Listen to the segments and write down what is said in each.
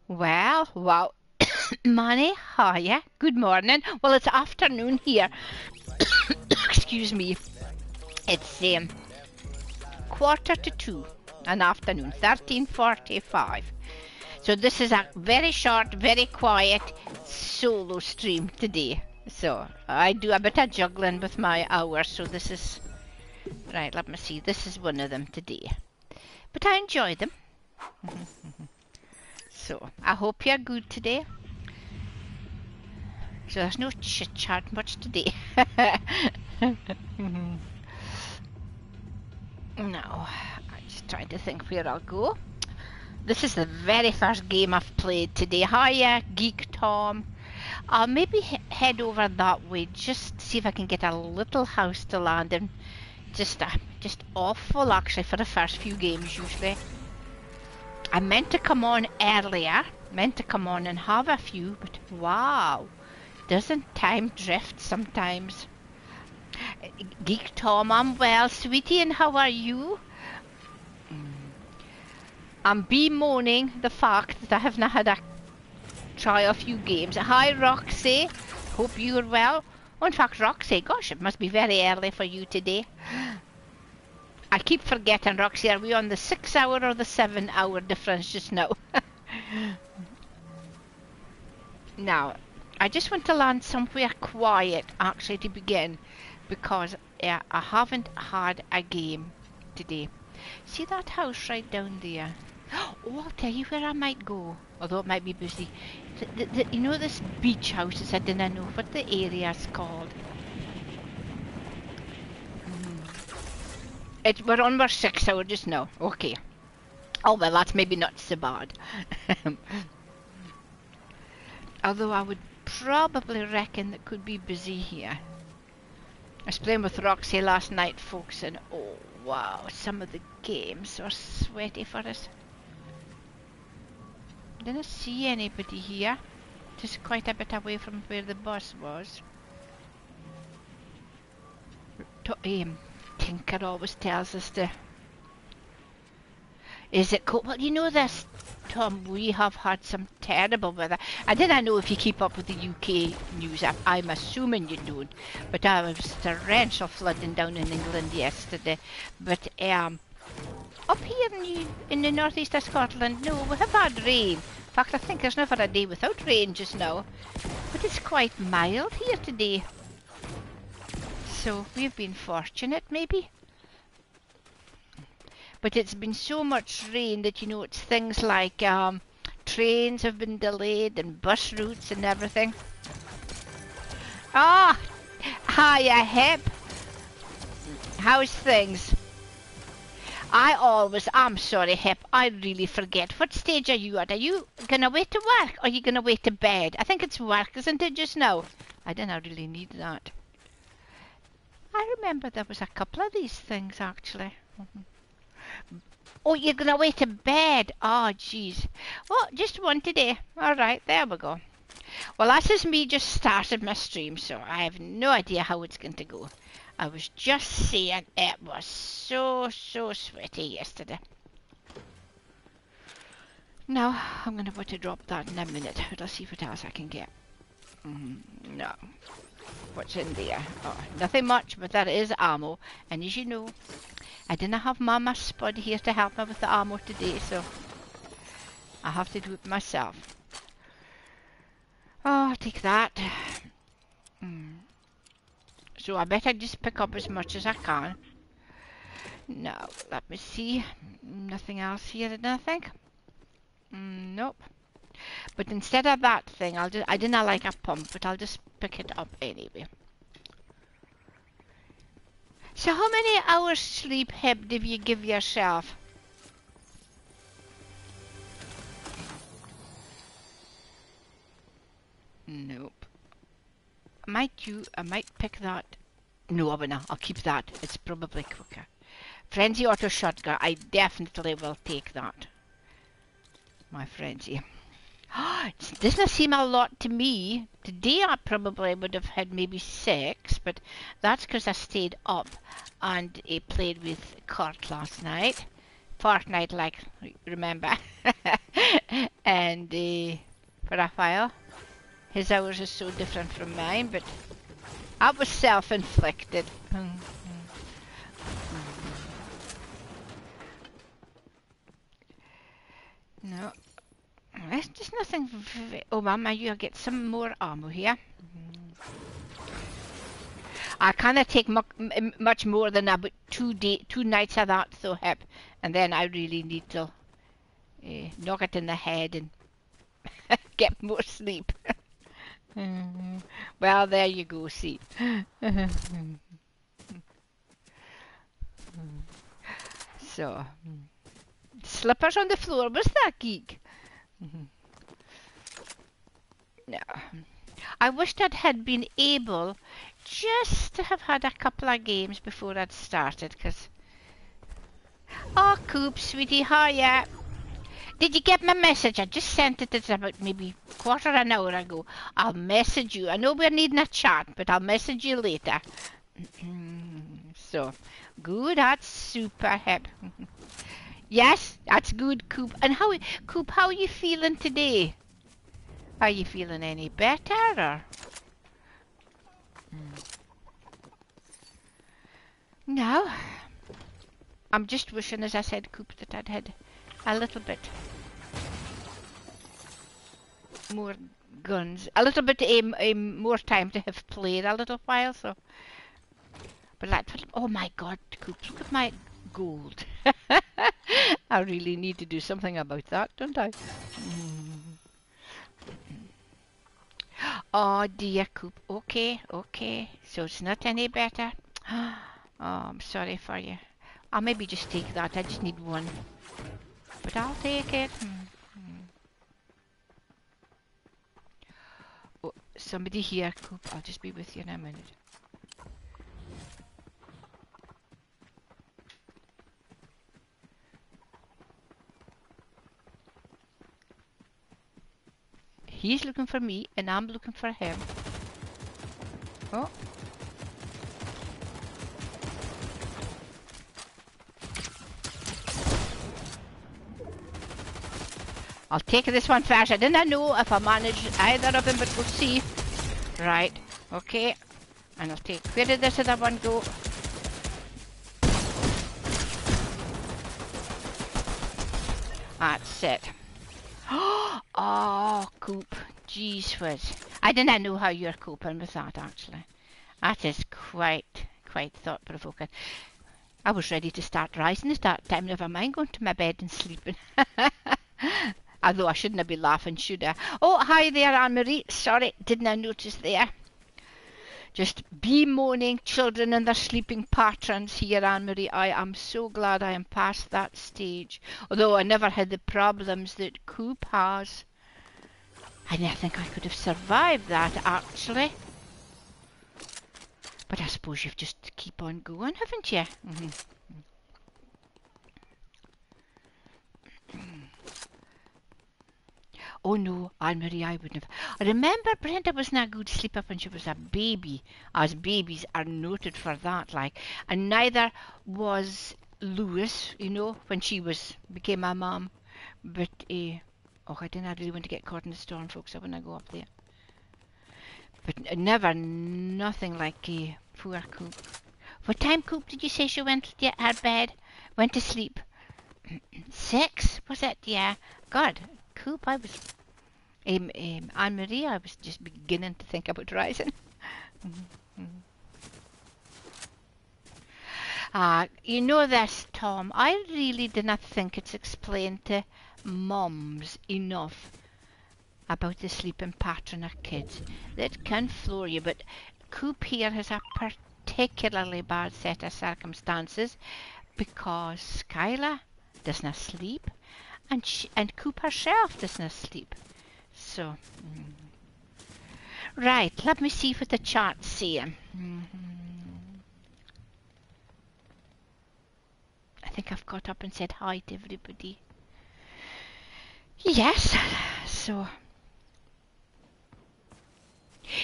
Well, wow. Manny, hiya. Good morning. Well, it's afternoon here. Excuse me. It's quarter to two, an afternoon, 13:45. So this is a very short, very quiet solo stream today. So I do a bit of juggling with my hours. So this is right. Let me see. This is one of them today, but I enjoy them. So I hope you're good today. So there's no chit chat much today. No, I'm just trying to think where I'll go. This is the very first game I've played today. Hiya, Geek Tom. I'll maybe head over that way just to see if I can get a little house to land in. Just awful actually for the first few games usually. I meant to come on earlier, meant to come on and have a few, but wow, doesn't time drift sometimes? Geek Tom, I'm well, sweetie, and how are you? I'm bemoaning the fact that I have not had a try a few games. Hi, Roxy. Hope you're well. Oh, in fact, Roxy, gosh, it must be very early for you today. I keep forgetting, Roxy, are we on the 6 hour or the 7 hour difference just now? Now, I just want to land somewhere quiet, actually, to begin, because I haven't had a game today. See that house right down there? Oh, I'll tell you where I might go, although it might be busy. You know this beach houses, I didn't know what the area's called. We're on our 6 hour just now, okay. Oh, well, that's maybe not so bad. Although I would probably reckon it could be busy here. I was playing with Roxy last night, folks, and oh, wow, some of the games are sweaty for us. Didn't see anybody here. Just quite a bit away from where the bus was. Tinker always tells us to... Is it cold? Well, you know this, Tom, we have had some terrible weather. I didn't know if you keep up with the UK news. I'm assuming you don't. But there was torrential flooding down in England yesterday. But up here in the northeast of Scotland, no, we have had rain. In fact, I think there's never a day without rain just now. But it's quite mild here today. So we've been fortunate, maybe. But it's been so much rain that, you know, it's things like trains have been delayed and bus routes and everything. Ah, hiya, Hep. How's things? I'm sorry, Hep, I really forget. What stage are you at? Are you going to wait to work or are you going to wait to bed? I think it's work, isn't it, just now? I didn't really need that. I remember there was a couple of these things, actually. Oh, you're going to wait to bed? Oh, jeez. Well, just one today. All right, there we go. Well, this is me just started my stream, so I have no idea how it's going to go. I was just saying it was so sweaty yesterday. Now, I'm going to have to drop that in a minute. Let's see what else I can get. No. What's in there? Oh, nothing much, but that is ammo. And as you know, I didn't have Mama Spud here to help me with the ammo today, so I have to do it myself. Oh, I'll take that. So I better just pick up as much as I can. Now, let me see. Nothing else here, I don't think. Nope. But instead of that thing, I didn't like a pump, but I'll just pick it up anyway. So how many hours sleep, Heb, did you give yourself? Nope. I might pick that. No, I will not. I'll keep that. It's probably quicker. Frenzy Auto Shotgun. I definitely will take that. My Frenzy. It doesn't seem a lot to me. Today I probably would have had maybe 6, but that's because I stayed up and played with Kurt last night. fortnight, like, remember. And for a while, his hours is so different from mine, but that was self-inflicted. No, there's just nothing. Oh, Mama, you get some more ammo here. I cannot take much more than about 2 nights of that, though, Hep, and then I really need to knock it in the head and get more sleep. Well, there you go, see. So, slippers on the floor. What's that, geek? No. I wished I had been able just to have had a couple of games before I'd started, because... Oh, Coop, sweetie, hiya. Did you get my message? I just sent it. It's about maybe quarter an hour ago. I'll message you. I know we're needing a chat, but I'll message you later. So, good. That's super, Hep. Yes, that's good, Coop. And Coop, how are you feeling today? Are you feeling any better, or? No. I'm just wishing, as I said, Coop, that I'd had a little bit more guns, a little bit more time to have played a little while. So, but oh my God, Coop, look at my gold. I really need to do something about that, don't I? Oh dear, Coop. Okay, okay. So it's not any better. Oh, I'm sorry for you. I'll maybe just take that. I just need one. But I'll take it. Oh, somebody here, Coop. I'll just be with you in a minute. He's looking for me, and I'm looking for him. Oh. I'll take this one first. I didn't know if I managed either of them, but we'll see. Right. Okay. And I'll take... Where did this other one go? That's it. Oh, Coop. Jeez whiz. I didn't know how you're coping with that, actually. That is quite thought-provoking. I was ready to start rising at that time, never mind going to my bed and sleeping. Although I shouldn't have been laughing, should I? Oh, hi there, Anne-Marie. Sorry, didn't I notice there? Just bemoaning children and their sleeping patterns here, Anne-Marie. I am so glad I am past that stage. Although I never had the problems that Coop has. I didn't think I could have survived that, actually. But I suppose you've just to keep on going, haven't you? Oh no, Anne-Marie, I wouldn't have. I remember Brenda was not a good sleeper when she was a baby, as babies are noted for that, like. And neither was Lewis, you know, when she became a mum. But, oh, I didn't really want to get caught in the storm, folks. I wouldn't go up there. But never, nothing like poor Coop. What time, Coop, did you say she went to her bed? Went to sleep? 6? Was it? Yeah. God, Coop, I was... Anne-Marie, I was just beginning to think about rising. You know this, Tom, I really do not think it's explained to mums enough about the sleeping pattern of kids. That can floor you, but Coop here has a particularly bad set of circumstances because Skylar does not sleep and Coop herself does not sleep. So, right, let me see what the chart's saying. I think I've got up and said hi to everybody. Yes, so...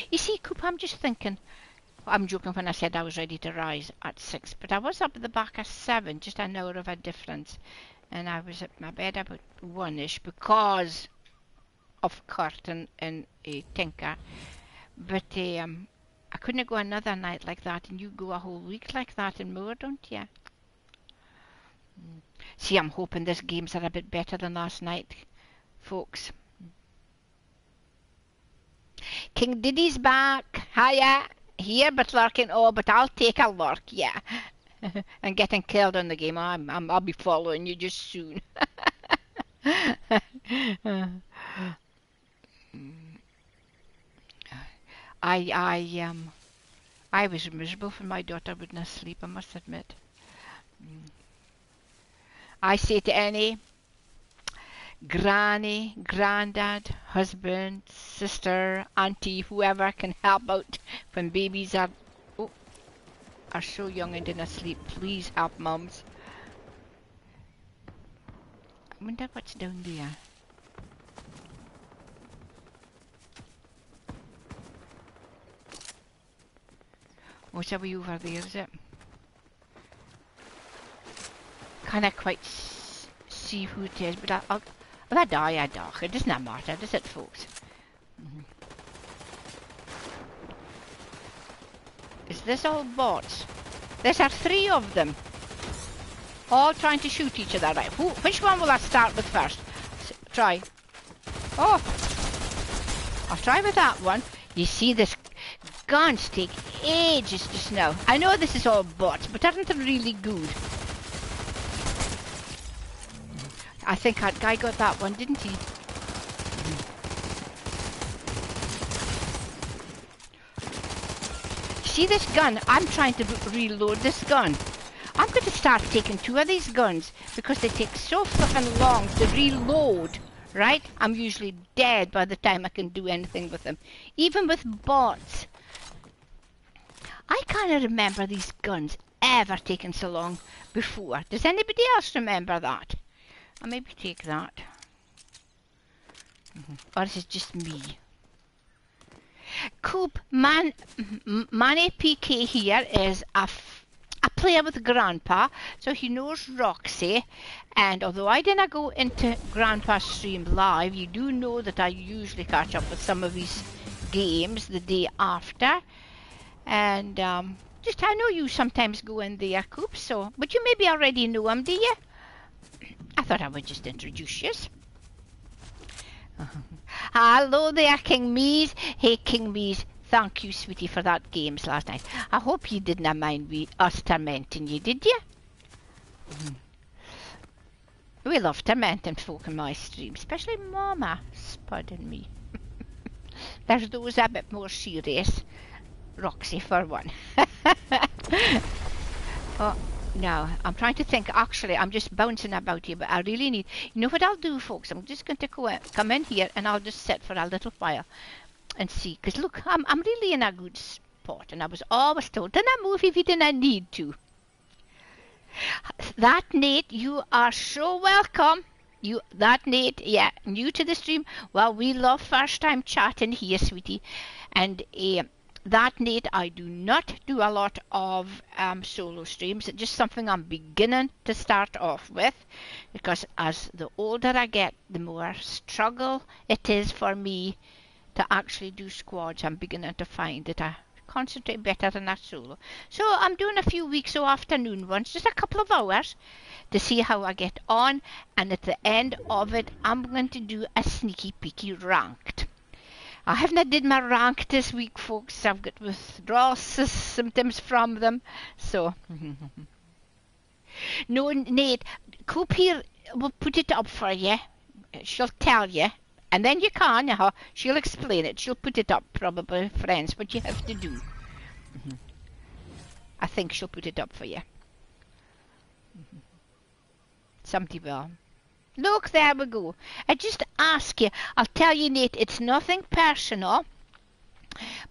You see, Coop, I'm just thinking... I'm joking when I said I was ready to rise at 6, but I was up at the back at 7, just an hour of a difference. and I was at my bed about 1ish because of Kurt and Tinker. But I couldn't go another night like that, and you go a whole week like that and more, don't you? See, I'm hoping this games are a bit better than last night, folks. King Diddy's back. Hiya. Here but lurking. Oh, but I'll take a lurk, yeah. And getting killed on the game. I'll be following you just soon. I was miserable for my daughter wouldn't sleep, I must admit. I say to any granny, granddad, husband, sister, auntie, whoever can help out when babies are so young and didn't sleep, please help mums. I wonder what's down there. What's a wee over there, is it? Can't I quite see who it is, but I'll die, it doesn't matter, does it, folks? Is this all bots? There are 3 of them. All trying to shoot each other. Right, which one will I start with first? Try. Oh! I'll try with that one. You see, this guns take ages just now. I know this is all bots, but aren't they really good? I think that guy got that one, didn't he? See this gun? I'm trying to reload this gun. I'm going to start taking 2 of these guns because they take so flippin' long to reload, right? I'm usually dead by the time I can do anything with them. Even with bots. I can't remember these guns ever taking so long before. Does anybody else remember that? I'll maybe take that. Or is it just me? Coop, Manny PK here is a player with Grandpa, so he knows Roxy. And although I didn't go into Grandpa's stream live, you do know that I usually catch up with some of these games the day after. And just I know you sometimes go in there, Coop, so but you maybe already know him, do you? I thought I would just introduce you. Hello there, King Mees. Hey, King Mees, thank you, sweetie, for that games last night. I hope you didn't mind us tormenting you, did you? We love tormenting folk in my stream, especially Mama spudding me. There's those a bit more serious. Roxy, for one. Oh. No, I'm trying to think. Actually, I'm just bouncing about here, but I really need... You know what I'll do, folks? I'm just going to come in here and I'll just sit for a little while and see. Because look, I'm really in a good spot. And I was always told, don't move if you didn't need to. That Nate, you are so welcome. That Nate, yeah, new to the stream. Well, we love first time chatting here, sweetie. And... that Nate, I do not do a lot of solo streams. It's just something I'm beginning to start off with, because as the older I get, the more struggle it is for me to actually do squads. I'm beginning to find that I concentrate better than a solo. So I'm doing a few weeks of afternoon ones, just a couple of hours, to see how I get on, and at the end of it, I'm going to do a sneaky peeky ranked. I haven't did my rank this week, folks. I've got withdrawal symptoms from them. So, no, Nate, Coop here will put it up for you. She'll tell you. And then you can, she'll explain it. She'll put it up, probably, friends, what you have to do. I think she'll put it up for you. Somebody will. Look, there we go. I just ask you. I'll tell you, Nate, it's nothing personal.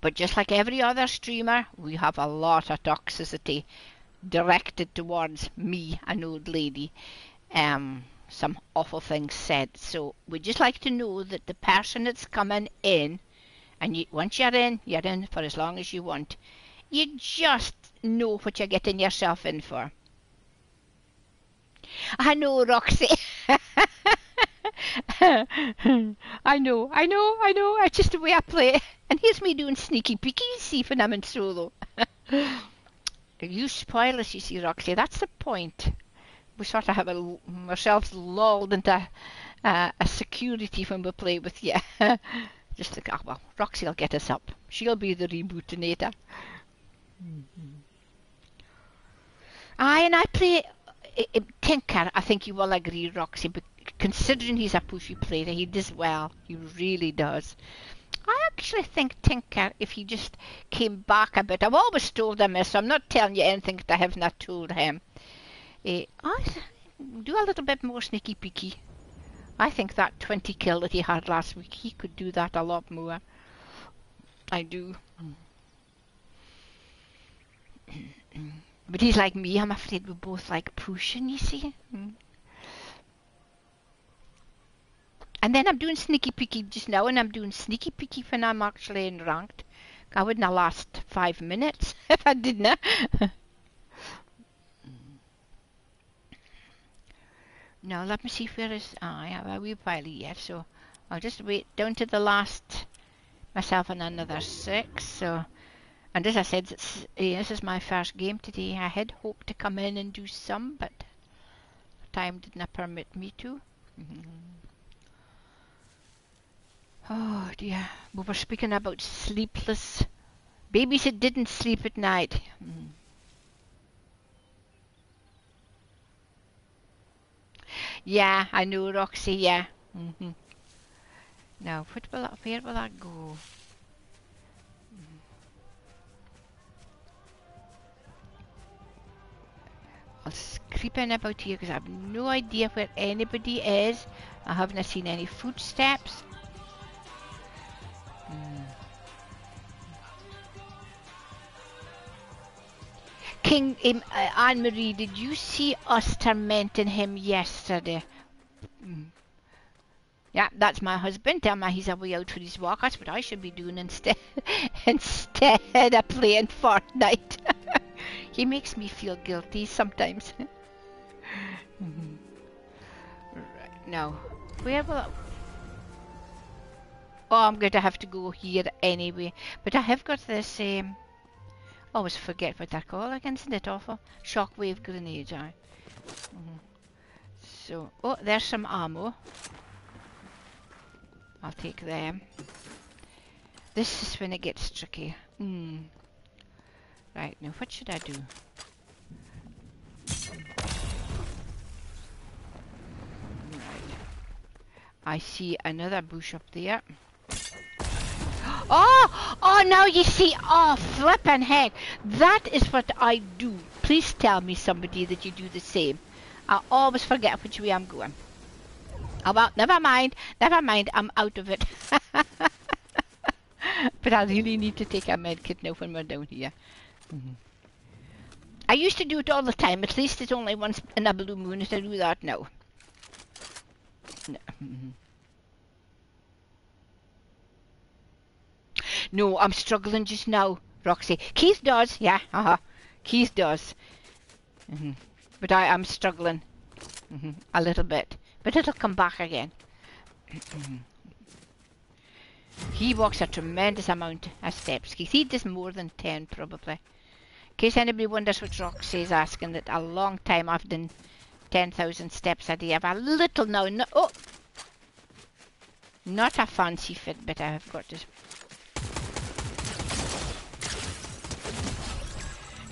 But just like every other streamer, we have a lot of toxicity directed towards me, an old lady. Some awful things said. So we just like to know that the person that's coming in, and once you're in for as long as you want. You just know what you're getting yourself in for. I know, Roxy. I know. It's just the way I play. And here's me doing sneaky peeky, see when I'm in solo. You spoil us, you see, Roxy. That's the point. We sort of have ourselves lulled into a security when we play with you. Just think, oh, well, Roxy will get us up. She'll be the rebootinator. Aye, and I play Tinker. I think you will agree, Roxy, but considering he's a pushy player, he does well. He really does. I actually think Tinker, if he just came back a bit, I've always told him this, so I'm not telling you anything that I have not told him. I do a little bit more sneaky peeky. I think that 20 kill that he had last week, he could do that a lot more. I do. But he's like me, I'm afraid we both like pushing, you see. And then I'm doing sneaky peeky just now, and I'm doing sneaky peeky when I'm actually in ranked. I wouldn't have last 5 minutes if I didn't. Now let me see where is I have a wee while yet, so I'll just wait down to the last myself and another 6. So, and as I said, this is my first game today. I had hoped to come in and do some, but time did not permit me to. Oh dear, we were speaking about sleepless babies that didn't sleep at night. Yeah, I know, Roxy, yeah. Now, where will I go? I'll creep in about here because I have no idea where anybody is. I haven't seen any footsteps. King Anne-Marie, did you see us tormenting him yesterday? Yeah, that's my husband. Tell me he's away out for his walk. That's what I should be doing instead of playing Fortnite. He makes me feel guilty sometimes. Right, now, where will I... Oh, I'm going to have to go here anyway. But I have got this... always forget what they're called again, isn't it awful? Shockwave grenades, aye. So, oh, there's some ammo. I'll take them. This is when it gets tricky. Right, now what should I do? Right. I see another bush up there. Oh, now you see, oh, flippin' heck. That is what I do. Please tell me, somebody, that you do the same. I always forget which way I'm going. Oh, well, never mind, I'm out of it. But I really need to take a med kit now when we're down here. I used to do it all the time. At least it's only once in a blue moon that I do that now. No. No, I'm struggling just now, Roxy. Keith does, yeah, Keith does. But I am struggling a little bit. But it'll come back again. He walks a tremendous amount of steps. Keith, he does more than 10 probably. In case anybody wonders what Roxy is asking, that a long time I've done 10,000 steps a day. I've a little now. No, oh, not a fancy Fitbit I have got this.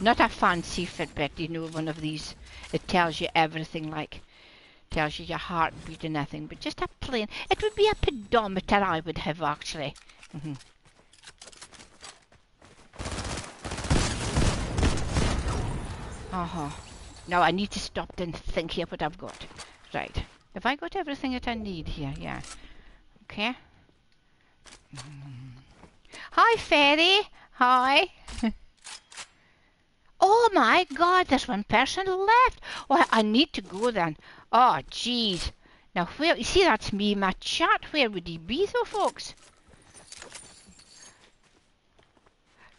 Not a fancy Fitbit, you know, one of these. It tells you everything, like tells you your heartbeat and nothing, but just a plain. It would be a pedometer I would have actually. Now I need to stop and think here what I've got. Right. Have I got everything that I need here? Yeah. Okay. Hi, Fairy. Hi. Oh my God, there's one person left. Oh, I need to go then. Oh, jeez. Now, where, you see, that's me, my chat. Where would he be, though, folks?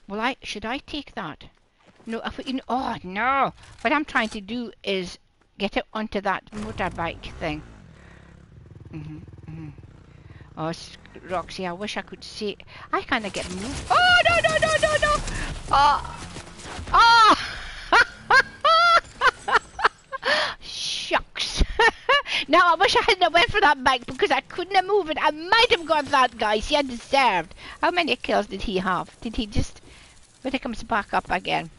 Well, should I take that? No, oh, no. What I'm trying to do is Get it onto that motorbike thing. Oh, Roxy, I wish I could see. I kind of get moved. Oh, no, no, no, no, no. Oh. Oh. Shucks. Now, I wish I hadn't went for that bike because I couldn't have moved it. I might have got that guy. He had deserved. How many kills did he have? Did he just... But it comes back up again.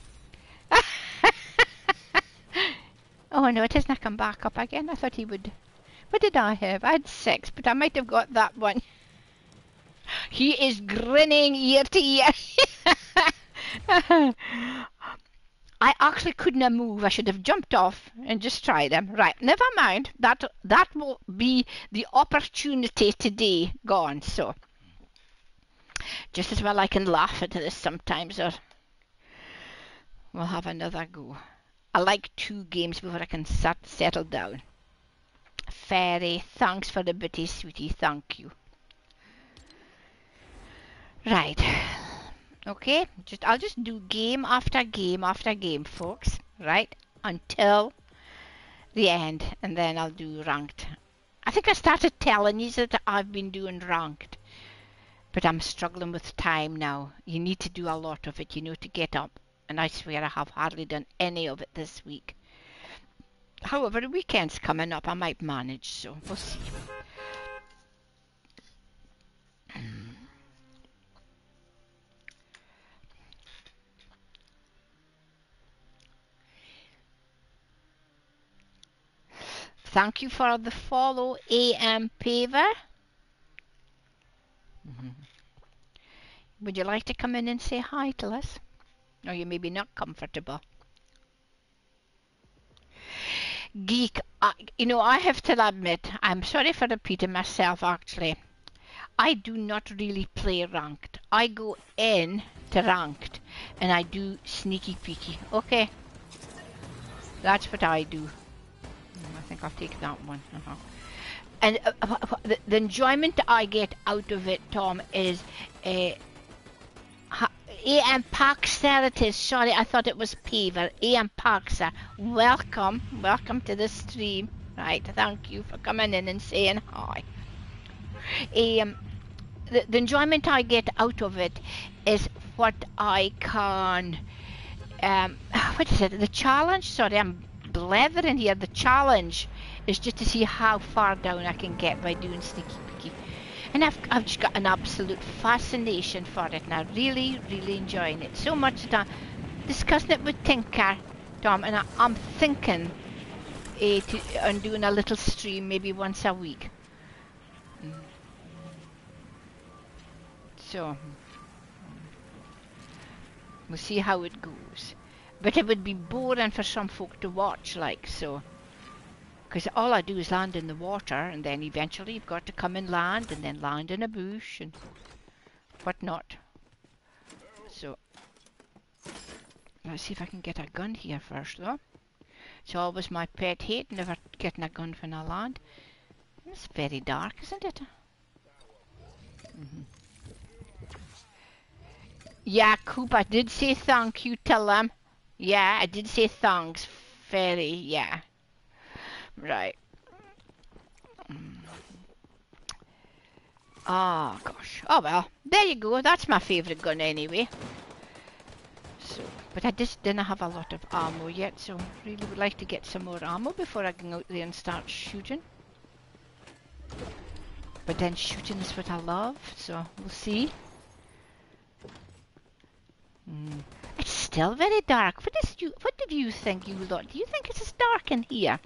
Oh, no, it hasn't come back up again. I thought he would... What did I have? I had 6, but I might have got that one. He is grinning ear to ear. I actually couldn't have moved. I should have jumped off and just tried him. Right, never mind. That will be the opportunity today gone. So, just as well I can laugh at this sometimes, or we'll have another go. I like 2 games before I can settle down. Fairy, thanks for the bitty sweetie, thank you. Right. Okay, I'll just do game after game after game, folks. Right? Until the end, and then I'll do ranked. I think I started telling you that I've been doing ranked, but I'm struggling with time now. You need to do a lot of it, you know, to get up. And I swear I have hardly done any of it this week. However, the weekend's coming up, I might manage, so we'll see. Thank you for the follow, AM Paver. Would you like to come in and say hi to us? Or you may be not comfortable. Geek, you know, I have to admit, I'm sorry for repeating myself actually. I do not really play ranked. I go in to ranked and I do sneaky peeky. Okay. That's what I do. I think I'll take that one. And the enjoyment I get out of it, Tom, is AM Paxa it is. Sorry, I thought it was Paver. AM Paxa. Welcome. Welcome to the stream. Right, thank you for coming in and saying hi. The enjoyment I get out of it is what I can... what is it? The challenge? Sorry, I'm blethering here. The challenge is just to see how far down I can get by doing sneaky peeky. And I've just got an absolute fascination for it, and I'm really, really enjoying it. So much that I'm discussing it with Tinker, Tom, and I'm thinking on doing a little stream maybe once a week. So, we'll see how it goes. But it would be boring for some folk to watch, like, so. Because all I do is land in the water, and then eventually you've got to come and land, and then land in a bush, and whatnot. So, let's see if I can get a gun here first, though. It's always my pet hate, never getting a gun when I land. It's very dark, isn't it? Yeah, Coop, I did say thank you, tell them. Yeah, I did say thanks, Fairy, yeah. Right. Oh, gosh. Oh, well. There you go. That's my favourite gun anyway. So, but I just didn't have a lot of ammo yet, so really would like to get some more ammo before I can out there and start shooting. But then shooting is what I love, so we'll see. It's still very dark. What did you think, you lot? Do you think it's as dark in here?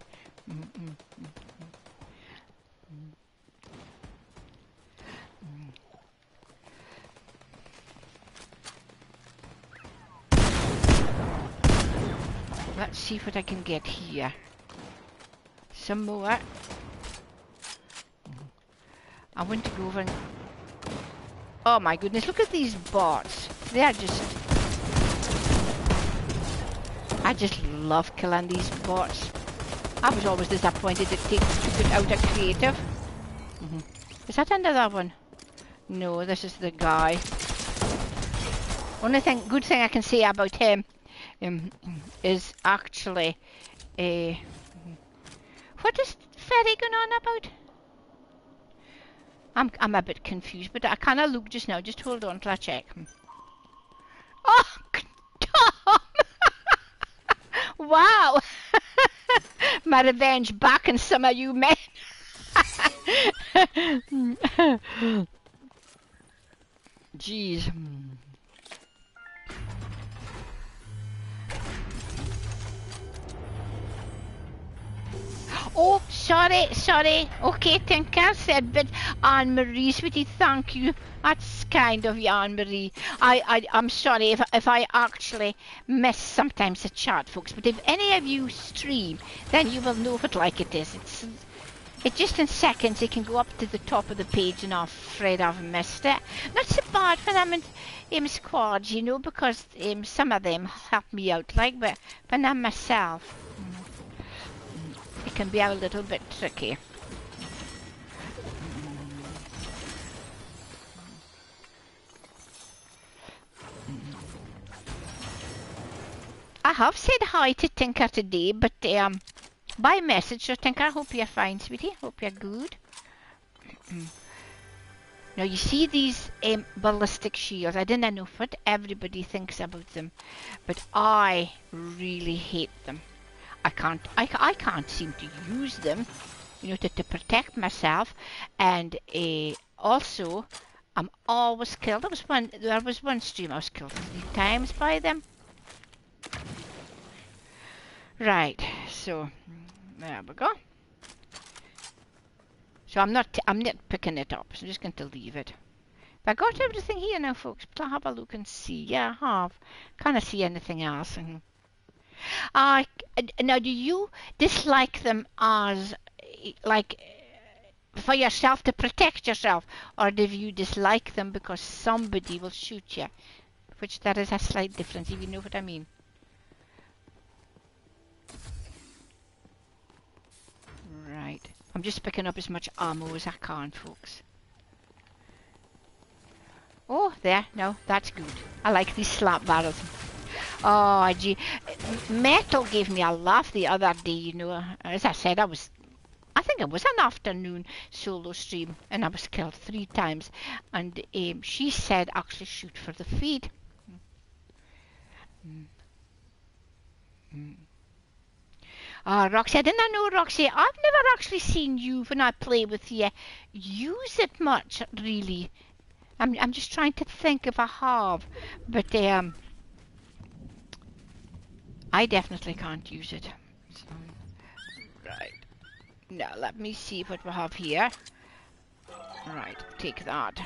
Let's see what I can get here. Some more. I want to go over and... Oh my goodness, look at these bots. They are just... I just love killing these bots. I was always disappointed it takes to put out a creative. Is that another one? No, this is the guy. Only good thing I can say about him is actually What is Ferry going on about? I'm a bit confused, but I kind of look just now. Just hold on till I check. Oh, Tom! Wow! My revenge back on some of you men. Jeez. Oh, sorry. Okay, Tinker said, but Anne-Marie, sweetie, thank you. That's kind of you, Anne-Marie. I'm sorry if I actually miss sometimes the chat, folks, but if any of you stream, then you will know what like it is. It's just in seconds it can go up to the top of the page and I'm afraid I've missed it. Not so bad when I'm in squads, you know, because some of them help me out, like, but when I'm myself, it can be a little bit tricky. I have said hi to Tinker today, but by message. So Tinker, I hope you're fine, sweetie. Hope you're good. Now you see these ballistic shields. I didn't know what everybody thinks about them, but I really hate them. I can't seem to use them, you know, to protect myself, and also I'm always killed. There was one stream I was killed 3 times by them. Right, so there we go. So I'm not picking it up, so I'm just going to leave it. But I got everything here now, folks. But I'll have a look and see. Yeah, I have. Can't see anything else. Now, do you dislike them as, like, for yourself, to protect yourself? Or do you dislike them because somebody will shoot you? Which there is a slight difference, if you know what I mean. Right. I'm just picking up as much ammo as I can, folks. Oh, there. No, that's good. I like these slap barrels. Oh, gee. Metal gave me a laugh the other day, you know. As I said, I think it was an afternoon solo stream, and I was killed 3 times. And she said, actually shoot for the feed. Roxy, I didn't know, Roxy. I've never actually seen you when I play with you use it much, really. I'm just trying to think if I have, but I definitely can't use it. So, right. Now let me see what we have here. Right, take that.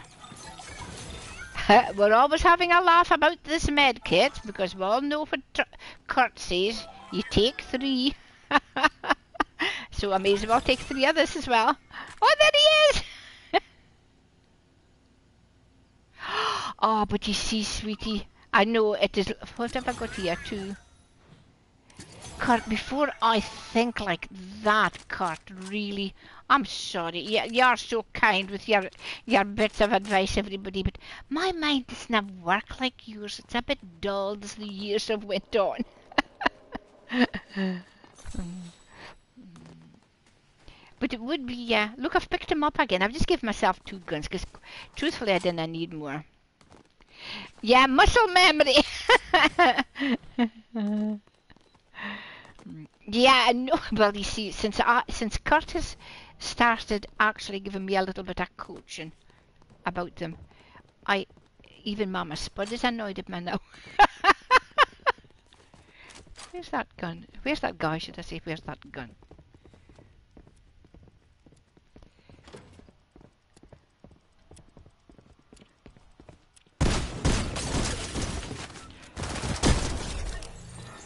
We're always having a laugh about this med kit because we all know what Kurt says. You take 3. So I may as well take 3 of this as well. Oh, there he is! Oh, but you see, sweetie, I know it is. What have I got here too? Kurt, before I think like that, Kurt, really, I'm sorry. You're so kind with your bits of advice, everybody, but my mind does not work like yours. It's a bit dull as the years have went on. But it would be, look, I've picked him up again. I've just given myself 2 guns, because truthfully I didn't need more. Yeah, muscle memory. Yeah, no, well, you see, since Curtis started actually giving me a little bit of coaching about them, even Mama Spud is annoyed at me now. Where's that gun? Where's that guy, should I say? Where's that gun?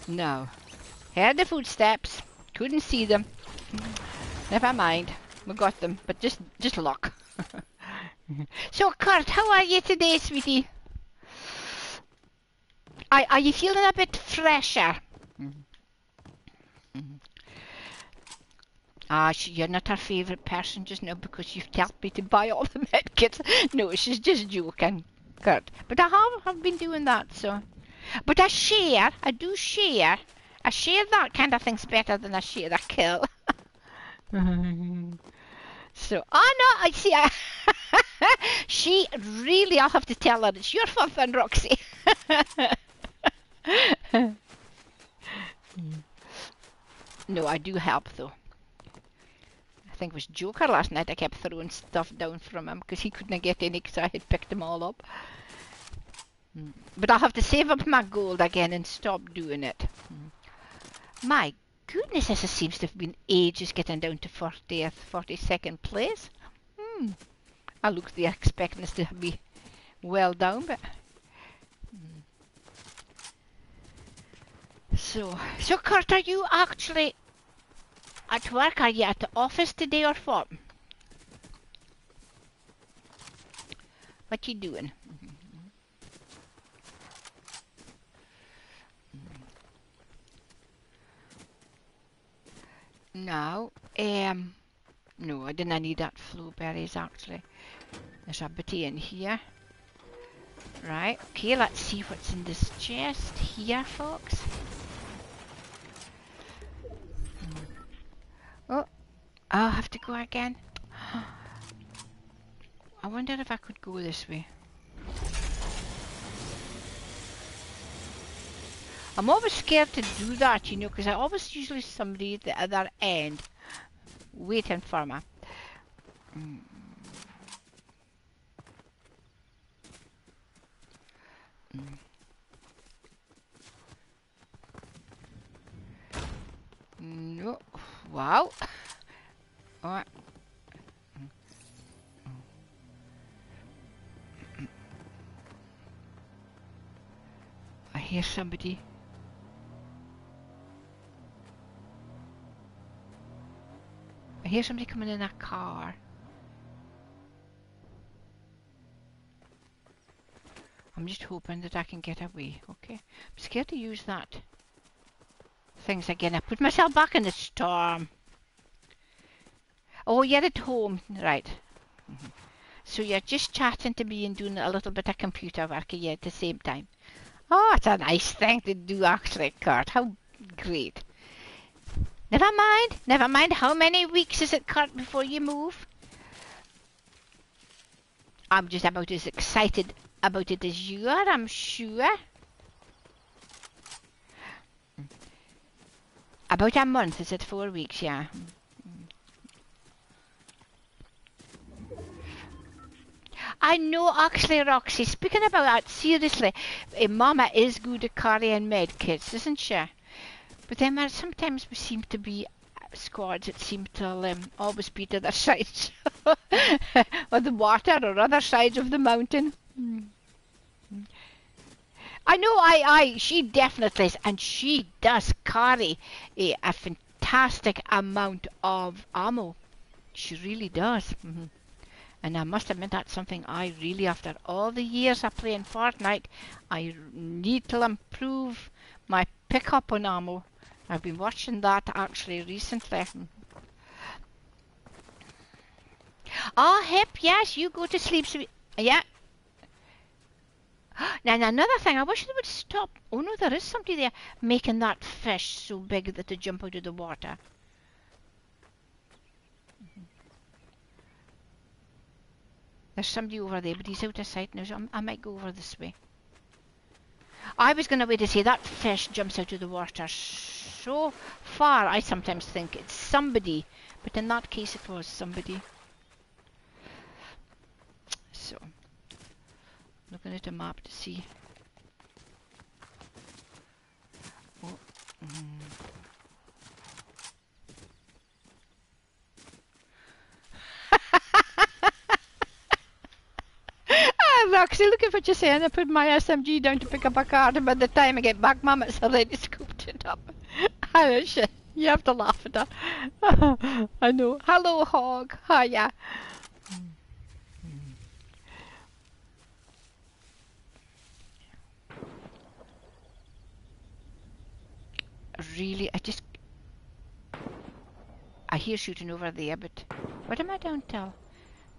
No. Heard the footsteps. Couldn't see them. Never mind. We got them, but just luck. So, Kurt, how are you today, sweetie? Are you feeling a bit fresher? You're not her favourite person just now because you've told me to buy all the medkits. No, she's just joking, Kurt. But I have been doing that, so. But I do share. I share that kind of things better than I share a kill. So, oh no, I see. She really, I'll have to tell her it's your fault then, Roxy. No, I do help though. I think it was Joker last night. I kept throwing stuff down from him because he couldn't get any because I had picked them all up. But I'll have to save up my gold again and stop doing it. My goodness, this seems to have been ages getting down to 40th, 42nd place. I looked expecting this to be well down, but... So Kurt, are you actually at work? Are you at the office today or what? What you doing? No, no, I didn't need that blueberries actually. There's a bitty in here. Right, okay, let's see what's in this chest here, folks. Oh, I'll have to go again. I wonder if I could go this way. I'm always scared to do that, you know, because I always usually somebody at the other end waiting for me. No, wow. Alright. I hear somebody. I hear somebody coming in a car. I'm just hoping that I can get away, okay? I'm scared to use that. Things again. I put myself back in the storm. Oh, you're at home, right. So you're just chatting to me and doing a little bit of computer work at the same time. Oh, it's a nice thing to do actually, Kurt. How great. Never mind. How many weeks is it, Kurt, before you move? I'm just about as excited about it as you are, I'm sure. About a month, is it 4 weeks? Yeah. I know, actually, Roxy, speaking about that, seriously, Mama is good at carrying med kits, isn't she? But then sometimes we seem to be squads that seem to always be to the sides of the water or other sides of the mountain. I know, she definitely is, and she does carry a fantastic amount of ammo. She really does. And I must admit that's something I really, after all the years of playing Fortnite, I need to improve my pickup on ammo. I've been watching that actually recently. Oh, Hip, yes, you go to sleep. Yeah. Now, another thing, I wish they would stop. Oh no, there is somebody there making that fish so big that they jump out of the water. There's somebody over there, but he's out of sight now, so I might go over this way. I was going to wait to say that fish jumps out of the water so far. I sometimes think it's somebody, but in that case it was somebody. So, looking at a map to see. Oh. Roxy, look at what you're saying. I put my SMG down to pick up a card, and by the time I get back, Mama's already scooped it up. I know, shit. You have to laugh at that. I know. Hello, Hog. Hiya. Really, I hear shooting over there, but what am I down till?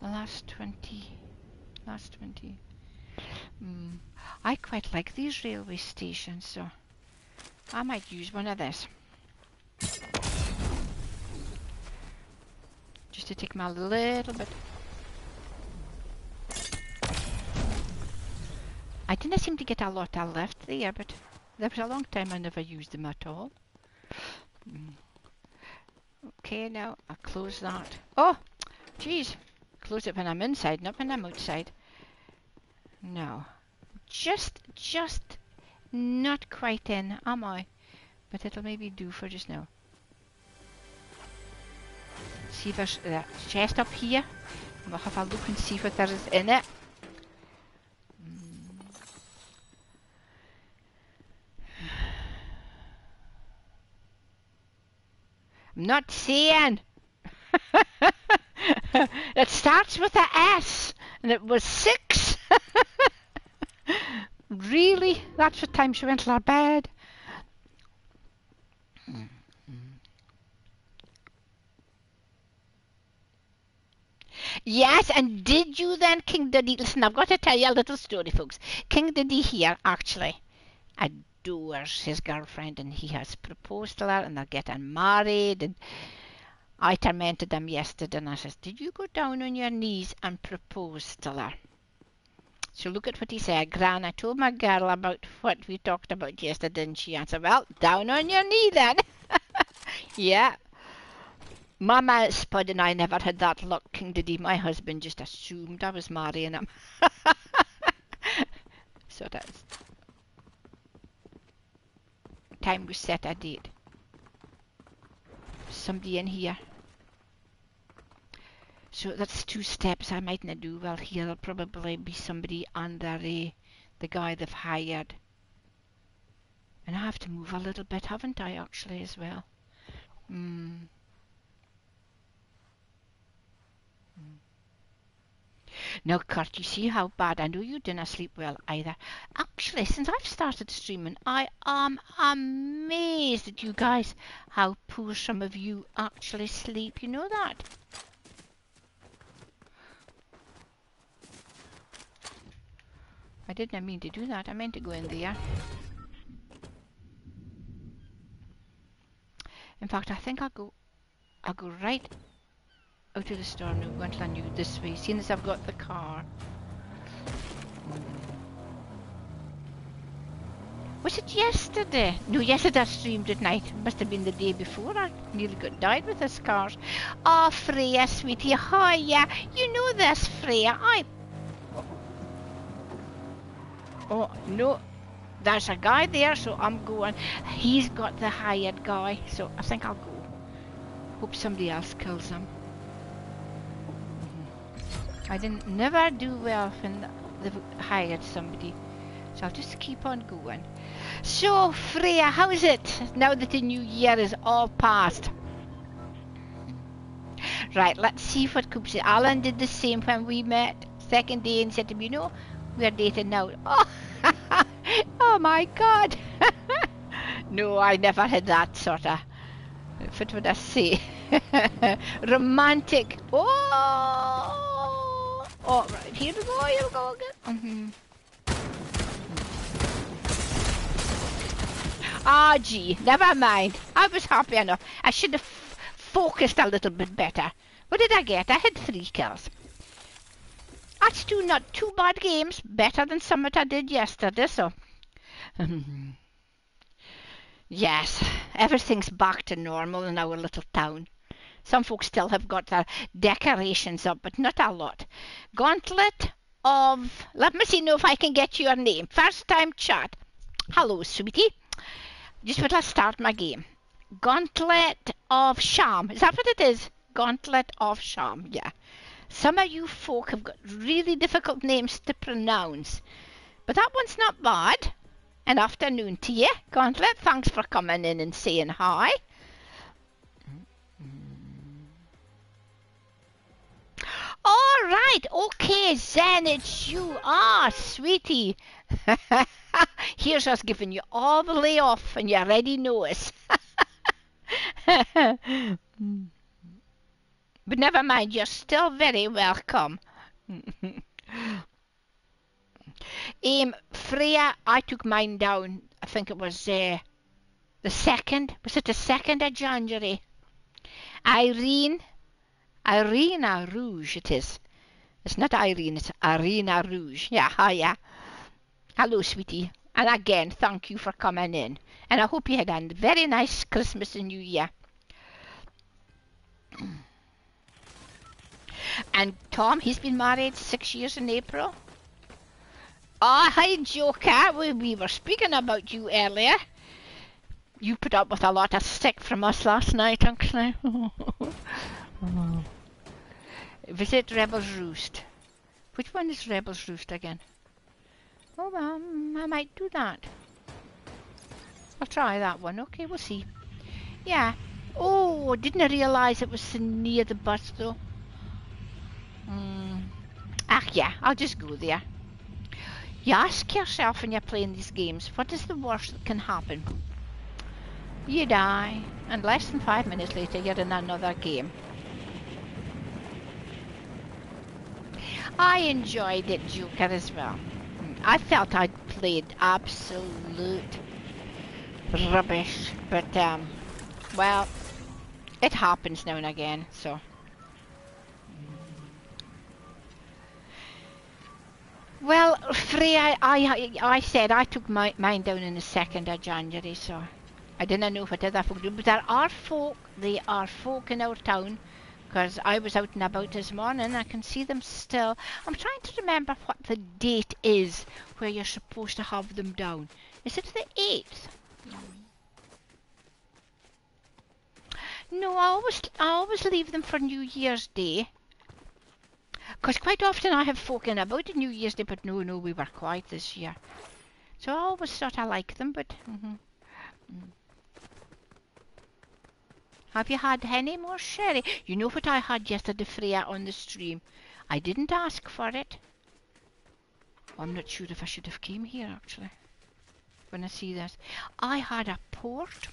The last 20. I quite like these railway stations, so I might use one of this. Just to take me a little bit. I didn't seem to get a lot of left there, but there was a long time I never used them at all. Okay, now I'll close that. Oh, geez. Close it when I'm inside, not when I'm outside. No. Just not quite in, am I? But it'll maybe do for just now. See if there's a chest up here. We'll have a look and see what there is in it. I'm not saying. It starts with a S, and it was 6. Really? That's the time she went to her bed. Yes, and did you then, King Diddy? Listen, I've got to tell you a little story, folks. King Diddy here actually adores his girlfriend, and he has proposed to her, and they're getting married. And I tormented him yesterday, and I says, "Did you go down on your knees and propose to her?" So look at what he said. "Gran, I told my girl about what we talked about yesterday," and she answered, "Well, down on your knee then." Yeah. Mama Spud and I never had that luck, King Diddy. My husband just assumed I was marrying him. So that's... Time we set a date. Somebody in here. So that's 2 steps I mightn't do well here. There'll probably be somebody under the guy they've hired. And I have to move a little bit, haven't I, actually, as well? Now, Kurt, you see how bad? I know you didn't sleep well either. Actually, since I've started streaming, I am amazed at you guys, how poor some of you actually sleep. You know that? I didn't mean to do that. I meant to go in there. In fact, I think I'll go right out of the store now, go until I knew this way, seeing as I've got the car. Was it yesterday? No, yesterday I streamed at night. It must have been the day before. I nearly got died with this car. Oh, Freya, sweetie. Hi, yeah. You know this, Freya. Oh, no. There's a guy there, so I'm going. He's got the hired guy, so I think I'll go. Hope somebody else kills him. I never do well when they've hired somebody, so I'll just keep on going. So, Freya, how is it now that the new year is all past? Right, let's see what Coop said. Alan did the same when we met. Second day and said to me, "You know, we're dating now." Oh, oh my God. No, I never had that sort of, what would I say? Romantic. Oh, oh, right, here we go, here we go again. Ah, gee, never mind. I was happy enough. I should have focused a little bit better. What did I get? I had 3 kills. That's not 2 bad games. Better than some that I did yesterday, so... Yes, everything's back to normal in our little town. Some folks still have got their decorations up, but not a lot. Gauntlet of... Let me see now if I can get your name. First time chat. Hello, sweetie. Just when I start my game. Gauntlet of Sham. Is that what it is? Gauntlet of Sham, yeah. Some of you folk have got really difficult names to pronounce. But that one's not bad. An afternoon to you, Gauntlet. Thanks for coming in and saying hi. All right, okay, Zen, it's you. Ah, sweetie. Here's us giving you all the layoff, and you already know us. But never mind, you're still very welcome. Freya, I took mine down, I think it was the 2nd. Was it the 2nd of January? Irene, Arena Rouge it is. It's not Irene, it's Arena Rouge. Yeah, hi, yeah. Hello, sweetie. And again, thank you for coming in. And I hope you had a very nice Christmas and New Year. And Tom, he's been married 6 years in April. Oh, hi, Joker. We were speaking about you earlier. You put up with a lot of stick from us last night, actually. Visit Rebel's Roost. Which one is Rebel's Roost again? Oh, well, I might do that. I'll try that one. Okay, we'll see. Yeah. Oh, didn't I realise it was near the bus, though? Yeah, I'll just go there. You ask yourself when you're playing these games, what is the worst that can happen? You die, and less than 5 minutes later you're in another game. I enjoyed it, Joker, as well. I felt I'd played absolute rubbish, but, well, it happens now and again, so. Well, Freya, I said I took mine down on the 2nd of January, so I didn't know what other folk do. But there are folk in our town, because I was out and about this morning. I can see them still. I'm trying to remember what the date is where you're supposed to have them down. Is it the 8th? No, I always leave them for New Year's Day. Because quite often I have folk in about New Year's Day, but no, we were quiet this year. So I always sort of like them, but... Have you had any more sherry? You know what I had yesterday, Freya, on the stream? I didn't ask for it. I'm not sure if I should have came here, actually. When I see this. I had a port.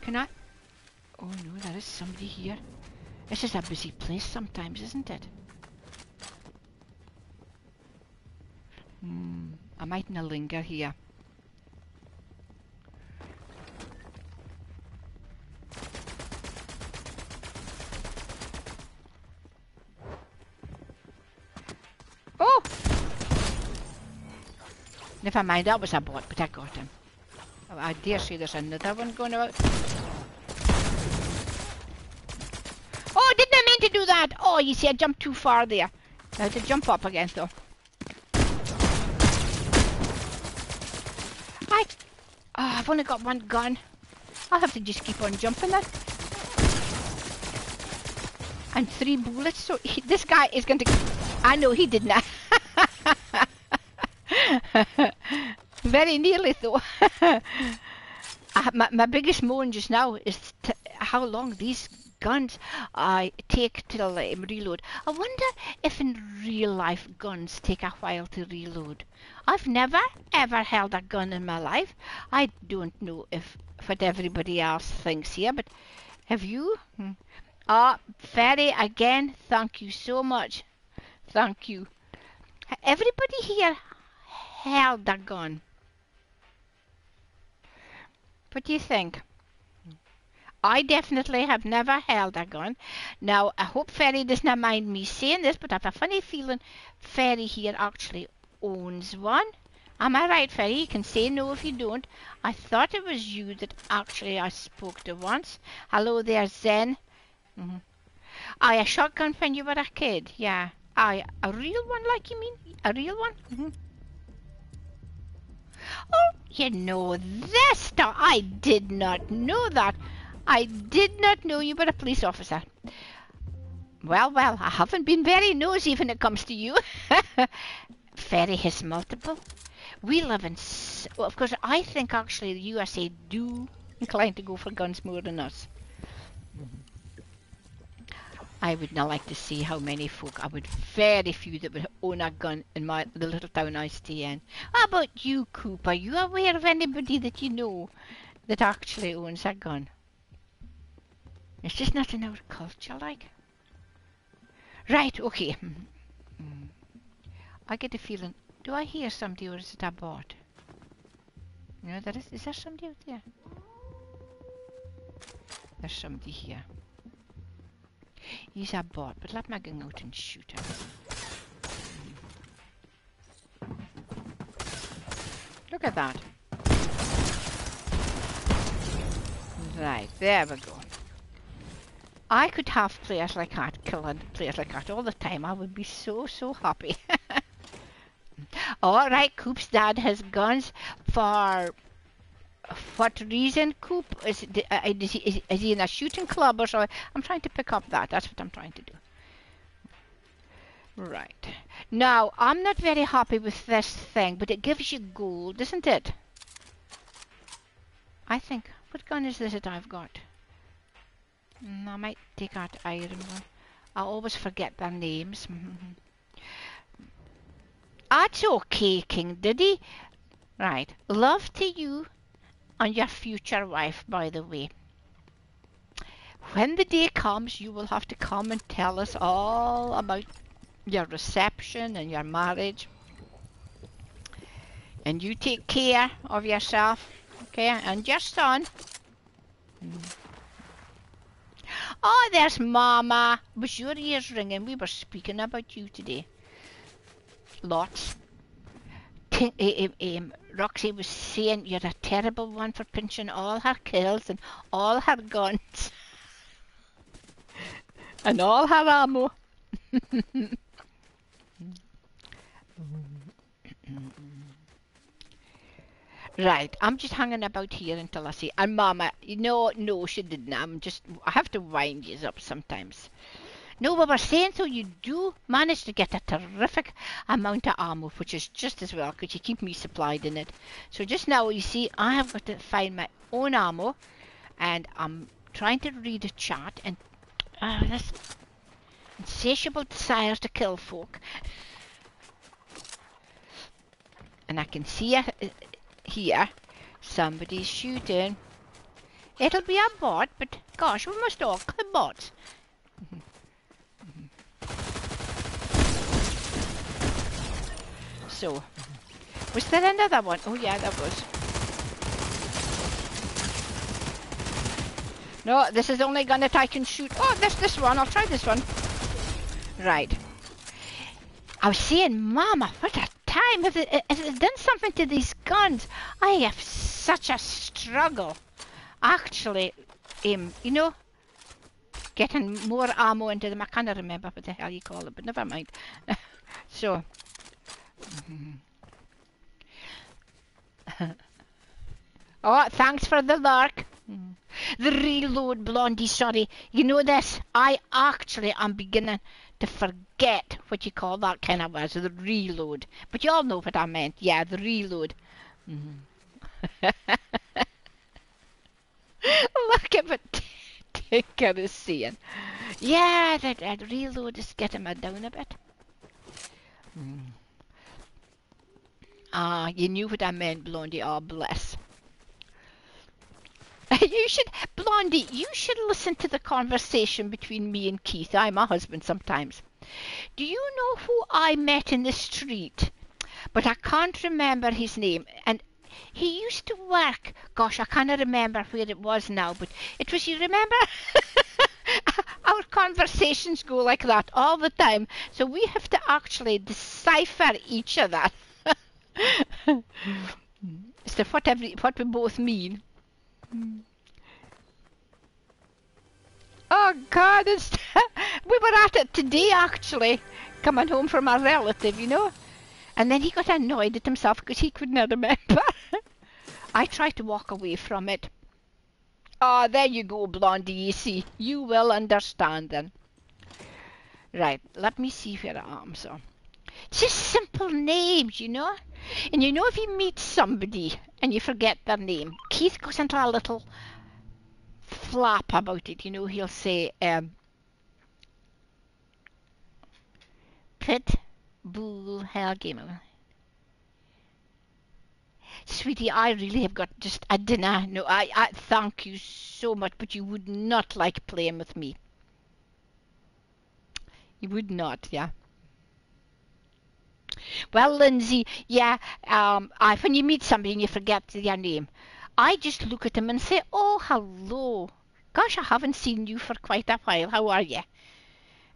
Can I... Oh no, there is somebody here. This is a busy place sometimes, isn't it? I mightn't linger here. Oh! Never mind, that was a bot, but I got him. Oh, I dare say there's another one going about. Oh, didn't I mean to do that? Oh, you see, I jumped too far there. I had to jump up again, though. I've only got one gun. I'll have to just keep on jumping then. And 3 bullets, so this guy is going to... I know he did not. Very nearly, though. My biggest moan just now is how long these guns take till reload. I wonder if in real life guns take a while to reload. I've never ever held a gun in my life. I don't know if what everybody else thinks here, but have you? Ferry, again, thank you so much. Thank you. Everybody here held a gun. What do you think? I definitely have never held a gun. Now, I hope Ferry does not mind me saying this, but I have a funny feeling Ferry here actually owns one. Am I right, Ferry? You can say no if you don't. I thought it was you that actually I spoke to once. Hello there, Zen. A shotgun when you were a kid, yeah. A real one, like you mean? A real one? Oh, you know this. I did not know that. I did not know you were a police officer. Well, I haven't been very nosy when it comes to you. Ferry has multiple. We live in... Well, of course, I think actually the USA do incline to go for guns more than us. I would not like to see how many folk. I would very few that would own a gun in the little town I stay in. How about you, Coop? Are you aware of anybody that you know that actually owns a gun? It's just not in our culture, like. Right, okay. I get a feeling. Do I hear somebody or is it a bot? No, is there somebody out there? There's somebody here. He's a bot, but let me go out and shoot him. Look at that. Right, there we go. I could have players like that, killing players like that all the time. I would be so, so happy. Alright, Coop's dad has guns. For what reason, Coop? Is he in a shooting club or so? I'm trying to pick up that. That's what I'm trying to do. Right. Now, I'm not very happy with this thing, but it gives you gold, isn't it? I think. What gun is this that I've got? I might take out iron one. I always forget their names. That's okay, King Diddy. Right. Love to you and your future wife, by the way. When the day comes, you will have to come and tell us all about your reception and your marriage. And you take care of yourself, okay? And your son. Oh, there's Mama. Was your ears ringing? We were speaking about you today. Lots. Roxy was saying you're a terrible one for pinching all her kills and all her guns. And all her ammo. Right, I'm just hanging about here until I see. And Mama, no, she didn't. I have to wind you up sometimes. No, we were saying so you do manage to get a terrific amount of ammo, which is just as well, because you keep me supplied in it. So just now, you see, I have got to find my own ammo, and I'm trying to read a chat, and this insatiable desire to kill folk. And I can see here, somebody's shooting. It'll be a bot, but gosh, we must all kill bots. So, was there another one? Oh yeah, there was. No, this is the only gun that I can shoot. Oh, there's this one. I'll try this one. Right. I was saying, Mama, what a time. Has it done something to these guns? I have such a struggle. Actually, getting more ammo into them. I can't remember what the hell you call it, but never mind. So. Oh, thanks for the lark. The reload, Blondie, sorry. You know this? I actually am beginning to forget what you call that kind of words, the reload. But you all know what I meant. Yeah, the reload. Look at what Tinker is saying. Yeah, that reload is getting me down a bit. You knew what I meant, Blondie. Oh, bless. Blondie, you should listen to the conversation between me and Keith. I'm my husband sometimes. Do you know who I met in the street? But I can't remember his name. And he used to work. Gosh, I can't remember where it was now. But it was, you remember? Our conversations go like that all the time. So we have to actually decipher each other. Is that what we both mean? Oh God, we were at it today actually, coming home from a relative, and then he got annoyed at himself because he couldn't remember. I tried to walk away from it. Oh, there you go, Blondie, you see, you will understand then. Right, let me see where I am, so. Just simple names, And if you meet somebody and you forget their name, Keith goes into a little flap about it, he'll say, Pit Bull Hell Gamer. Sweetie, I really have got just a dinner. No, I thank you so much, but you would not like playing with me. You would not, yeah. Well, Lindsay, yeah, when you meet somebody and you forget their name, I just look at them and say, oh, hello. Gosh, I haven't seen you for quite a while. How are you?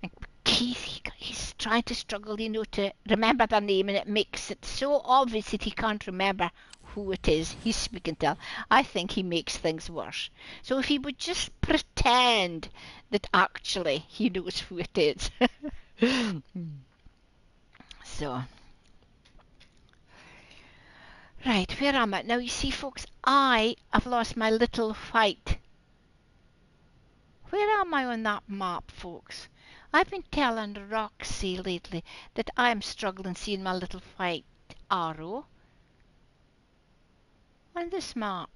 And Keith, he's trying to struggle, to remember their name, and it makes it so obvious that he can't remember who it is he's speaking to. I think he makes things worse. So if he would just pretend that actually he knows who it is. So, right, where am I? Now, you see, folks, I have lost my little white. Where am I on that map, folks? I've been telling Roxy lately that I'm struggling seeing my little white arrow on this map.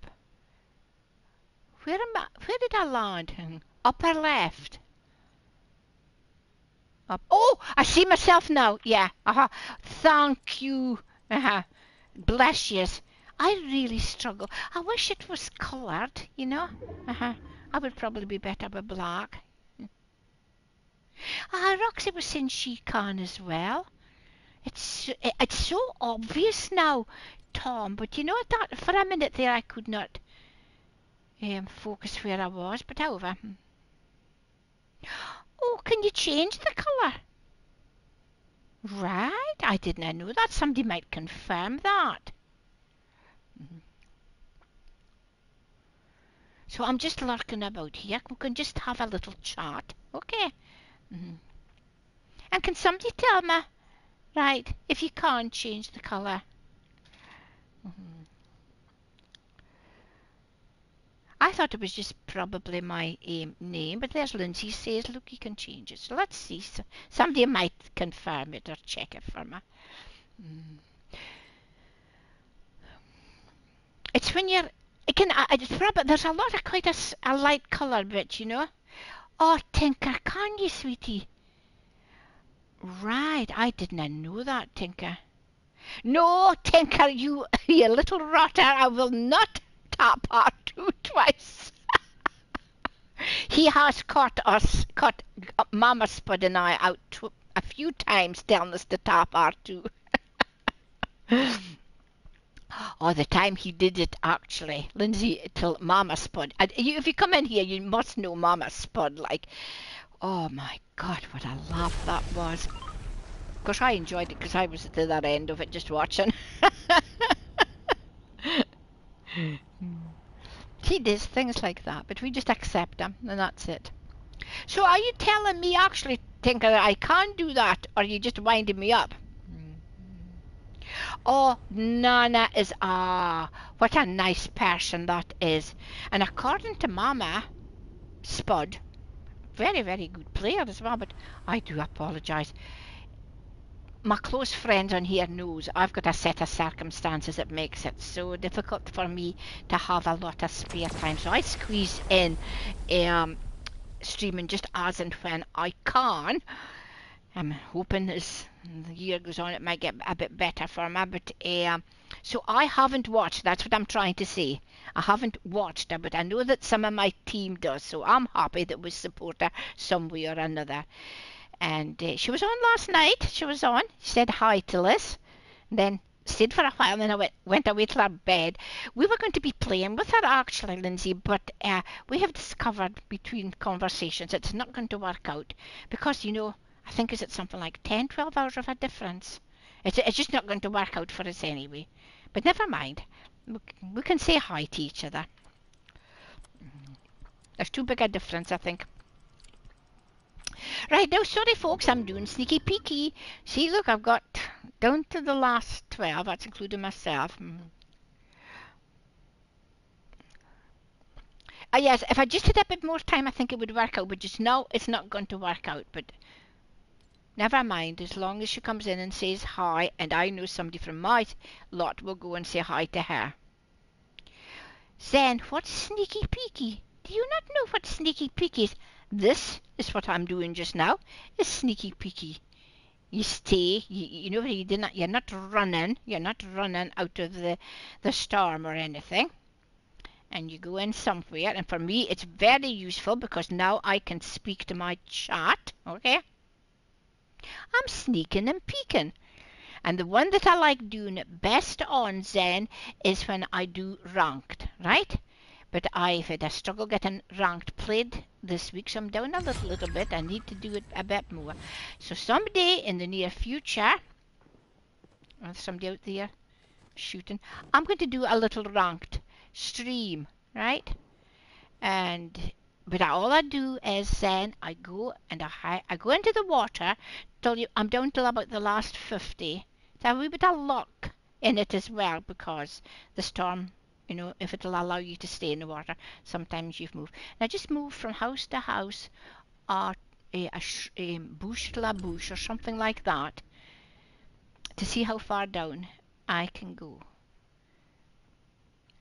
Where did I land? Upper left. Up. Oh, I see myself now. Yeah. Thank you. Bless yous. I really struggle. I wish it was coloured, I would probably be better with black. Roxy was saying she can as well. It's so obvious now, Tom. But that for a minute there I could not focus where I was. But however, oh, can you change the colour? Right, I didn't know that. Somebody might confirm that. So I'm just lurking about here. We can just have a little chat, okay? And can somebody tell me, right, if you can't change the colour? I thought it was just probably my name, but there's Lindsay says, look, you can change it. So let's see. So somebody might confirm it or check it for me. It's when you're, there's a lot of quite a light colour bit, Oh, Tinker, can you, sweetie? Right, I didn't know that, Tinker. No, Tinker, you little rotter, I will not tap R2 twice. He has caught Mama Spud and I out a few times telling us to tap R2. Oh, the time he did it, actually. Lindsay, till Mama Spud. If you come in here, you must know Mama Spud. Like, oh my God, what a laugh that was. Of course, I enjoyed it because I was at the other end of it just watching. He does things like that, but we just accept him, and that's it. So are you telling me, actually, Tinker, that I can't do that, or are you just winding me up? Oh, Nana is, what a nice person that is. And according to Mama Spud, very, very good player as well, but I do apologise. My close friends on here knows I've got a set of circumstances that makes it so difficult for me to have a lot of spare time. So I squeeze in streaming just as and when I can. I'm hoping as the year goes on it might get a bit better for me. But so I haven't watched. That's what I'm trying to say. I haven't watched her, but I know that some of my team does. So I'm happy that we support her some way or another. And she was on last night. She was on. She said hi to Liz. And then stayed for a while, and then I went away to her bed. We were going to be playing with her, actually, Lindsay, but we have discovered between conversations it's not going to work out. Because, I think is it something like 10, 12 hours of a difference. It's just not going to work out for us anyway. But never mind. We can say hi to each other. There's too big a difference, I think. Right, now, sorry folks, I'm doing sneaky peeky. See, look, I've got down to the last 12, that's including myself. Yes, if I just had a bit more time, I think it would work out, but just now, it's not going to work out, but never mind, as long as she comes in and says hi, and I know somebody from my lot will go and say hi to her. Then, what's sneaky peeky? Do you not know what sneaky peeky is? This is what I'm doing just now, is sneaky peeky. You stay, you're not running out of the storm or anything. And you go in somewhere, and for me it's very useful because now I can speak to my chat, okay? I'm sneaking and peeking. And the one that I like doing it best on, Zen, is when I do ranked, right? But I've had a struggle getting ranked played this week, so I'm down a little bit. I need to do it a bit more. So someday in the near future, there's somebody out there shooting, I'm going to do a little ranked stream, right? But all I do is then I go and I go into the water till I'm down till about the last 50. There's a wee bit of luck in it as well, because the storm, if it'll allow you to stay in the water, sometimes you've moved. And I just move from house to house, or a bush to a bush or something like that, to see how far down I can go.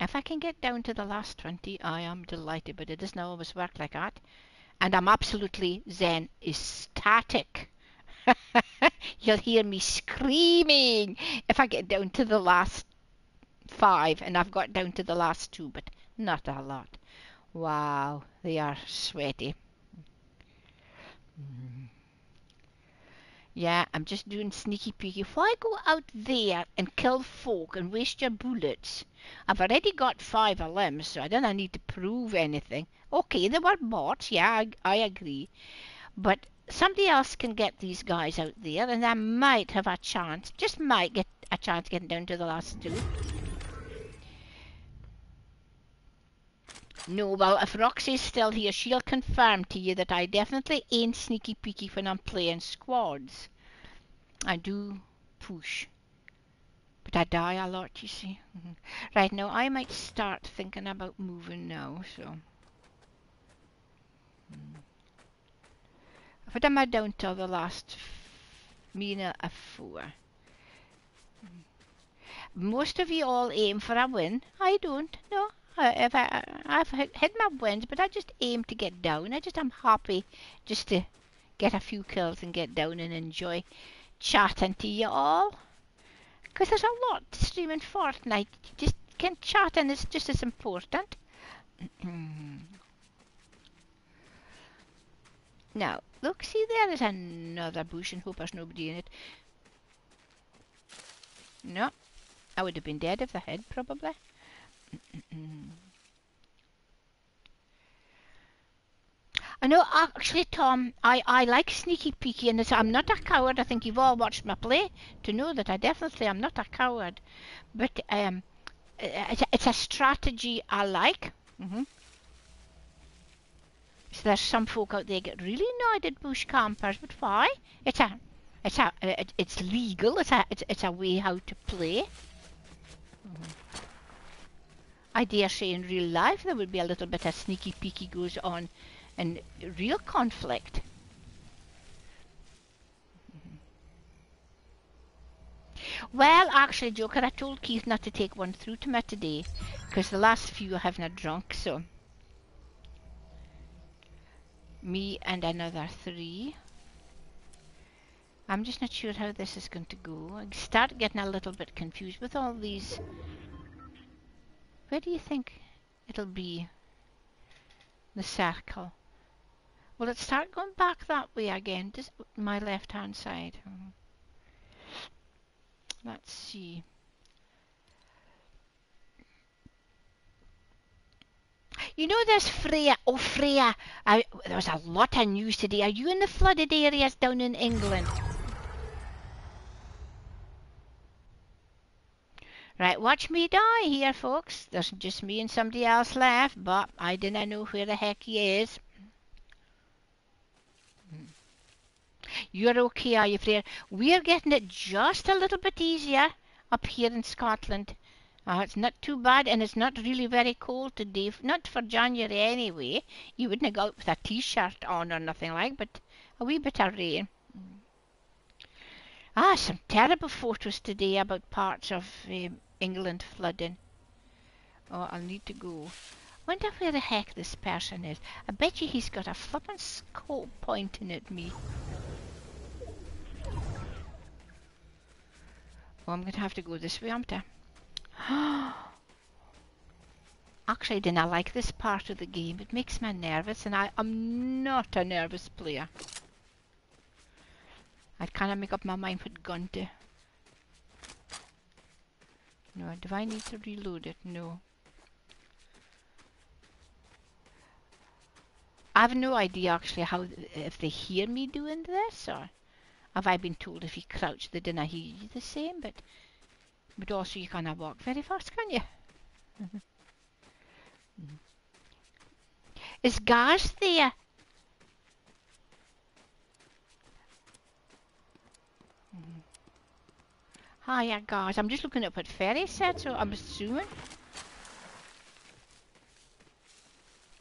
If I can get down to the last 20, I am delighted, but it doesn't always work like that. And I'm absolutely ecstatic. You'll hear me screaming if I get down to the last 5, and I've got down to the last 2, but not a lot. Wow, they are sweaty. Yeah, I'm just doing sneaky peeky. Why go out there and kill folk and waste your bullets? I've already got 5 limbs, so I don't need to prove anything. Okay, they were bots, yeah, I agree. But somebody else can get these guys out there, and I might have a chance, just might get a chance getting down to the last 2. No, well, if Roxy's still here, she'll confirm to you that I definitely ain't sneaky peeky when I'm playing squads. I do push, but I die a lot, you see. Right, now I might start thinking about moving now, so. What am I down till the last mina of 4? Most of you all aim for a win. I don't, no. I've hit my wins, but I just aim to get down. I'm happy just to get a few kills and get down and enjoy chatting to you all. Because there's a lot to stream in Fortnite. You just can chat, and it's just as important. Now, look, see there's another bush, and hope there's nobody in it. No, I would have been dead if I had, probably. I know, actually, Tom, I like sneaky peeky, and I'm not a coward. I think you've all watched my play to know that I definitely am not a coward. But it's a strategy I like. So there's some folk out there get really annoyed at bush campers, but why? It's legal. It's a way how to play. I dare say in real life there would be a little bit of sneaky peeky goes on in real conflict. Well, actually, Joker, I told Keith not to take one through to me today, because the last few I haven't drunk, so. Me and another 3. I'm just not sure how this is going to go. I start getting a little bit confused with all these. Where do you think it'll be? The circle. Will it start going back that way again? Just my left hand side. Let's see. You know there's Freya. Oh, Freya. There was a lot of news today. Are you in the flooded areas down in England? Right, watch me die here, folks. There's just me and somebody else left, but I didn't know where the heck he is. You're okay, are you, Freya? We're getting it just a little bit easier up here in Scotland. It's not too bad, and it's not really very cold today. Not for January anyway. You wouldn't go out with a t-shirt on or nothing like, but a wee bit of rain. Some terrible photos today about parts of England flooding. Oh, I'll need to go. Wonder where the heck this person is. I bet you he's got a flippin' scope pointing at me. Oh, I'm going to have to go this way, aren't I? Actually, I didn't like this part of the game. It makes me nervous, and I'm not a nervous player. I kind of make up my mind what gun to. No, do I need to reload it? No. I have no idea actually how if they hear me doing this, or have I been told if you crouch they didn't hear you the same, but also you can't walk very fast, can you? Is Gaz there? Hiya, Gaz. I'm just looking up what Ferry said, so I'm assuming.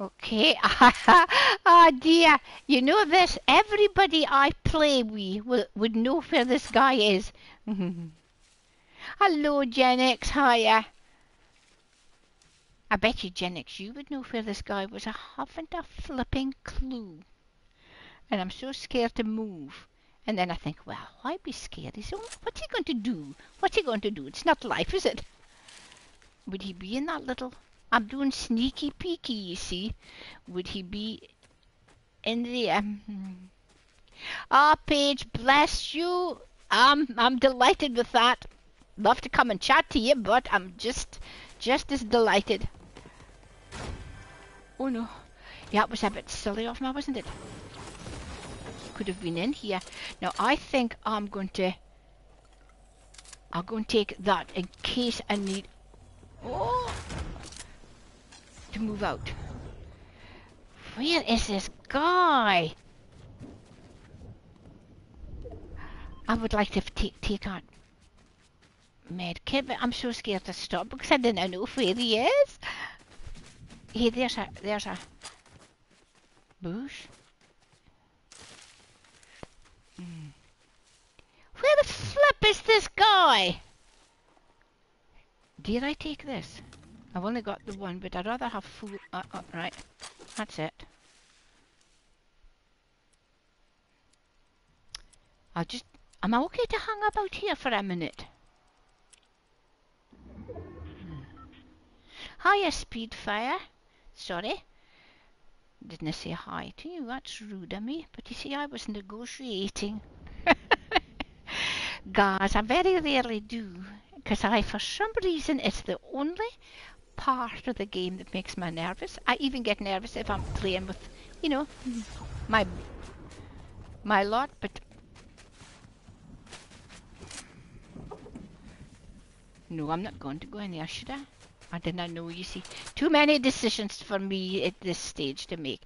Okay. Ah, dear. You know this. Everybody I play with would know where this guy is. Hello, Gen X. Hiya. I bet you, Gen X, you would know where this guy was. I haven't a flipping clue. And I'm so scared to move. And then I think, well, why be scared? What's he going to do? What's he going to do? It's not life, is it? Would he be in that little... I'm doing sneaky peeky, you see. Would he be in the... Paige, bless you. I'm delighted with that. Love to come and chat to you, but I'm just as delighted. Oh no. Yeah, it was a bit silly of me, wasn't it? Could have been in here. Now I think I'll go and take that in case I need to move out. Where is this guy? I would like to take out medkit, but I'm so scared to stop because I didn't know where he is. Hey, there's a bush. Where the flip is this guy? Did I take this? I've only got the one, but I'd rather have full... right. That's it. Am I okay to hang about here for a minute? Hiya, Speedfire. Sorry. Didn't I say hi to you? That's rude of me. But you see, I was negotiating. Guys, I very rarely do. Because for some reason, it's the only part of the game that makes me nervous. I even get nervous if I'm playing with, you know, my lot. But no, I'm not going to go in there, should I? I did not know, you see. Too many decisions for me at this stage to make.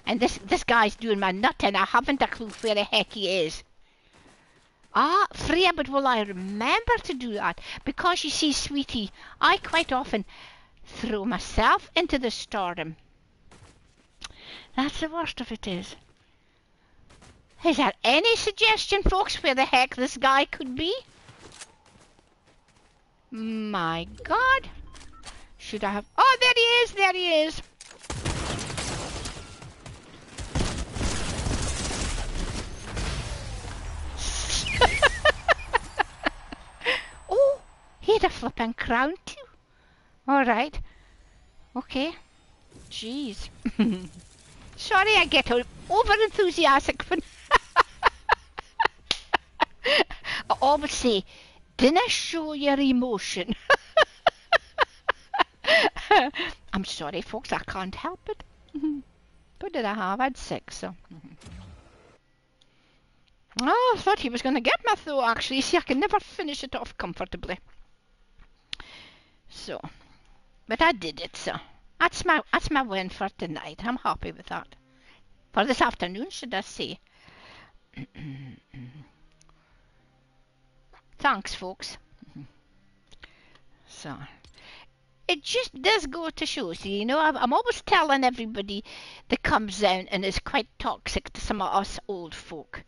And this guy's doing my nut and I haven't a clue where the heck he is. Freya, but will I remember to do that? Because you see, sweetie, I quite often throw myself into the stardom. That's the worst of it is. Is there any suggestion, folks, where the heck this guy could be? My God. Should I have... Oh, there he is, there he is. Oh, he had a flipping crown too. All right. Okay. Jeez. Sorry I get over enthusiastic when I always say, dinna show your emotion. I'm sorry, folks, I can't help it. What did I have? I had 6, so... Oh, I thought he was going to get me, though, actually. See, I can never finish it off comfortably. So, but I did it, so... That's my win for tonight. I'm happy with that. For this afternoon, should I say. Thanks, folks. So... It just does go to show, see, you know, I'm always telling everybody that comes down and is quite toxic to some of us old folk.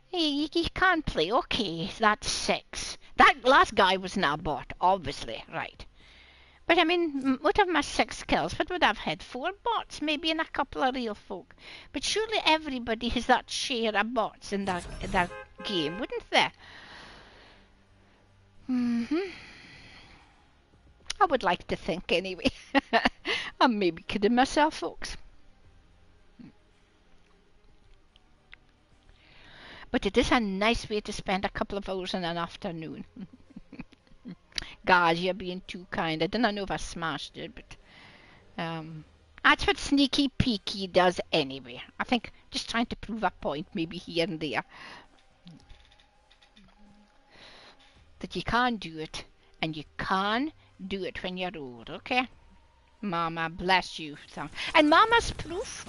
Hey, you can't play, okay, that's 6. That last guy was not bot, obviously, right. But I mean, out of my 6 kills, what would I've had? 4 bots, maybe, and a couple of real folk. But surely everybody has that share of bots in that game, wouldn't there? I would like to think anyway. I'm maybe kidding myself, folks. But it is a nice way to spend a couple of hours in an afternoon. God, you're being too kind. I don't know if I smashed it, but That's what sneaky peaky does anyway. I think just trying to prove a point maybe here and there. That you can't do it. And you can do it when you're old, okay? Mama, bless you. And Mama's proof.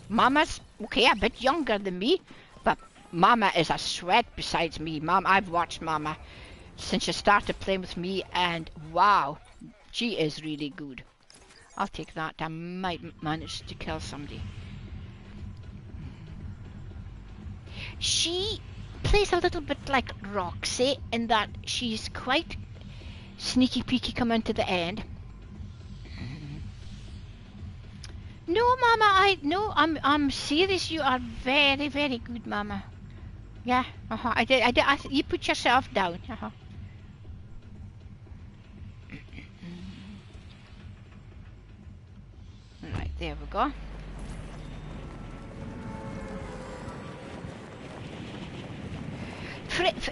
Mama's, okay, a bit younger than me, but Mama is a sweat besides me. I've watched Mama since she started playing with me, and wow, she is really good. I'll take that. I might manage to kill somebody. She plays a little bit like Roxy in that she's quite sneaky peeky coming to the end. No, Mama, I'm serious. You are very, very good, Mama. Yeah, I did. You put yourself down. Right, there we go.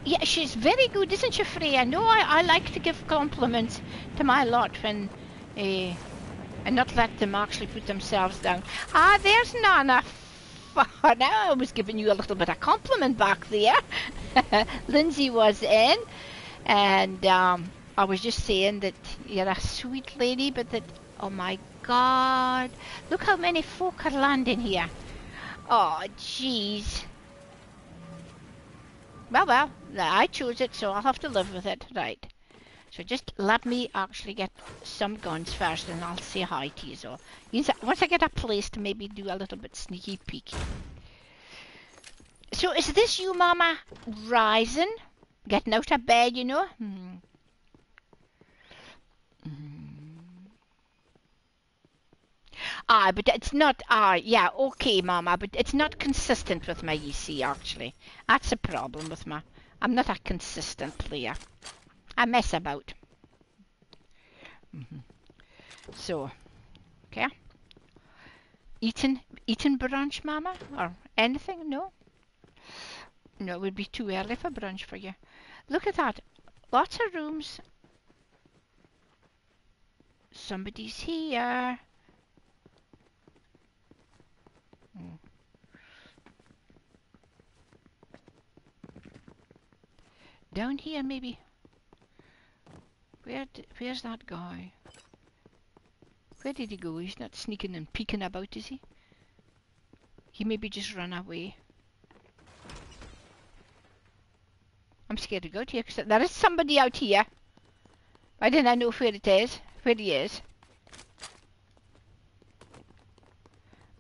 Yeah, she's very good, isn't she, Freya? No, I like to give compliments to my lot when, and not let them actually put themselves down. Ah, there's Nana. Now I was giving you a little bit of compliment back there. Lindsay was in, and I was just saying that you're a sweet lady, but that, oh my God, look how many folk are landing here. Oh, jeez. Well, I chose it, so I'll have to live with it. Right. So just let me actually get some guns first, and I'll say hi to you. So once I get a place to maybe do a little bit sneaky peeky. So is this you, Mama, rising? Getting out of bed, you know? But it's not, yeah, okay, Mama, but it's not consistent with my EC, actually. That's a problem with my, I'm not a consistent player. I mess about. So, okay. Eating brunch, Mama? Or anything? No? No, it would be too early for brunch for you. Look at that. Lots of rooms. Somebody's here. Down here, maybe. Where's that guy? Where did he go? He's not sneaking and peeking about, is he? He maybe just ran away. I'm scared to go out here because there is somebody out here. Why didn't I know where it is? Where he is?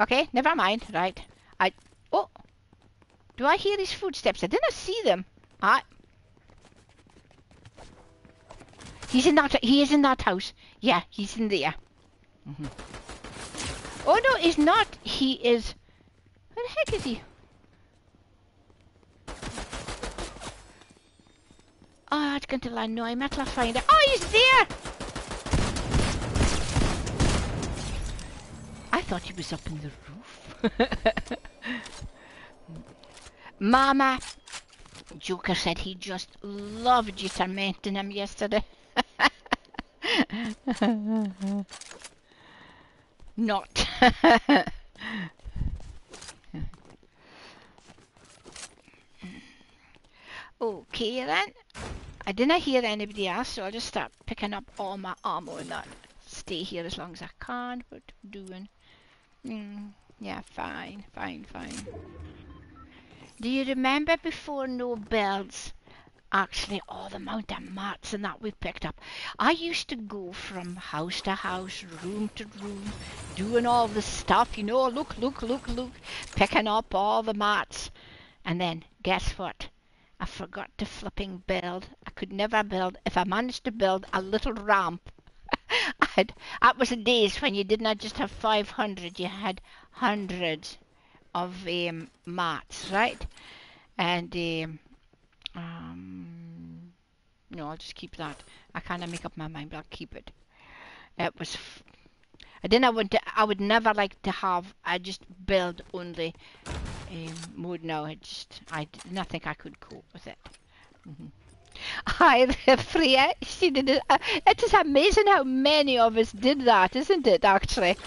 Okay, never mind. Right. Oh! Do I hear his footsteps? I didn't see them. He is in that house. Yeah, he's in there. Oh no, he's not. He is. Where the heck is he? Oh, it's going to land. No, I'm not going to find it. Oh, he's there! I thought he was up in the roof. Mama, Joker said he just loved you tormenting him yesterday. Not. Okay then. I didn't hear anybody else, so I'll just start picking up all my ammo and that. Stay here as long as I can. What doing? Yeah, fine. Do you remember before no bells? Actually, all the amount of mats and that we picked up. I used to go from house to house, room to room, doing all the stuff, you know, look, picking up all the mats. And then, guess what? I forgot to flipping build. I could never build. If I managed to build a little ramp, that was the days when you did not just have 500, you had hundreds of mats, right? And no, I'll just keep that. I kind make up my mind, but I'll keep it. It was. I would never like to have. I just build only mode now. I didn't think I could cope with it. Hi there, Freya. She did it. It is amazing how many of us did that, isn't it? Actually,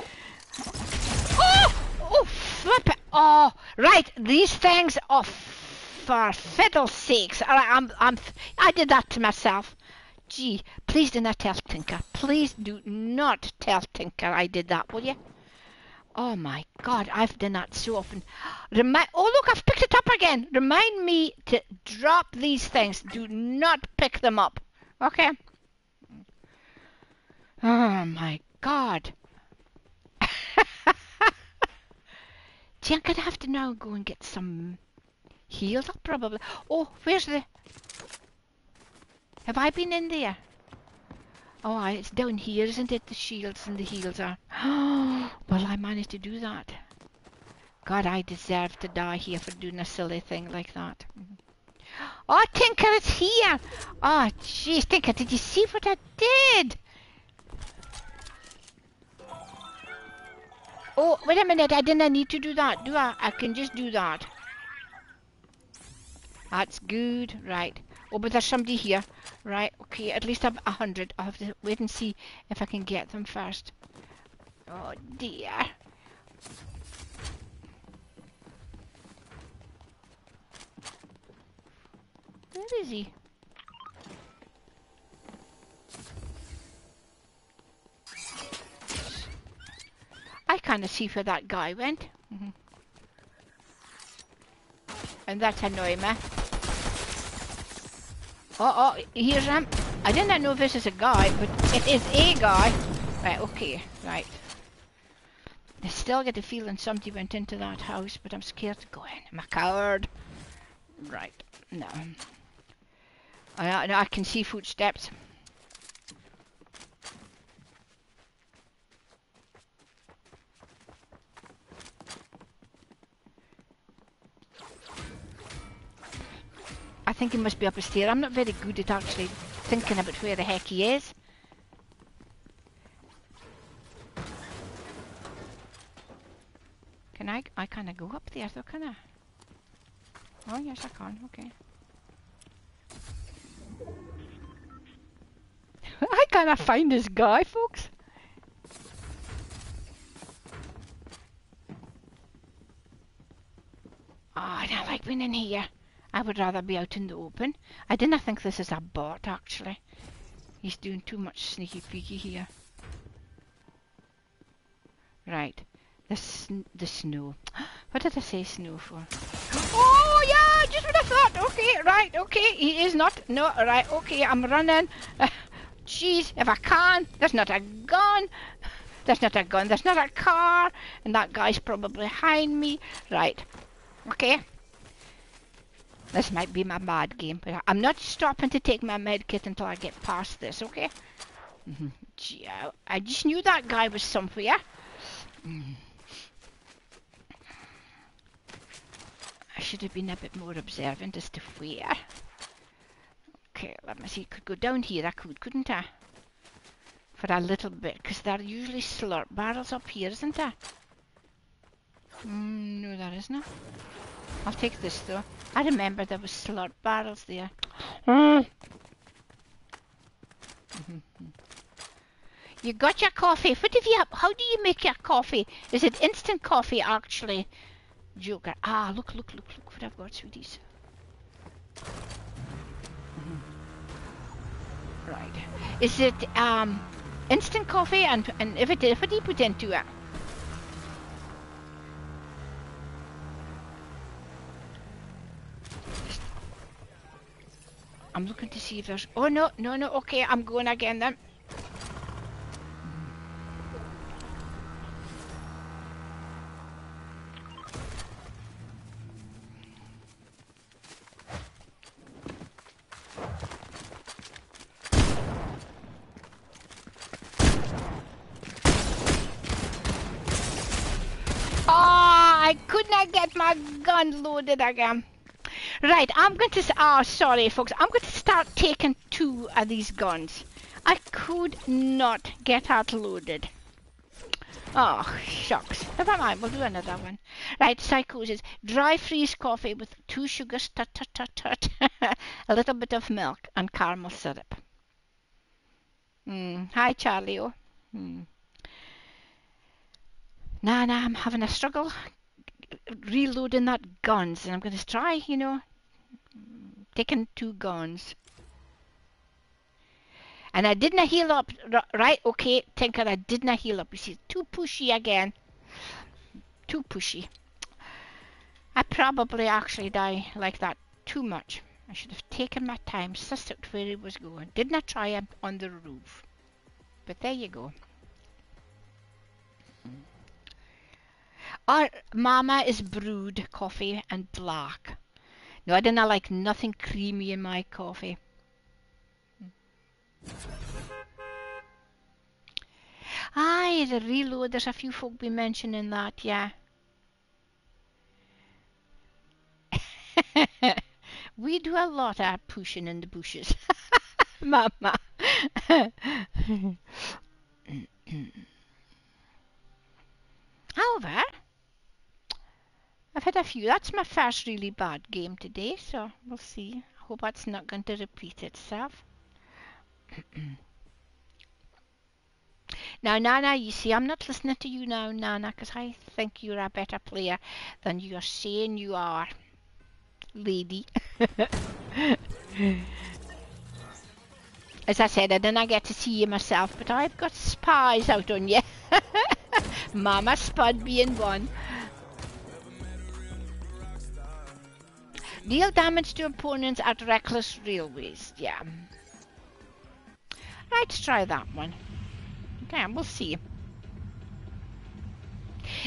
Oh! Oh, flip it! Oh, right, these things. Oh, for fiddle's sakes! All right, I did that to myself. Gee, please do not tell Tinker. Please do not tell Tinker I did that, will you? Oh my God, I've done that so often. Oh look, I've picked it up again. Remind me to drop these things. Do not pick them up. Okay. Oh my God. Gee, I'm gonna have to now go and get some healed up probably. Oh, where's the... Have I been in there? Oh, it's down here, isn't it? The shields and the heals are. Well, I managed to do that. God, I deserve to die here for doing a silly thing like that. Oh, Tinker, it's here! Oh, jeez, Tinker, did you see what I did? Oh, wait a minute, I didn't need to do that, do I? I can just do that. That's good, right. Oh, but there's somebody here. Right, okay, at least I've 100. I'll have to wait and see if I can get them first. Oh, dear. Where is he? I kind of see where that guy went. And that's annoying me. Oh, here's him. I did not know this is a guy, but it is a guy. Right, okay, right. I still get the feeling somebody went into that house, but I'm scared to go in. I'm a coward. Right, no. I can see footsteps. I think he must be up a stair. I'm not very good at actually thinking about where the heck he is. Can I can't go up there though, can I? Oh yes I can, okay. I can't find this guy, folks. Oh, I don't like being in here. I would rather be out in the open. I didn't think this is a bot, actually. He's doing too much sneaky peeky here. Right. The snow. What did I say snow for? Oh, yeah! Just what I thought! Okay, right, okay. He is not... No, right, okay, I'm running. Jeez, if I can. There's not a gun. There's not a gun. There's not a car. And that guy's probably behind me. Right. Okay. This might be my bad game, but I'm not stopping to take my med kit until I get past this, okay? Gee, I just knew that guy was somewhere. I should have been a bit more observant as to where. Okay, let me see. Could go down here, I could, couldn't I? For a little bit, because there are usually slurp barrels up here, isn't there? No, there isn't. I'll take this though. I remember there was slurp barrels there. You got your coffee. What have you? How do you make your coffee? Is it instant coffee actually? Joker. Ah, look what I've got, sweeties. Right. Is it instant coffee? And if it is, what do you put into it? I'm looking to see if there's... Oh, no. Okay, I'm going again then. I could not get my gun loaded again. Right, I'm going to... Oh, sorry, folks. I'm going to start taking 2 of these guns. I could not get that loaded. Oh, shucks. Never mind, we'll do another one. Right, psychosis. Dry freeze coffee with 2 sugars, a little bit of milk and caramel syrup. Hi, Charlie. Nah, I'm having a struggle reloading that guns, and I'm going to try, taking 2 guns. And I didn't heal up, right? Okay, Tinker, I didn't heal up. You see, too pushy again. Too pushy. I probably actually die like that too much. I should have taken my time, sussed out where he was going. Didn't I try him on the roof? But there you go. Our mama is brewed coffee and black. No, I didn't like nothing creamy in my coffee. Aye, the reload, there's a few folk be mentioning that, yeah. We do a lot of pushing in the bushes. Mama. However, I've had a few. That's my first really bad game today, so we'll see. I hope that's not going to repeat itself. Now, Nana, you see, I'm not listening to you now, Nana, because I think you're a better player than you're saying you are, lady. As I said, I didn't get to see you myself, but I've got spies out on you. Mama Spud being one. Deal damage to opponents at reckless railways. Yeah. Let's try that one. Okay, we'll see.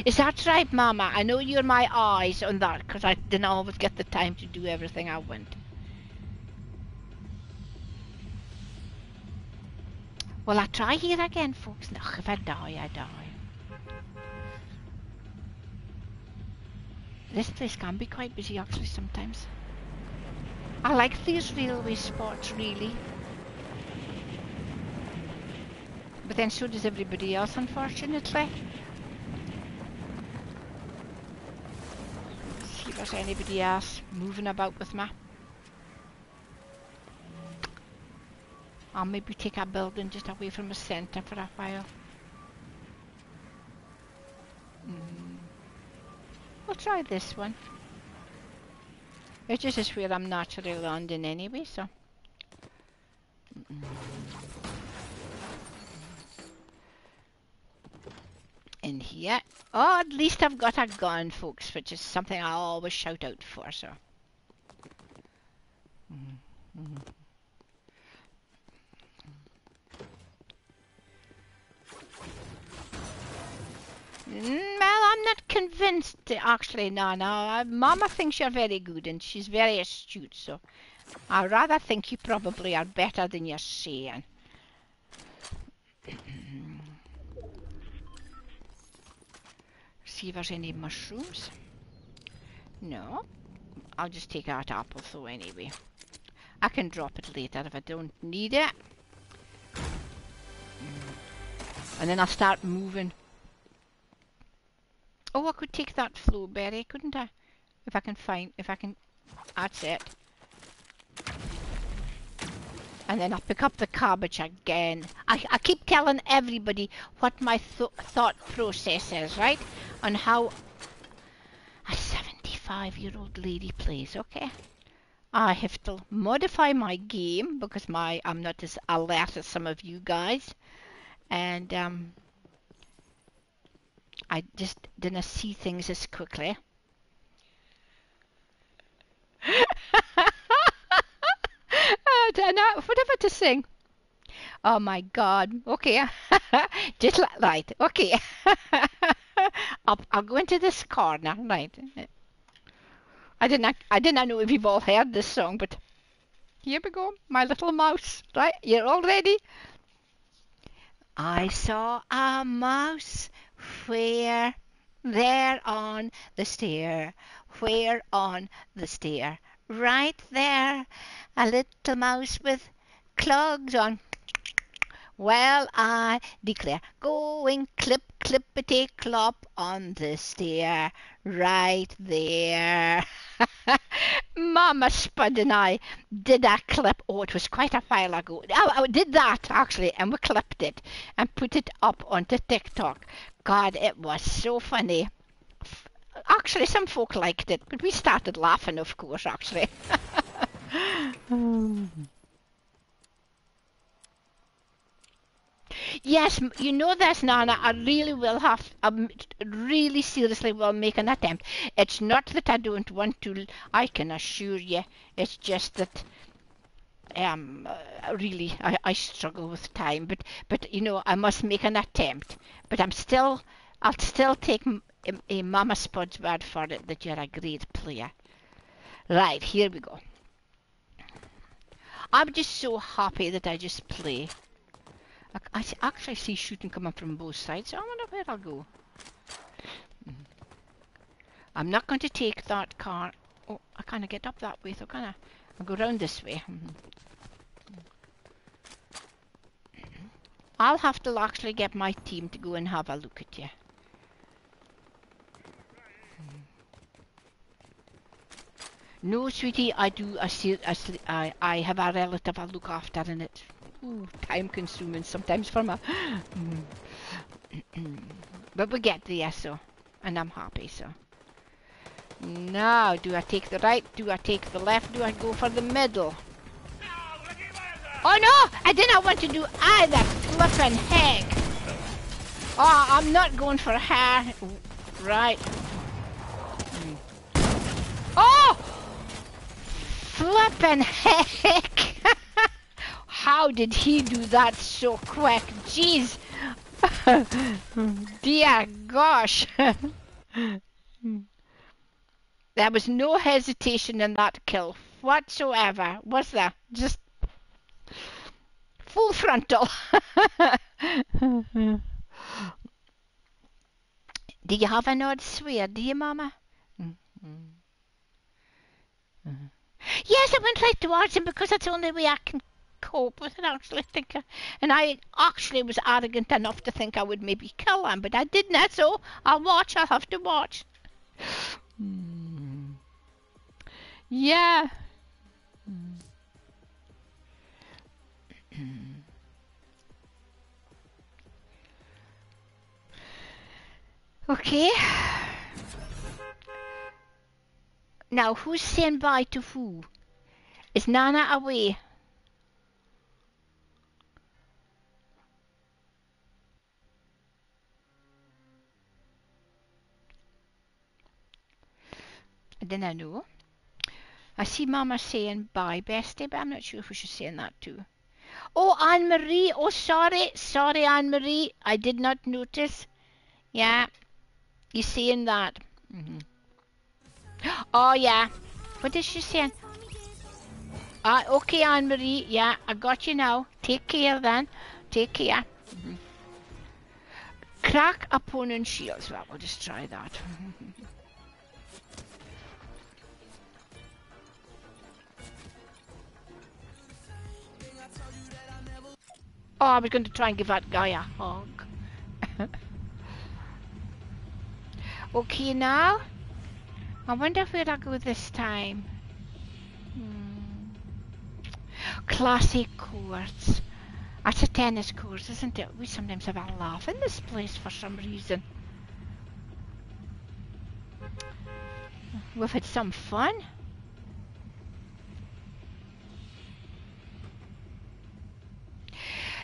Is that right, Mama? I know you're my eyes on that, because I didn't always get the time to do everything I want. Well, I try here again, folks. Ugh, if I die, I die. This place can be quite busy, actually, sometimes. I like these railway spots, really. But then so does everybody else, unfortunately. Let's see if there's anybody else moving about with me. I'll maybe take a building just away from the centre for a while. We'll try this one. It just is where I'm naturally landing anyway, so. In here. Oh, at least I've got a gun, folks, which is something I always shout out for, so. Well, I'm not convinced, actually, no. Mama thinks you're very good, and she's very astute, so I rather think you probably are better than you're saying. See if there's any mushrooms. No. I'll just take that apple, though, anyway. I can drop it later if I don't need it. And then I'll start moving. Oh, I could take that flowberry, couldn't I? If I can, that's it. And then I'll pick up the cabbage again. I keep telling everybody what my thought process is, right? On how a 75-year-old lady plays, okay? I have to modify my game because I'm not as alert as some of you guys. And I just didn't see things as quickly. I don't know, whatever to sing. Oh my God. Okay. Just like right. Okay. I'll go into this corner. Right. I didn't know if you've all heard this song, but here we go. My little mouse. Right. You're all ready? I saw a mouse where there on the stair, where on the stair, right there, a little mouse with clogs on. Well, I declare, going clip, clip, clippity clop on the stair, right there. Mama Spud and I did a clip. Oh, it was quite a while ago. I did that actually, and we clipped it and put it up onto TikTok. God, it was so funny. Actually, some folk liked it, but we started laughing, of course, actually. Yes, you know this, Nana. I really will have, really seriously will make an attempt. It's not that I don't want to, I can assure you. It's just that, really, I struggle with time. But you know, I must make an attempt. But I'll still take a Mama Spud's word for it that you're a great player. Right, here we go. I'm just so happy that I just play. I actually see shooting coming from both sides, so I wonder where I'll go. I'm not going to take that car. Oh, I can't get up that way, so can I? I'll go round this way. I'll have to actually get my team to go and have a look at you. No, sweetie, I have a relative I look after in it. Ooh, time consuming sometimes for me. But we get there, so, and I'm happy, so. Now, do I take the right? Do I take the left? Do I go for the middle? Oh no! I did not want to do either. Flippin' heck! Oh, I'm not going for her. Right. Oh! Flippin' heck! How did he do that so quick? Jeez! Dear gosh! There was no hesitation in that kill whatsoever, was there? Just full frontal. Do you have an odd swear, do you, Mama? Yes, I went right towards him because that's the only way I can cope with it, actually. And I actually was arrogant enough to think I would maybe kill him, but I didn't, so I'll have to watch. Yeah. Okay. Now, who's saying bye to who? Is Nana away? I didn't know. I see Mama saying bye, Bestie, but I'm not sure who she's saying that to. Oh, Anne-Marie. Oh, sorry. Sorry, Anne-Marie. I did not notice. Yeah. You saying that. Oh, yeah. What is she saying? Okay, Anne-Marie. Yeah, I got you now. Take care then. Take care. Crack opponent shields. Well, we'll just try that. Oh, I was going to try and give that guy a hug. Okay, now. I wonder where I go this time. Classic courts. That's a tennis course, isn't it? We sometimes have a laugh in this place for some reason. We've had some fun.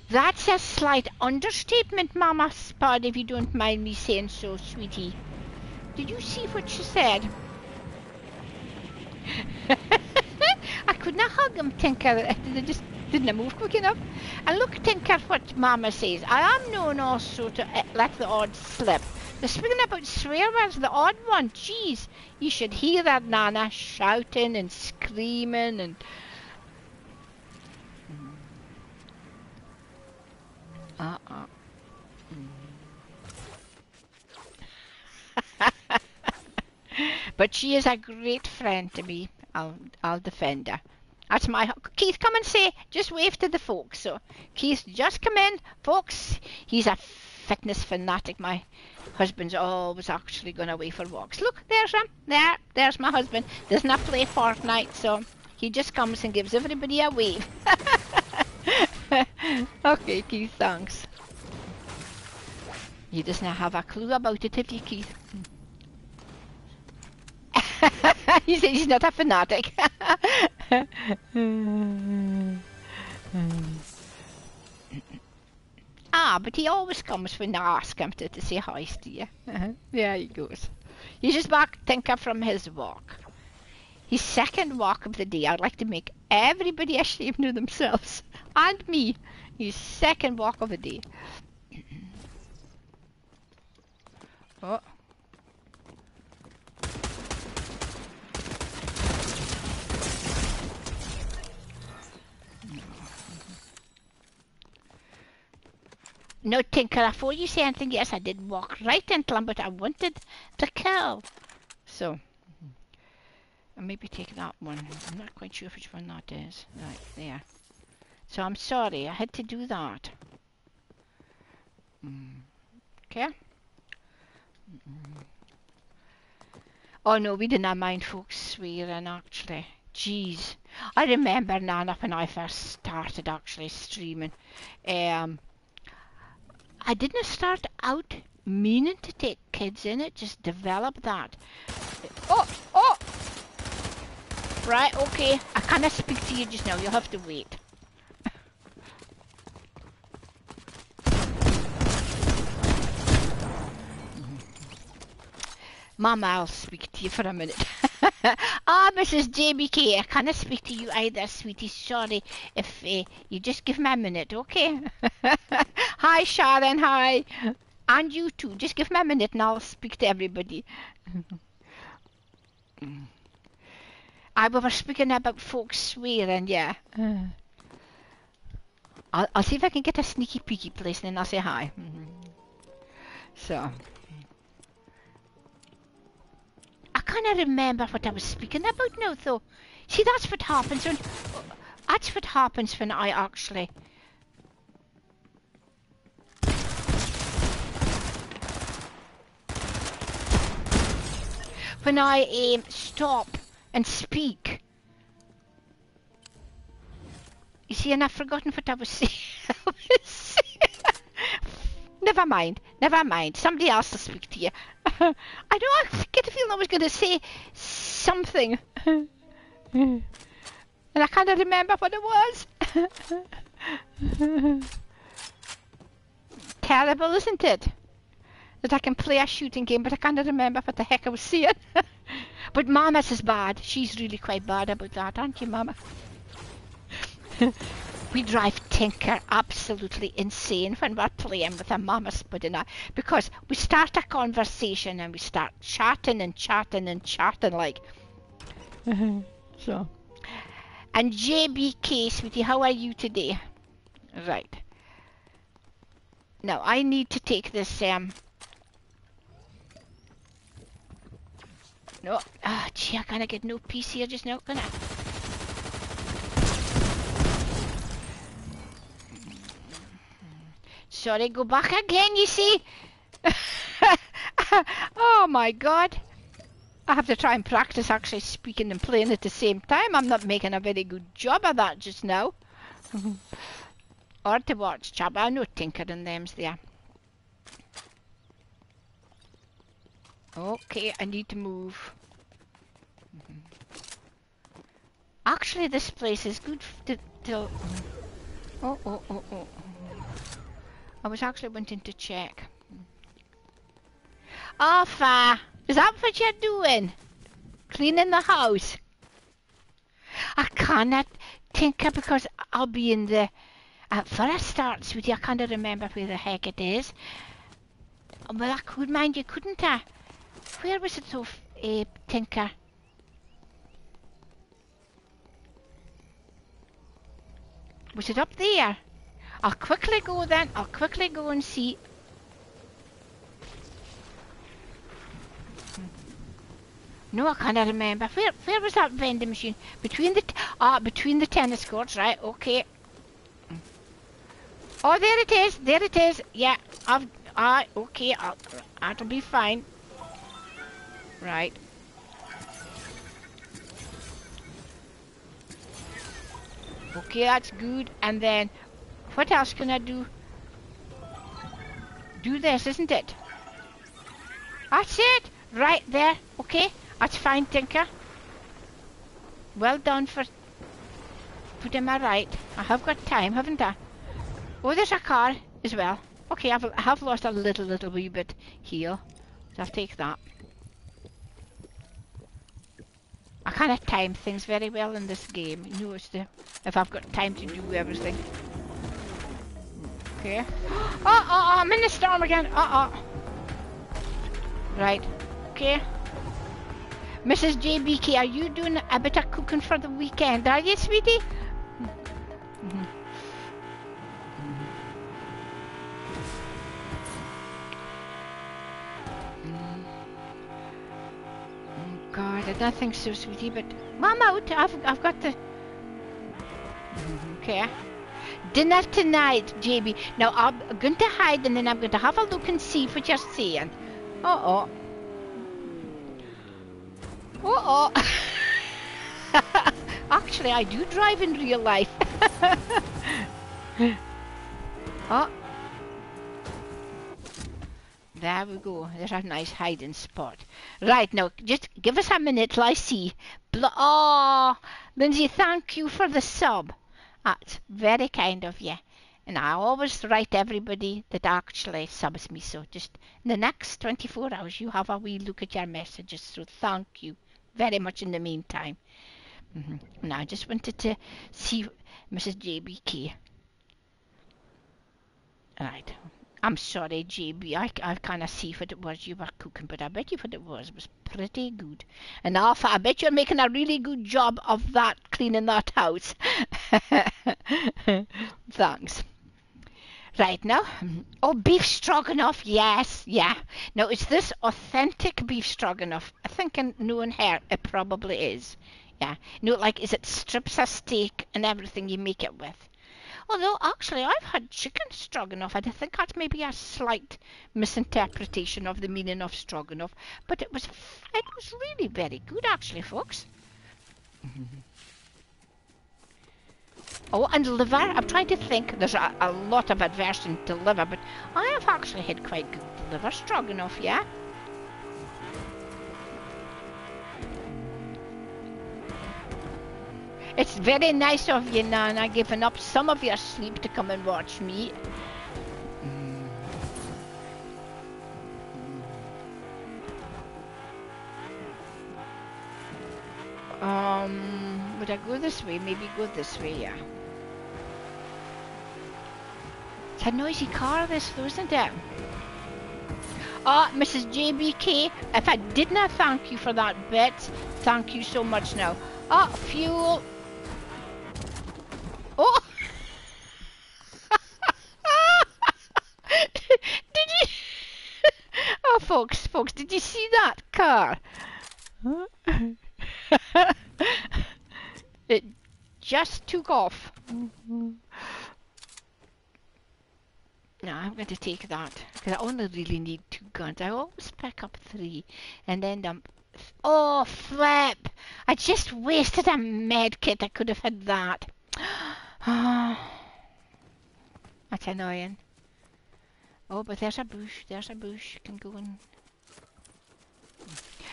That's a slight understatement, Mama Spud, if you don't mind me saying so, sweetie. Did you see what she said? I could not hug him, Tinker. They just didn't move quick enough. And look, Tinker, what Mama says. I am known also to let the odd slip. They're speaking about swear words, the odd one. Jeez, you should hear that, Nana, shouting and screaming and... But she is a great friend to me. I'll defend her. That's my... Keith, come and say, just wave to the folks. So, Keith, just come in. Folks, he's a fitness fanatic. My husband's always actually going away for walks. Look, there's him. There's my husband. Doesn't have to play Fortnite, so he just comes and gives everybody a wave. Okay, Keith, thanks. He doesn't have a clue about it, if you, Keith. He says he's not a fanatic. But he always comes when I ask him to say hi to you. There he goes. He's just back, Tinker, from his walk. His second walk of the day. I'd like to make everybody ashamed of themselves. And me. His second walk of the day. Oh. No, Tinker, before you say anything, yes, I did walk right into him, but I wanted to kill. So, I'll maybe take that one. I'm not quite sure which one that is. Right, there. So, I'm sorry, I had to do that. Okay. Oh no, we didn't mind folks swearing, actually. Jeez. I remember Nana when I first started actually streaming. I didn't start out meaning to take kids in it, just develop that. Oh! Right, okay. I cannot speak to you just now, you'll have to wait. Mama, I'll speak to you for a minute. Mrs. JBK, I cannot speak to you either, sweetie. Sorry if you just give me a minute, okay? Hi, Sharon, hi. And you too. Just give me a minute and I'll speak to everybody. We were speaking about folks swearing, yeah. I'll see if I can get a sneaky peeky place and then I'll say hi. So... I can't remember what I was speaking about now, though. See, that's what happens when I actually... When I stop and speak. You see, and I've forgotten what I was saying. Never mind. Somebody else will speak to you. I know, I get a feeling I was going to say something. And I can't remember what it was. Terrible, isn't it? That I can play a shooting game, but I can't remember what the heck I was saying. But Mama's is bad. She's really quite bad about that, aren't you, Mama? We drive Tinker absolutely insane when we're playing with her, Mama Spud and I, because we start a conversation and we start chatting like. So. And JBK, sweetie, how are you today? Right. Now, I need to take this, no, gee, I can't get no peace here just now, can I? Sorry, go back again, you see? Oh my god. I have to try and practice actually speaking and playing at the same time. I'm not making a very good job of that just now. Or to watch, chap. I know Tinker and them's there. Okay, I need to move. Actually, this place is good to... Oh. I was actually wanting to check. Alpha, is that what you're doing? Cleaning the house? I cannot Tinker because I'll be in the... for a start, sweetie, I can't remember where the heck it is. Well, I could, mind you, couldn't I? Where was it so, Tinker? Was it up there? I'll quickly go then. I'll quickly go and see. No, I can't remember. Where was that vending machine? Between the tennis courts, right? Okay. Oh, there it is. Yeah, Okay, that'll be fine. Right. Okay, that's good. And then, what else can I do? Do this, isn't it? That's it. Right there. Okay, that's fine, Tinker. Well done for putting me right. I have got time, haven't I? Oh, there's a car as well. Okay, I have lost a little wee bit here. So I'll take that. I can't time things very well in this game. You know, if I've got time to do everything. Okay. I'm in the storm again. Right. Okay. Mrs. JBK, are you doing a bit of cooking for the weekend? Are you, sweetie? God, I don't think so, sweetie, but I'm out. I've got the... Okay. Dinner tonight, JB. Now, I'm going to hide and then I'm going to have a look and see what you're saying. Actually, I do drive in real life. Oh. There we go. There's a nice hiding spot. Right, now, just give us a minute till I see. Lindsay, thank you for the sub. That's very kind of you. And I always write everybody that actually subs me. So just in the next 24 hours, you have a wee look at your messages. So thank you very much in the meantime. Now, I just wanted to see Mrs. JBK. Right. I'm sorry, JB. I kind of see what it was you were cooking, but I bet you what it was pretty good. And Alpha, I bet you're making a really good job of that, cleaning that house. Thanks. Right now, beef stroganoff, yes, yeah. Now, is this authentic beef stroganoff? I think knowing her, it probably is. Yeah. Like, is it strips of steak and everything you make it with? Although, actually, I've had chicken stroganoff. I think that's maybe a slight misinterpretation of the meaning of stroganoff. But it was really very good, actually, folks. And liver. I'm trying to think. There's a lot of aversion to liver, but I have actually had quite good liver stroganoff, yeah? It's very nice of you, Nana, giving up some of your sleep to come and watch me. Would I go this way? Maybe go this way, yeah. It's a noisy car, this, though, isn't it? Mrs. JBK, if I did not thank you for that bit, thank you so much now. Fuel. Oh! Did you... folks, did you see that car? It just took off. No, I'm going to take that, because I only really need 2 guns. I always pick up 3, and then oh, flip! I just wasted a med kit. I could have had that. That's annoying. Oh, but there's a bush. You can go and...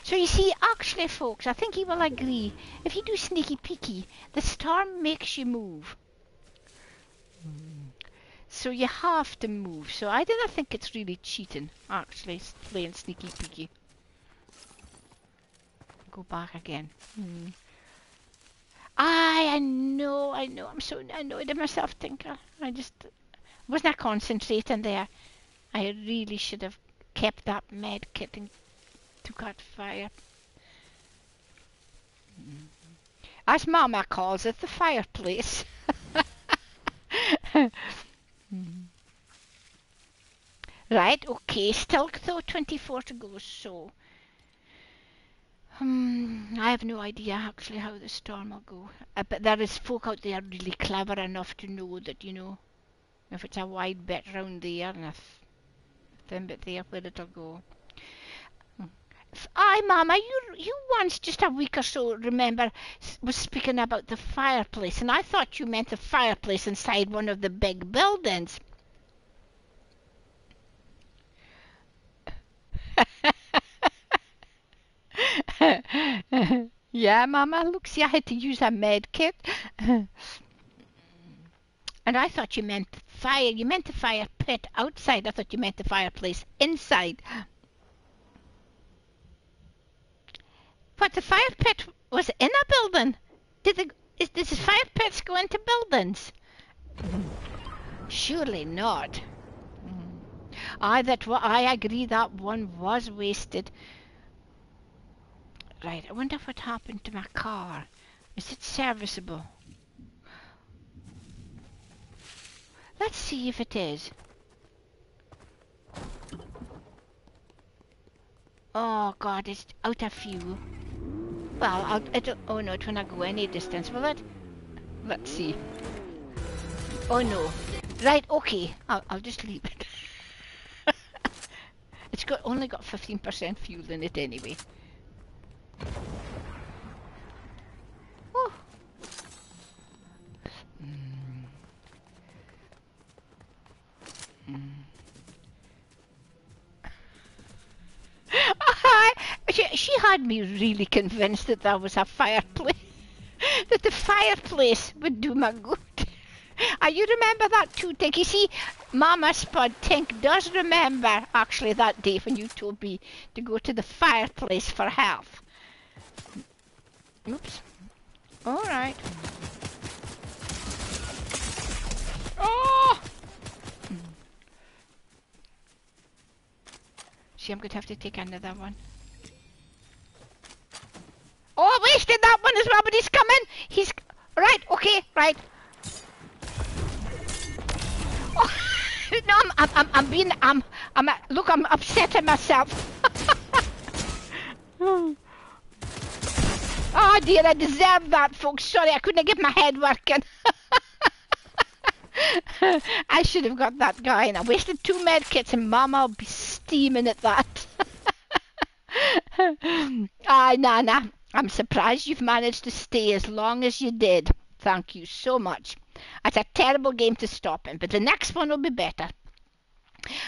So you see, actually, folks, I think you will agree. If you do sneaky peeky, the storm makes you move. So you have to move. So I don't think it's really cheating, actually, playing sneaky peeky. Go back again. I know. I'm so annoyed at myself, Tinker. I just wasn't concentrating there. I really should have kept that med kit and took out fire. As Mama calls it, the fireplace. Right, okay, still though 24 to go, so I have no idea actually how the storm will go. But there is folk out there really clever enough to know that, if it's a wide bit round there, and if nothing but there where it'll go. Aye, Mama, you once, just a week or so, remember, was speaking about the fireplace, and I thought you meant the fireplace inside one of the big buildings. Yeah, Mama, look, see, I had to use a med kit. And I thought you meant fire. You meant the fire pit outside. I thought you meant the fireplace inside. But the fire pit was in a building. Does the fire pits go into buildings? Surely not. I agree that one was wasted. Right, I wonder what happened to my car. Is it serviceable? Let's see if it is. Oh God, it's out of fuel. Well, oh no, it won't go any distance, will it? Let's see. Oh no. Right, okay. I'll just leave it. It's only got 15% fuel in it anyway. Oh. She had me really convinced that that was a fireplace. That the fireplace would do my good. You remember that too, Tink? You see, Mama Spud Tink does remember actually that day when you told me to go to the fireplace for help. Oops. All right. Oh! See, I'm going to have to take another one. Oh, I wasted that one as well, but he's coming. He's... Right, okay, right. Oh, no, look, I'm upsetting myself. Oh dear, I deserve that, folks. Sorry, I couldn't get my head working. I should have got that guy, and I wasted 2 medkits, and Mama will be steaming at that. Nana, I'm surprised you've managed to stay as long as you did. Thank you so much. It's a terrible game to stop in, but the next one will be better.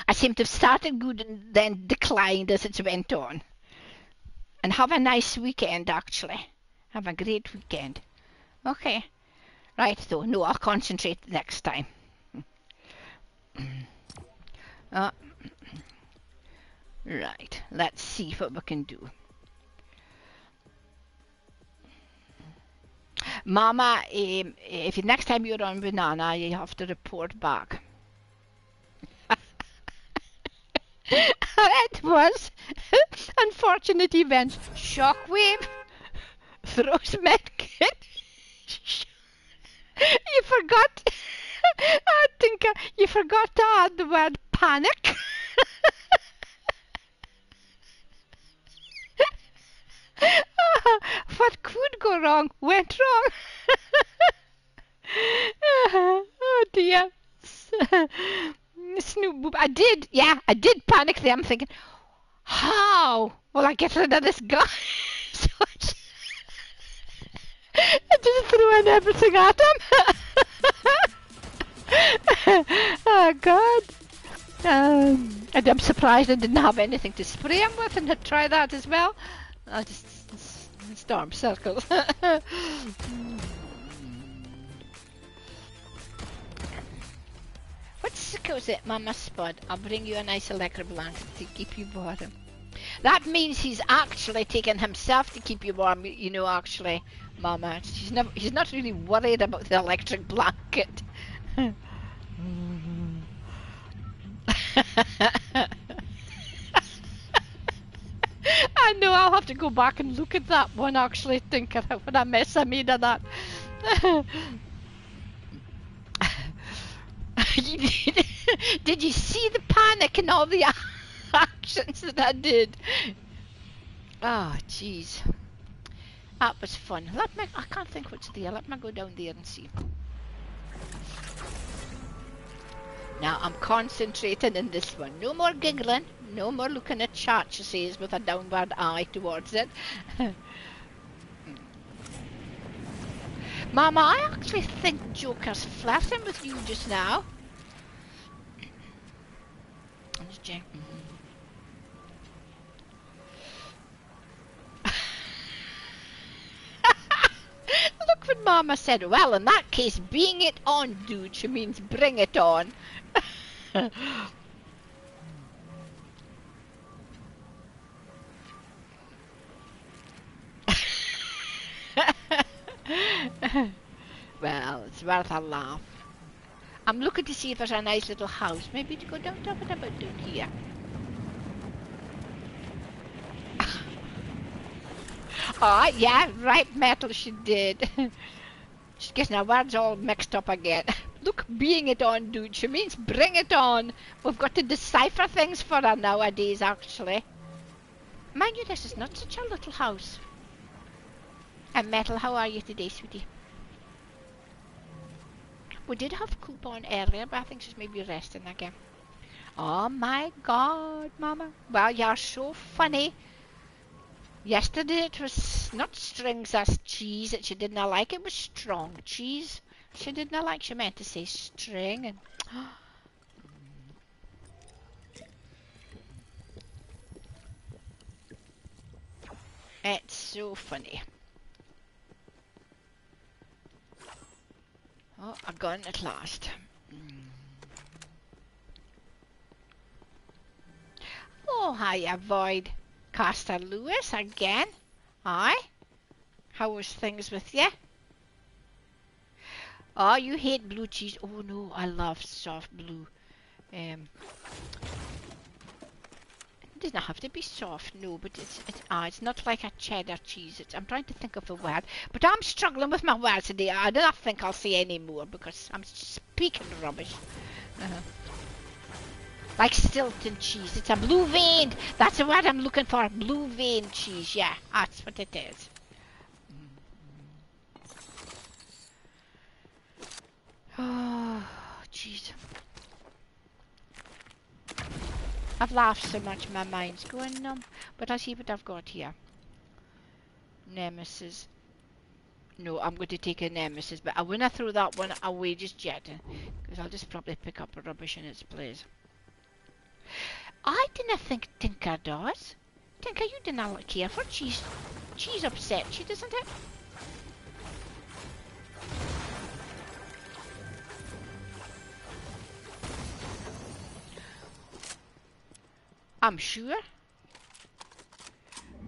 I seem to have started good and then declined as it went on. And have a nice weekend, actually. Have a great weekend. Okay. Right, though. No, I'll concentrate next time. Right. Let's see what we can do. Mama, if next time you're on with Nana, you have to report back. It was unfortunate events. Shockwave throws medkit. You forgot. I think you forgot to add the word panic. What could go wrong went wrong. Oh dear. Snoop Boob. I did panic there. I'm thinking, how will I get rid of this guy? So I just threw in everything at him. Oh God. And I'm surprised I didn't have anything to spray him with, and I'd try that as well. I'll just storm circles. What's it, Mama Spud? I'll bring you a nice electric blanket to keep you warm. That means he's actually taking himself to keep you warm, you know, actually, Mama. He's not really worried about the electric blanket. I know, I'll have to go back and look at that one, actually, thinking what a mess I made of that. Did you see the panic and all the actions that I did? Oh, jeez. That was fun. I can't think what's there. Let me go down there and see. Now I'm concentrating in this one. No more giggling. No more looking at chat, she says, with a downward eye towards it. Mama, I actually think Joker's flirting with you just now. Look what Mama said. Well, in that case, being it on, dude, she means bring it on. Well, it's worth a laugh. I'm looking to see if there's a nice little house. Maybe to go down top of about down here. Oh, yeah, right, Metal, she did. She's getting her words all mixed up again. Look, being it on, dude. She means bring it on. We've got to decipher things for her nowadays, actually. Mind you, this is not such a little house. And Metal, how are you today, sweetie? We did have Coop on earlier, but I think she's maybe resting again. Oh my God, Mama. Well, you're so funny. Yesterday it was not strings as cheese that she didn't like. It was strong cheese. She didn't like. She meant to say string. And it's so funny. Oh, a gun at last. Oh, hi, Void. Caster Lewis again. Aye. How was things with you? Oh, you hate blue cheese. Oh no, I love soft blue. It doesn't have to be soft, no, but it's not like a cheddar cheese. I'm trying to think of a word, but I'm struggling with my words today. I don't think I'll say any more because I'm speaking rubbish. Like Stilton cheese. It's a blue veined. That's the word I'm looking for. Blue veined cheese. Yeah, that's what it is. Oh, jeez. I've laughed so much my mind's going numb. But I'll see what I've got here. Nemesis. No, I'm going to take a Nemesis. But I wouldn't throw that one away just yet. Because I'll just probably pick up rubbish in its place. I didn't think Tinker does. Tinker, you didn't care for cheese. She's upset, she doesn't it? I'm sure.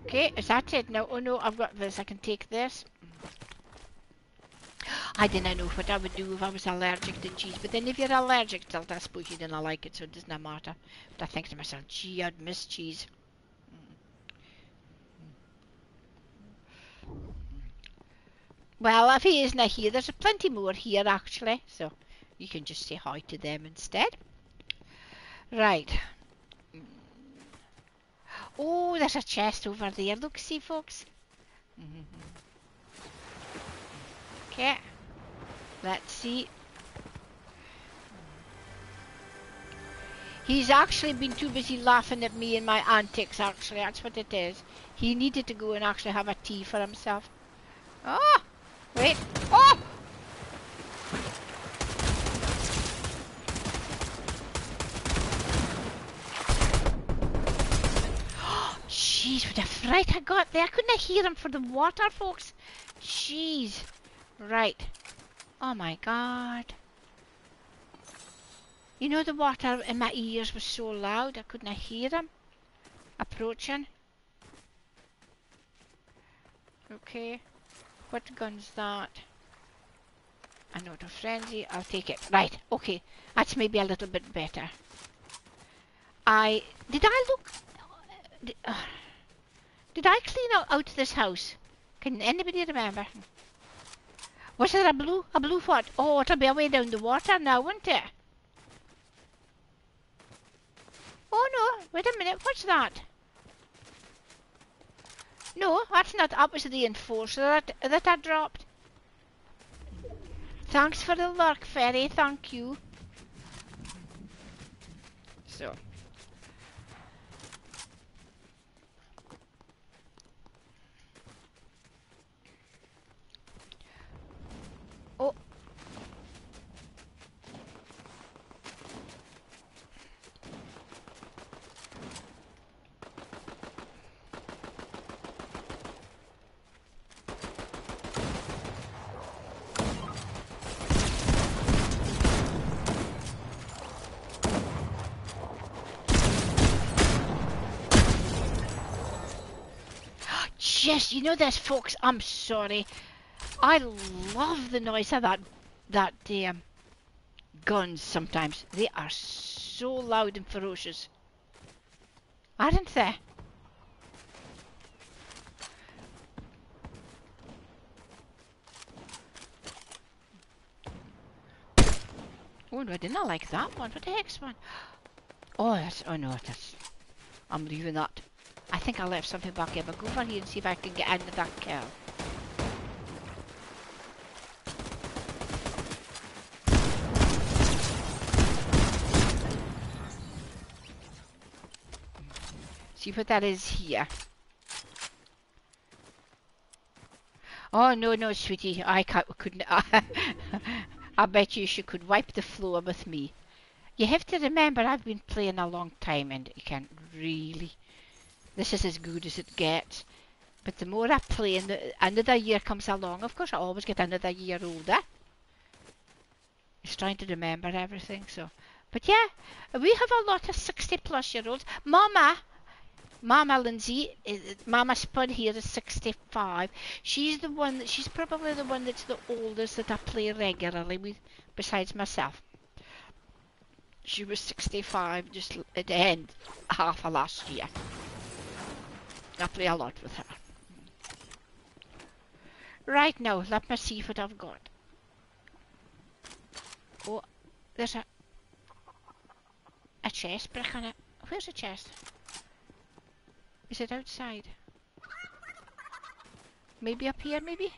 Okay, is that it now? Oh no, I've got this. I can take this. I didn't know what I would do if I was allergic to cheese. But then if you're allergic to it, I suppose you didn't like it, so it doesn't matter. But I think to myself, gee, I'd miss cheese. Well, if he isn't here, there's plenty more here, actually. So you can just say hi to them instead. Right. Oh, there's a chest over there. Look, see, folks. Okay. Let's see. He's actually been too busy laughing at me and my antics, actually. That's what it is. He needed to go and actually have a tea for himself. Oh! Wait. Oh! Jeez, what a fright I got there. Couldn't I hear him for the water, folks? Jeez. Right. Oh my God. You know, the water in my ears was so loud I couldn't hear him approaching. Okay. What gun's that? A note of frenzy. I'll take it. Right. Okay. That's maybe a little bit better. Did I look... Did I clean out this house? Can anybody remember? Was there a blue what? Oh, it'll be away down the water now, won't it? Oh no, wait a minute, what's that? No, that's not, that was the enforcer that I dropped. Thanks for the lurk, Fairy, thank you. So. Oh. Yes, you know this, folks. I'm sorry. I love the noise of that guns sometimes. They are so loud and ferocious. Aren't they? Oh no, I didn't like that one. What the heck's one? Oh, that's, oh no, that's, I'm leaving that. I think I left something back here, but go over here and see if I can get into that kill. See what that is here. Oh no, no, sweetie, I couldn't. I bet you she could wipe the floor with me. You have to remember, I've been playing a long time, and you can't really. This is as good as it gets. But the more I play, and another year comes along, of course I always get another year older. Just trying to remember everything, so. But yeah, we have a lot of 60-plus-year-olds. Mama Lindsay, Mama Spud here is 65. She's the one. She's probably the one that's the oldest that I play regularly with, besides myself. She was 65 just at the end, half of last year. I play a lot with her. Right now, let me see what I've got. Oh, there's a chest brick on it. Where's the chest? Is it outside? Maybe up here, maybe?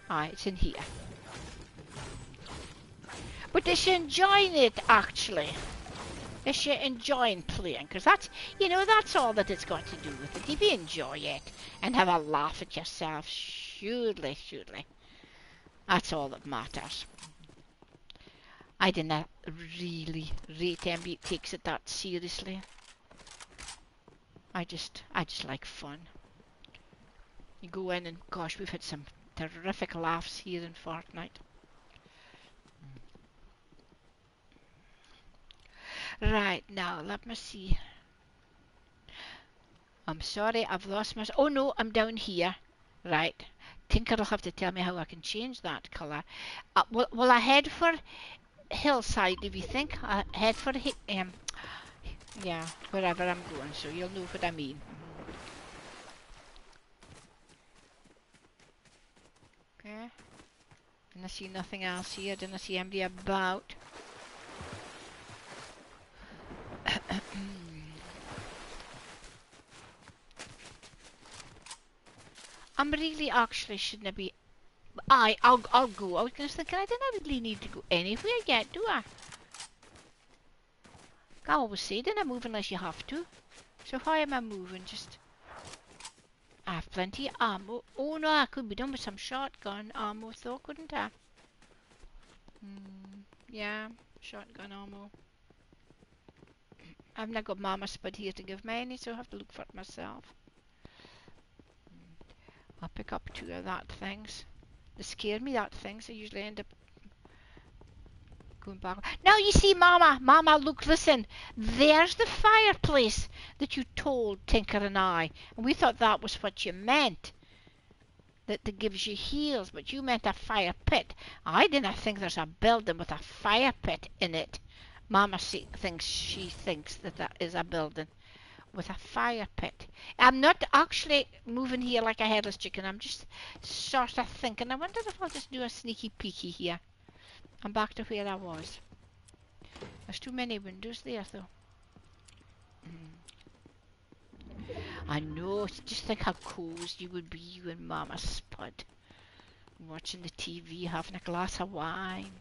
Ah, it's in here. But is she enjoying it, actually? Is she enjoying playing? Because that's, you know, that's all that it's got to do with it. If you enjoy it and have a laugh at yourself, surely. That's all that matters. I didn't really rate MB takes it that seriously. I just like fun. You go in and gosh, we've had some terrific laughs here in Fortnite. Right, now, let me see. I'm sorry, I've lost my... Oh no, I'm down here. Right. Tinker'll have to tell me how I can change that colour. Will I head for hillside, if you think? I head for... yeah, wherever I'm going, so you'll know what I mean. Okay. Didn't see nothing else here. Didn't see anybody about. I'm really actually shouldn't be. I'll go. I was gonna think I didn't really need to go anywhere yet, do I? I always say, don't move unless you have to. So why am I moving? Just I have plenty of ammo. Oh no, I could be done with some shotgun ammo though, couldn't I? Yeah, shotgun ammo. I've not got Mama Spud here to give me any, so I have to look for it myself. I'll pick up 2 of that things. They scare me, that things. I usually end up going back. Now you see, Mama, look, listen. There's the fireplace that you told Tinker and I. And we thought that was what you meant. That gives you heals, but you meant a fire pit. I didn't think there's a building with a fire pit in it. Mama thinks that is a building with a fire pit. I'm not actually moving here like a headless chicken. I'm just sort of thinking, I wonder if I'll just do a sneaky peeky here. I'm back to where I was. There's too many windows there though. I know, just think how cozy you would be, you and Mama Spud. Watching the TV, having a glass of wine.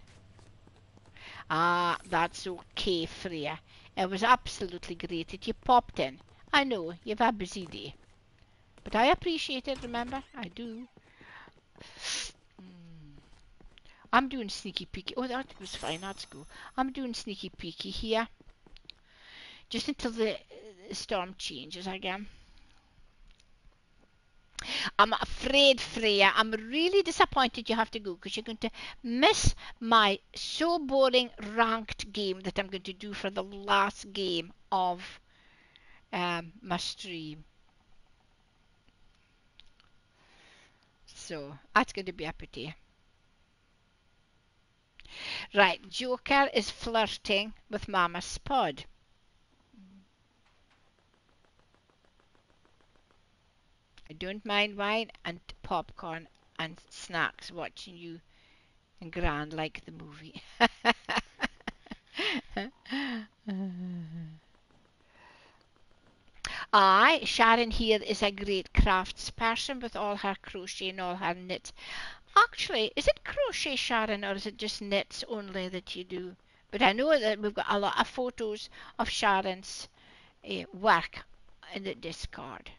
Ah, that's okay, Freya. It was absolutely great that you popped in. I know, you've a busy day. But I appreciate it, remember? I do. I'm doing sneaky peeky. Oh, that was fine. That's cool. I'm doing sneaky peeky here. Just until the storm changes again. I'm afraid, Freya, I'm really disappointed you have to go because you're going to miss my so boring ranked game that I'm going to do for the last game of my stream. So that's going to be a pity. Right, Joker is flirting with Mama Spud. I don't mind wine and popcorn and snacks watching you and Gran like the movie. I, Sharon here, is a great crafts person with all her crochet and all her knits. Actually, is it crochet, Sharon, or is it just knits only that you do? But I know that we've got a lot of photos of Sharon's work in the Discord.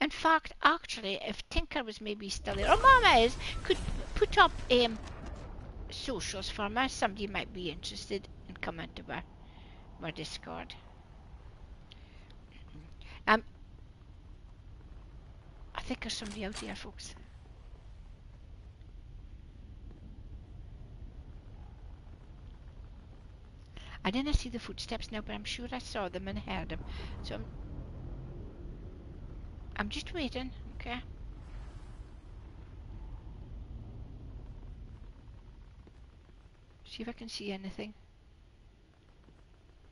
In fact, actually, if Tinker was maybe still there, or Mama is, could put up socials for me. Somebody might be interested in coming to our Discord. I think there's somebody out there, folks. I didn't see the footsteps now, but I'm sure I saw them and heard them. So I'm just waiting, okay? See if I can see anything.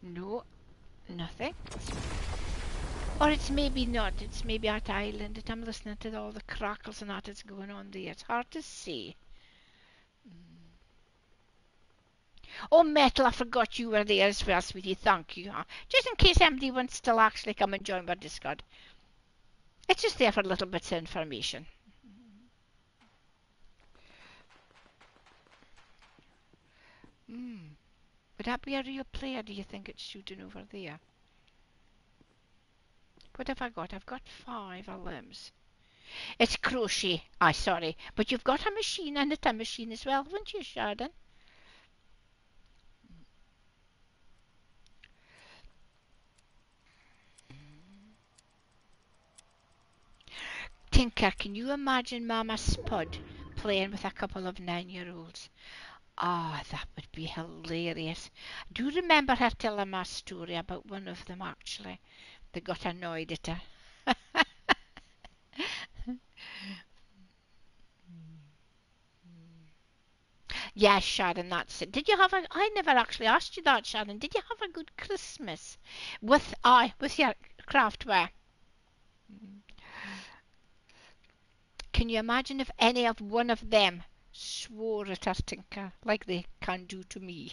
No, nothing. Or it's maybe not. It's maybe at Island that I'm listening to all the crackles and that that's going on there. It's hard to see. Oh, Metal, I forgot you were there as well, sweetie. Thank you. Just in case anybody wants to actually come and join our Discord. It's just there for little bits of information. Would that be a real player, do you think, it's shooting over there? What have I got? I've got 5 limbs. It's crochet. Sorry. But you've got a machine and a machine as well, haven't you, Sharon? Tinker, can you imagine Mama Spud playing with a couple of 9-year-olds? Ah, that would be hilarious. I do remember her telling me a story about one of them, actually. They got annoyed at her. Yes, Sharon, that's it. Did you have a... I never actually asked you that, Sharon. Did you have a good Christmas with your craftware? Can you imagine if any of one of them swore at her, Tinker, like they can do to me?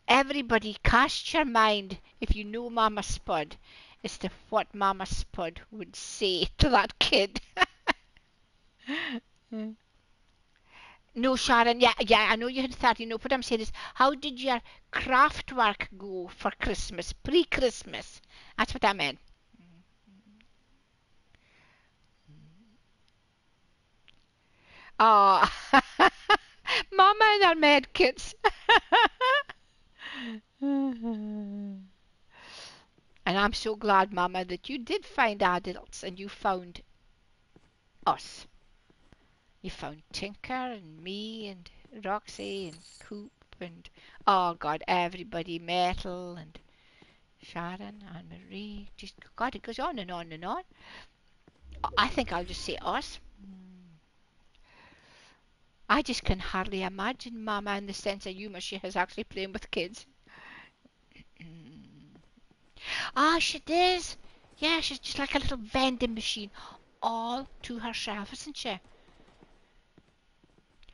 Everybody, cast your mind, if you know Mama Spud, as to what Mama Spud would say to that kid. No, Sharon, yeah, I know you had 30. No, what I'm saying is, how did your craft work go for Christmas, pre-Christmas? That's what I meant. Oh, Mama and her med kits. And I'm so glad, Mama, that you did find adults and you found us. You found Tinker and me and Roxy and Coop and, oh God, everybody, Metal and Sharon and Marie. Just, God, it goes on and on and on. I think I'll just say us. I just can hardly imagine Mama and the sense of humour she has actually playing with kids. She does. Yeah, she's just like a little vending machine all to herself, isn't she?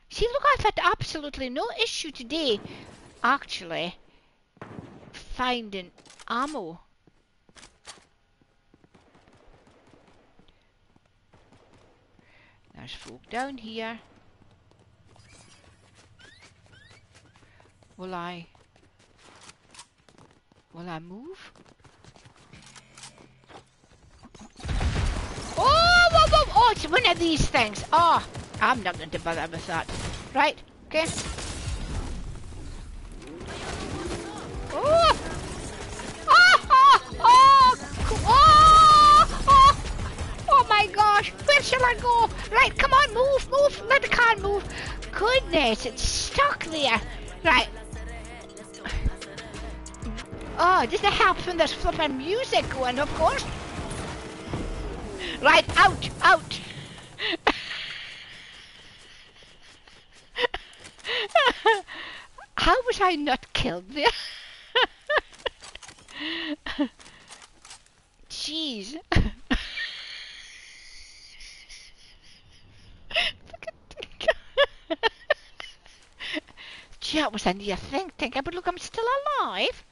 See, look, I've had absolutely no issue today, actually, finding ammo. There's folk down here. Will I move? Oh, whoa, whoa. Oh, it's one of these things. Oh, I'm not going to bother with that. Right, okay. Oh! Oh, oh, oh, oh, oh, oh my gosh, where shall I go? Right, come on, move, let the car move. Goodness, it's stuck there. Right. Oh, doesn't it help when there's flipping music going, of course. Right, out. How was I not killed there? Jeez. Gee, that was a near thing, but look, I'm still alive.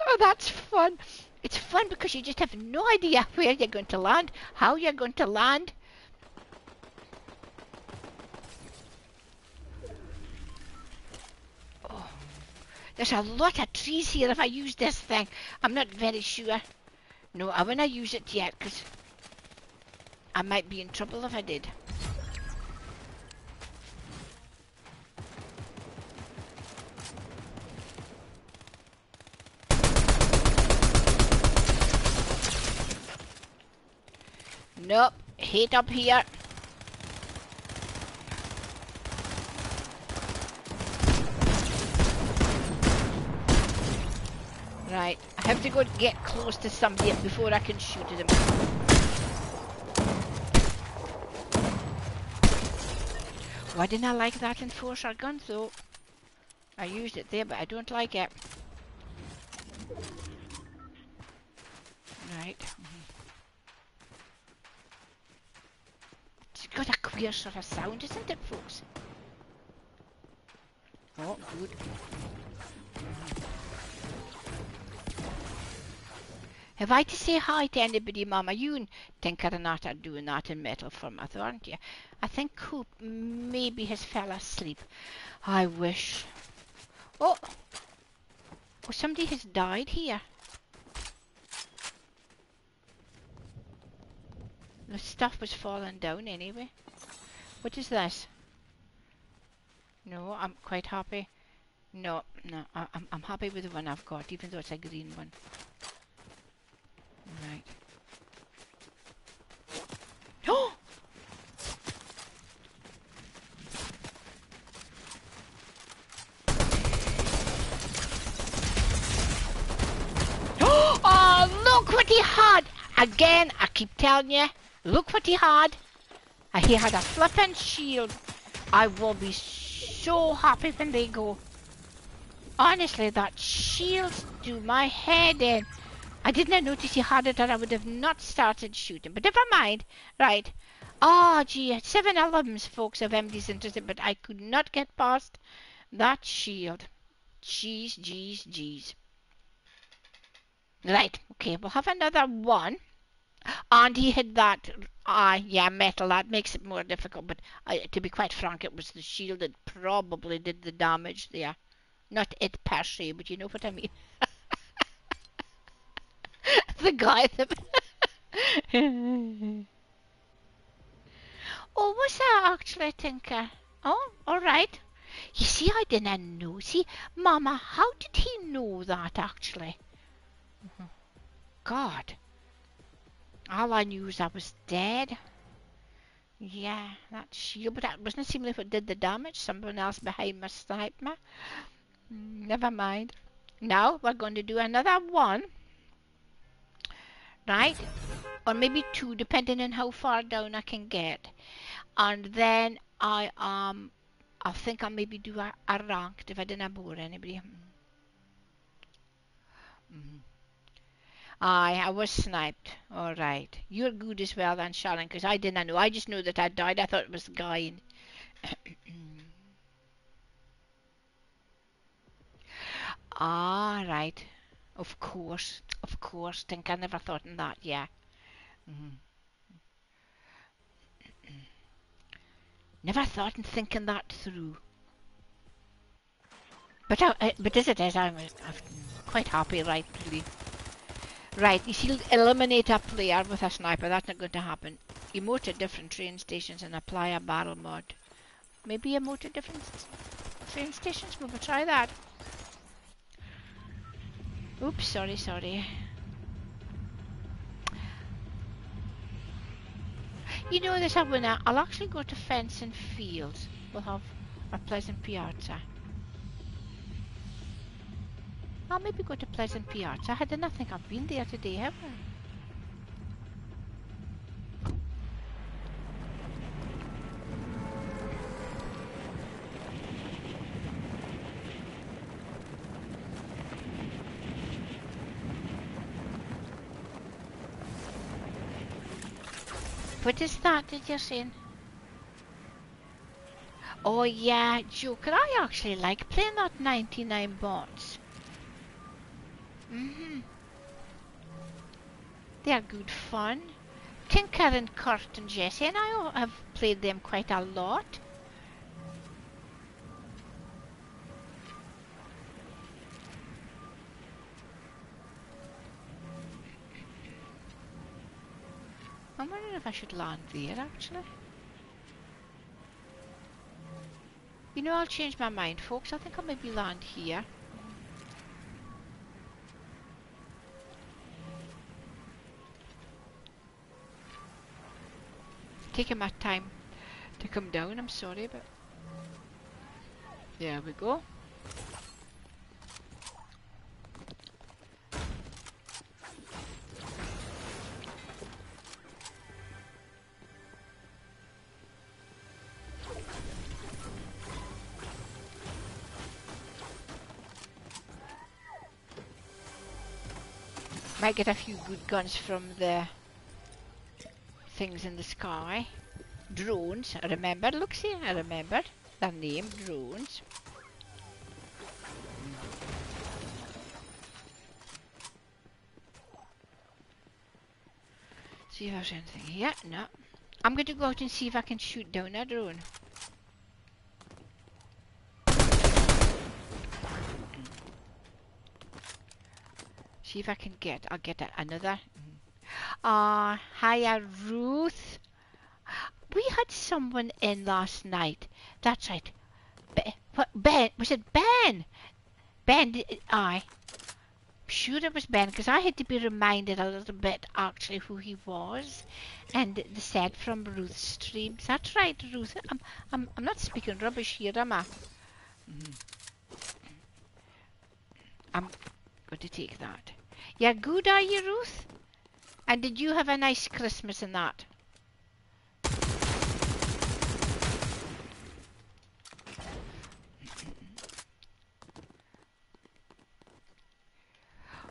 Oh, that's fun. It's fun because you just have no idea where you're going to land, how you're going to land. Oh, there's a lot of trees here if I use this thing. I'm not very sure. No, I won't use it yet because I might be in trouble if I did. Nope, hate up here. Right, I have to go get close to somebody before I can shoot at him. Why didn't I like that enforcer gun though? I used it there, but I don't like it. Right. It's got a queer sort of sound, isn't it, folks? Oh, good. Have I to say hi to anybody, Mama? You and Tinker and that are doing that in Metal for Mother, aren't you? I think Coop maybe has fell asleep. I wish. Oh! Oh, somebody has died here. The stuff was falling down anyway. What is this? No, I'm quite happy. No, I'm happy with the one I've got, even though it's a green one. Right. Oh! Oh, look what he had! Again, I keep telling you, look what he had. He had a flippin' shield. I will be so happy when they go. Honestly, that shields do my head in. I didn't notice he had it or I would have not started shooting. But never mind. Right. Oh, gee, 7-Elevens, folks, if anybody's interested. But I could not get past that shield. Jeez. Right. Okay, we'll have another one. And he had that, yeah, metal. That makes it more difficult. But to be quite frank, it was the shield that probably did the damage there. Not it per se, but you know what I mean. The guy that... Oh, what's that actually, Tinker? Oh, alright. You see, I didn't know. See, Mama, how did he know that actually? God. All I knew was I was dead. Yeah, that shield, but that wasn't seemingly what did the damage. Someone else behind me sniped me. Never mind. Now we're going to do another one. Right? Or maybe two, depending on how far down I can get. And then I think I'll maybe do a ranked if I didn't bore anybody. Aye, I was sniped. Alright. You're good as well then, Sharon, because I didn't know. I just knew that I died. I thought it was the guy in... Ah, right. Of course. Think I never thought in that, yeah. Mm. Never thought in thinking that through. But as it is, I'm quite happy, right, really. Right, you see, eliminate a player with a sniper. That's not going to happen. Emote at different train stations and apply a barrel mod. Maybe emote at different train stations? We'll try that. Oops, sorry. You know, there's a winner. I'll actually go to Fence and Fields. We'll have a Pleasant Piazza. I'll maybe go to Pleasant Piazza. I don't think I've been there today, have I? What is that that you're saying? Oh yeah, Joker, I actually like playing that 99 bots. They're good fun. Tinker and Kurt and Jesse and I have played them quite a lot. I'm wondering if I should land there actually. You know, I'll change my mind, folks. I think I'll maybe land here. Taking my time to come down, I'm sorry, but there we go. Might get a few good guns from the things in the sky. Drones, I remembered, look see, I remembered their name, drones. See if there's anything here, no. I'm going to go out and see if I can shoot down a drone. See if I can I'll get another. Hiya Ruth. We had someone in last night. That's right. Ben, was it Ben? Ben, I'm sure it was Ben, because I had to be reminded a little bit actually who he was. And they said from Ruth's streams. That's right, Ruth. I'm not speaking rubbish here, am I? I'm going to take that. Yeah, good, are you, Ruth? And did you have a nice Christmas and that?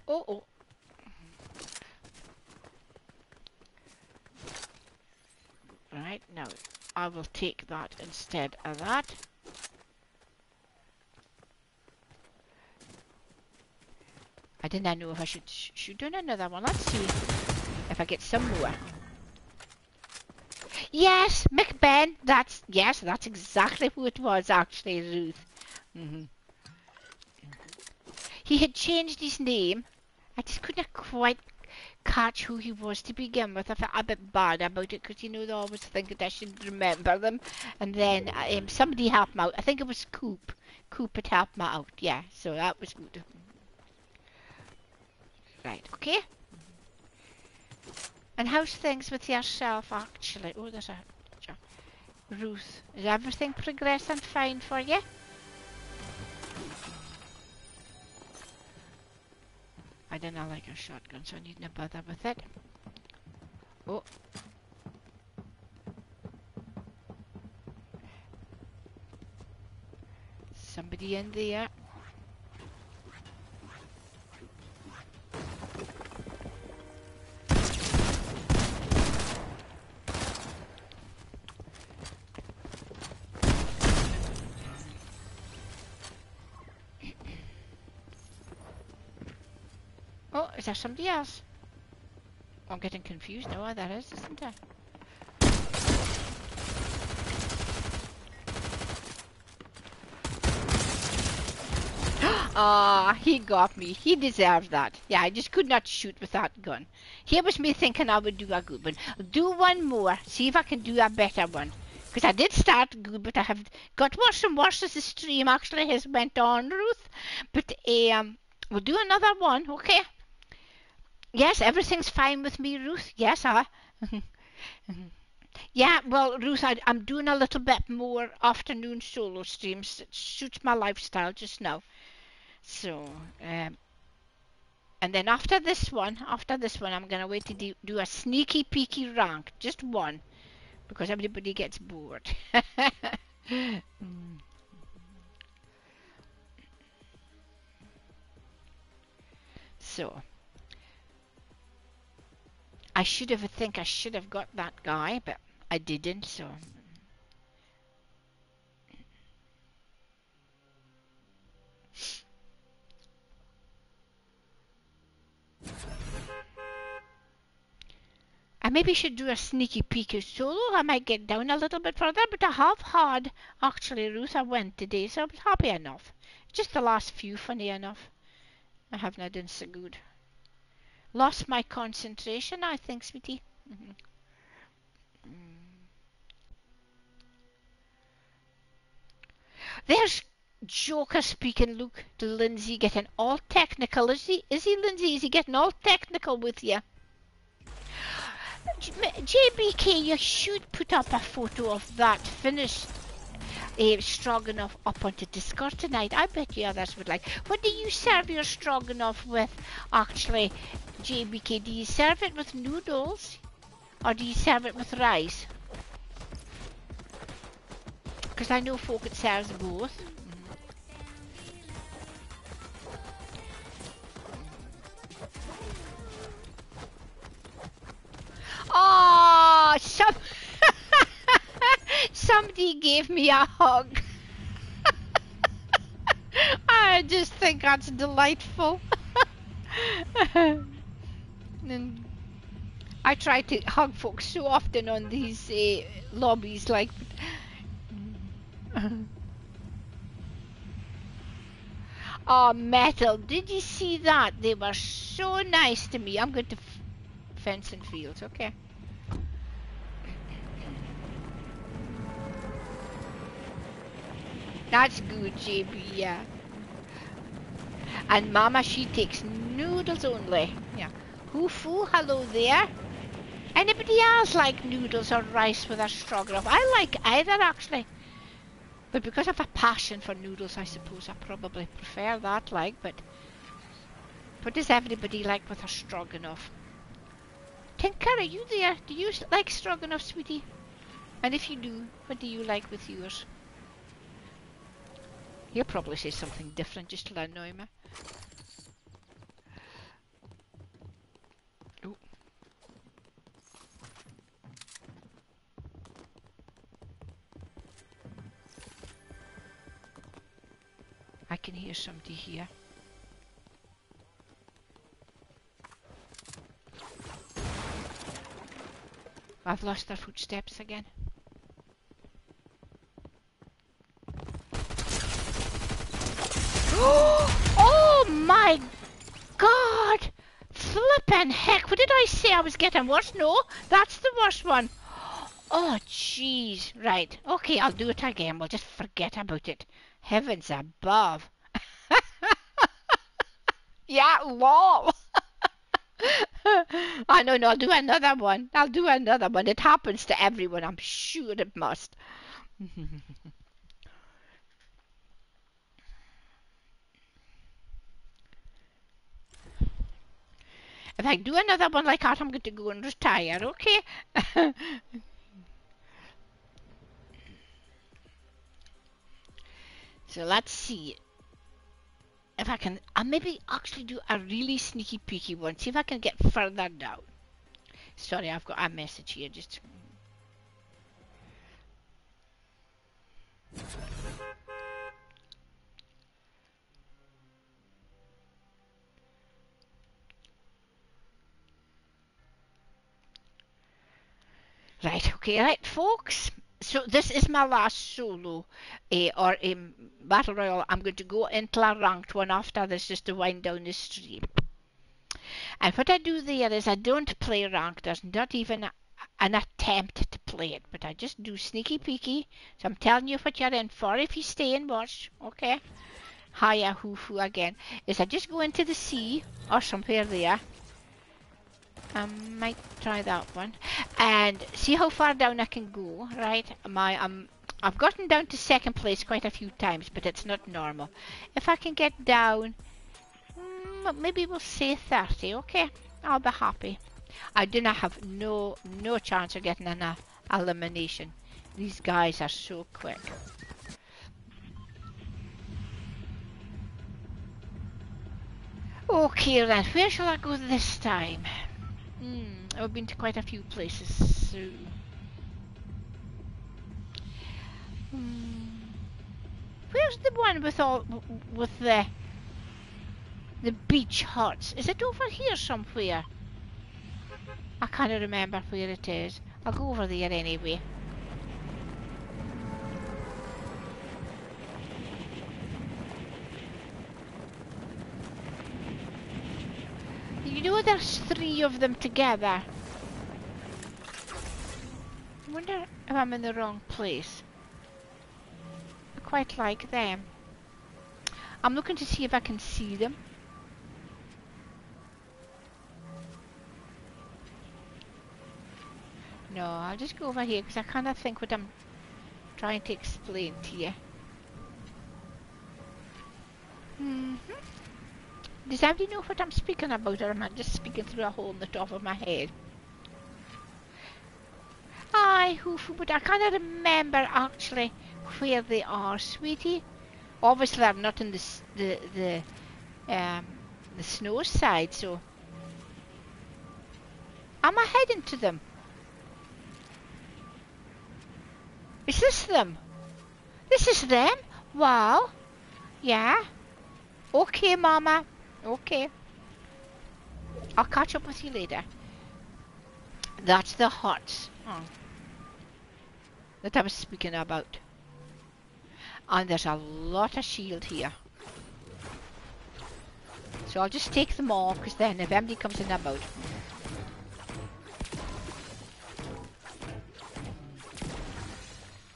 Oh. Right, now I will take that instead of that. I didn't know if I should shoot down another one. Let's see if I get some more. Yes, McBen. That's exactly who it was actually, Ruth. He had changed his name. I just couldn't quite catch who he was to begin with. I felt a bit bad about it because, you know, they always think that I should remember them. And then somebody helped me out. I think it was Coop. Coop had helped me out. Yeah, so that was good. Right, okay. And how's things with yourself, actually? Oh, there's a Ruth. Is everything progressing fine for you? I don't like a shotgun, so I needn't bother with it. Oh. Somebody in there. there somebody else? I'm getting confused now. There is, isn't there? Ah, he got me. He deserved that. Yeah, I just could not shoot with that gun. Here was me thinking I would do a good one. Do one more. See if I can do a better one. Because I did start good, but I have got worse and worse as the stream actually has went on, Ruth. But we'll do another one, okay? Yes, everything's fine with me, Ruth. Yes, yeah, well, Ruth, I'm doing a little bit more afternoon solo streams. It suits my lifestyle just now. So, and then after this one, I'm gonna wait to do a sneaky peeky rank, just one, because everybody gets bored. So, I should have got that guy, but I didn't. So. I maybe should do a sneaky peeky solo. I might get down a little bit further, but I have had, actually, Ruth, I went today, so I was happy enough. Just the last few, funny enough. I have not done so good. Lost my concentration, I think, sweetie. There's Joker speaking, Luke, to Lindsay, getting all technical. Is he, Lindsay? Is he getting all technical with you? JBK, you should put up a photo of that finished stroganoff up onto Discord tonight. I bet you others would like. What do you serve your stroganoff with, actually, JBK? Do you serve it with noodles? Or do you serve it with rice? Because I know folk it serves both. Oh, somebody gave me a hug. I just think that's delightful. And I try to hug folks so often on these lobbies, like. Oh, Metal, did you see that? They were so nice to me. I'm going to fence and fields, okay. That's good, JB, yeah. And Mama, she takes noodles only. Yeah. Hufu, hello there. Anybody else like noodles or rice with a stroganoff? I like either, actually. But because I have a passion for noodles, I suppose I probably prefer that, like, but what does everybody like with a stroganoff? Tinker, are you there? Do you like stroganoff, sweetie? And if you do, what do you like with yours? He'll probably say something different just to annoy me. Oh. I can hear somebody here. I've lost their footsteps again. Oh my God! Flippin' heck, what did I say? I was getting worse? No, that's the worst one. Oh jeez. Right, okay, I'll do it again. We'll just forget about it. Heavens above. Yeah, lol. I know, no, I'll do another one. It happens to everyone. I'm sure it must. If I do another one like that, I'm going to go and retire, okay? So let's see if I can. I'll maybe actually do a really sneaky peeky one. See if I can get further down. Sorry, I've got a message here. Just. Right, okay, right, folks. So this is my last solo or battle royale. I'm going to go into a ranked one after this just to wind down the stream. And what I do there is I don't play ranked. There's not even an attempt to play it, but I just do sneaky peeky. So I'm telling you what you're in for if you stay and watch. Okay. Hiya hoo hoo again. Is I just go into the sea or somewhere there. I might try that one and see how far down I can go. Right, I've gotten down to second place quite a few times, but it's not normal. If I can get down, maybe we'll say 30. Okay, I'll be happy. I do not have no chance of getting an elimination. These guys are so quick. Okay then, where shall I go this time? I've been to quite a few places, so... Where's the one with the beach huts? Is it over here somewhere? I can't remember where it is. I'll go over there anyway. You know there's 3 of them together. I wonder if I'm in the wrong place. I quite like them. I'm looking to see if I can see them. No, I'll just go over here because I kind of think what I'm trying to explain to you. Does anybody know what I'm speaking about, or am I just speaking through a hole in the top of my head? Aye, Hoofoo, but I can't remember actually where they are, sweetie. Obviously, I'm not in the snow side, so am I heading to them? Is this them? This is them? Wow. Yeah. Okay, Mama. Okay. I'll catch up with you later. That's the huts that I was speaking about. And there's a lot of shield here. So I'll just take them all, because then if anybody comes in about.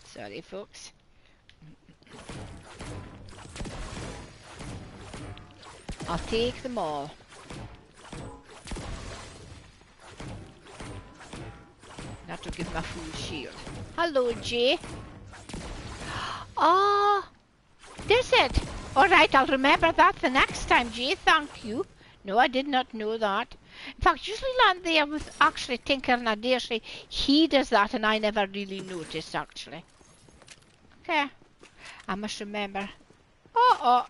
Sorry, folks. I'll take them all. That will give me a full shield. Hello, Jay. Oh, does it? Alright, I'll remember that the next time, Jay. Thank you. No, I did not know that. In fact, usually land there with actually Tinker and I dare say he does that and I never really noticed, actually. Okay. I must remember. Oh.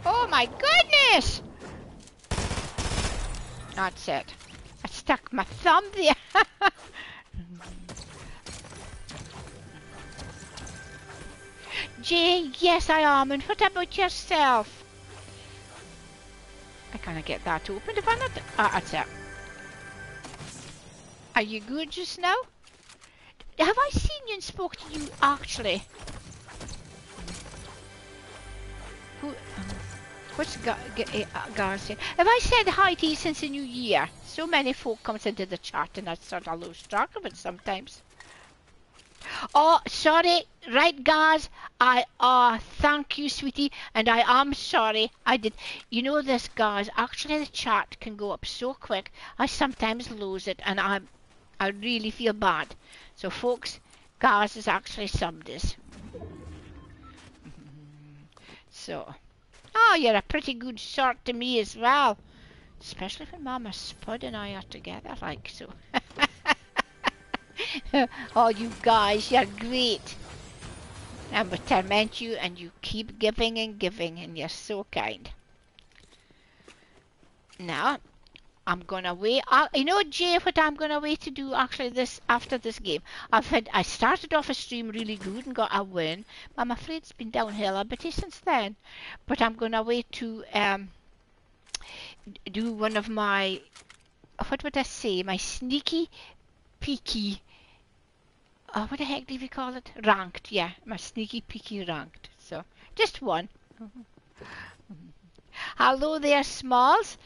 Oh my goodness! That's it. I stuck my thumb there. Jay, yes I am. And what about yourself? I can't get that open if I'm not... that's it. Are you good just now? Have I seen you and spoke to you actually? Who... What's Garcia? Have I said hi to you since the new year? So many folk comes into the chat and I sort of lose track of it sometimes. Oh, sorry. Right, guys. Thank you, sweetie. And I am sorry. I did. You know this, guys. Actually, the chat can go up so quick. I sometimes lose it and I really feel bad. So, folks, guys is actually subbed this. So... Oh, you're a pretty good sort to me as well. Especially when Mama Spud and I are together, like so. Oh, you guys, you're great. And we torment you and you keep giving and giving and you're so kind. Now, I'm going away. You know, Jay, what I'm going away to do actually this after this game. I started off a stream really good and got a win. I'm afraid it's been downhill a bit since then. But I'm going away to do one of my, what would I say, my sneaky, peaky, what the heck do you call it? Ranked, yeah, my sneaky, peaky ranked. So, just one. Hello there, Smalls.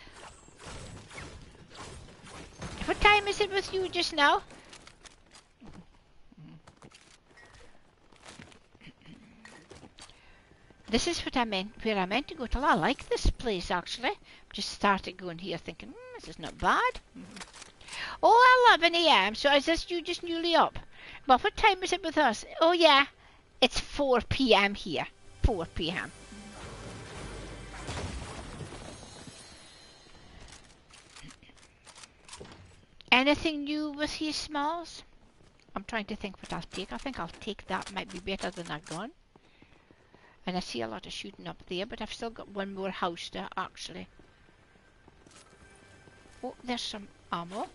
What time is it with you just now? This is what I meant, where I meant to go to. I like this place actually. Just started going here thinking, this is not bad. Oh, 11 a.m. So is this you just newly up? Well, what time is it with us? Oh yeah, it's 4 p.m. here. 4 p.m. Anything new with you, Smalls? I'm trying to think what I'll take. I think I'll take that. Might be better than a gun. And I see a lot of shooting up there, but I've still got one more house to actually. Oh, there's some ammo.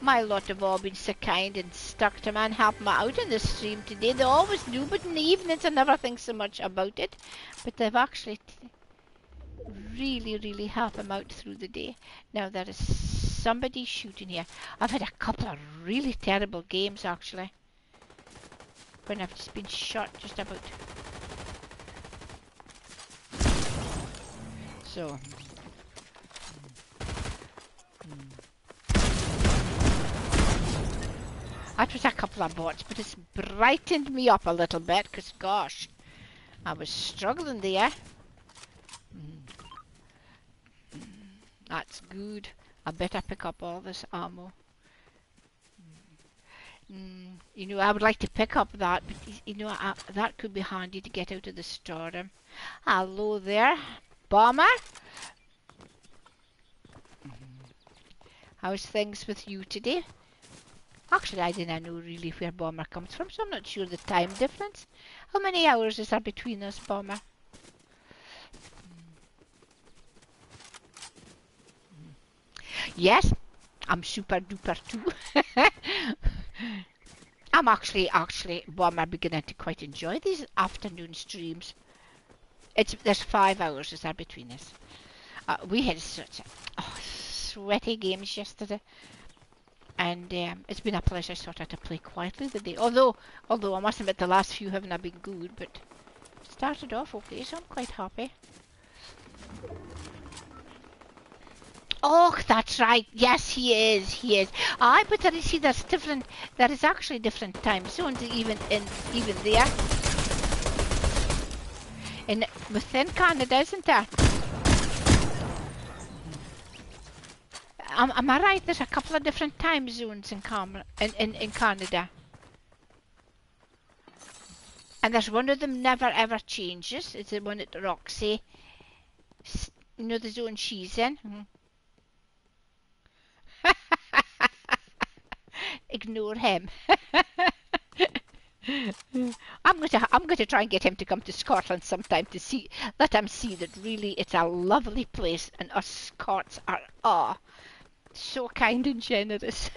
My lot have all been so kind and stuck to man help me out in the stream today. They always do, but in the evenings I never think so much about it. But they've actually really helped them out through the day. Now there is somebody shooting here. I've had a couple of really terrible games actually. When I've just been shot just about. So. That was a couple of bots, but it's brightened me up a little bit, because gosh, I was struggling there. That's good. I better pick up all this ammo. You know, I would like to pick up that, but you know, that could be handy to get out of the storm. Hello there, Bomber. How's things with you today? Actually, I didn't know really where Bomber comes from, so I'm not sure the time difference. How many hours is there between us, Bomber? Yes, I'm super duper too. I'm actually, Bomber, beginning to quite enjoy these afternoon streams. There's 5 hours is there between us. We had such sweaty games yesterday. And it's been a pleasure sort of to play quietly today. Although I must admit the last few haven't been good, but started off okay, so I'm quite happy. Oh, that's right. Yes, he is. Aye, but there is actually different time zones even there. Within Canada, isn't there? Am I right? There's a couple of different time zones in Canada. And there's one of them never ever changes. It's the one that Roxy, you know, the zone she's in. Ignore him. I'm going to try and get him to come to Scotland sometime to let him see that really it's a lovely place and us Scots are so kind and generous.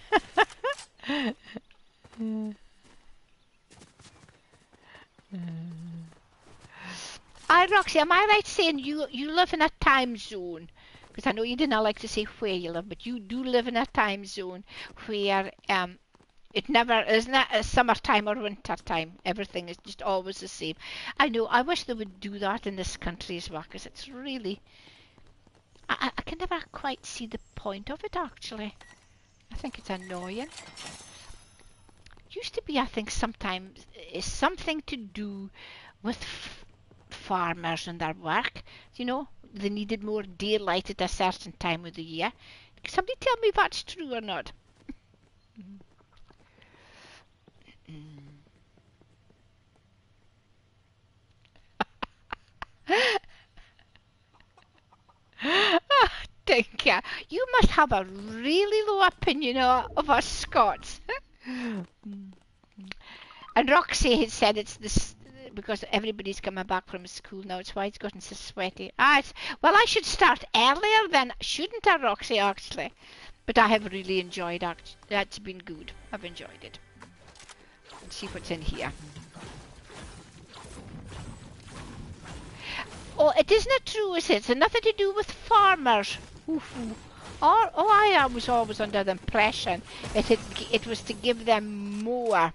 Roxy, am I right saying you live in a time zone? Because I know you didn't like to say where you live, but you do live in a time zone where it never isn't a summertime or winter time. Everything is just always the same. I know. I wish they would do that in this country as well, because it's really. I can never quite see the point of it, actually. I think it's annoying. Used to be, I think, sometimes is something to do with farmers and their work. You know, they needed more daylight at a certain time of the year. Can somebody tell me if that's true or not? Tinker, you must have a really low opinion of us Scots. And Roxy had said it's this because everybody's coming back from school now. It's why it's gotten so sweaty. Well, I should start earlier then, shouldn't I, Roxy, actually? But I have really enjoyed it. That's been good. I've enjoyed it. Let's see what's in here. Oh, it isn't true, is it? It's nothing to do with farmers. Ooh. I was always under the impression it was to give them more.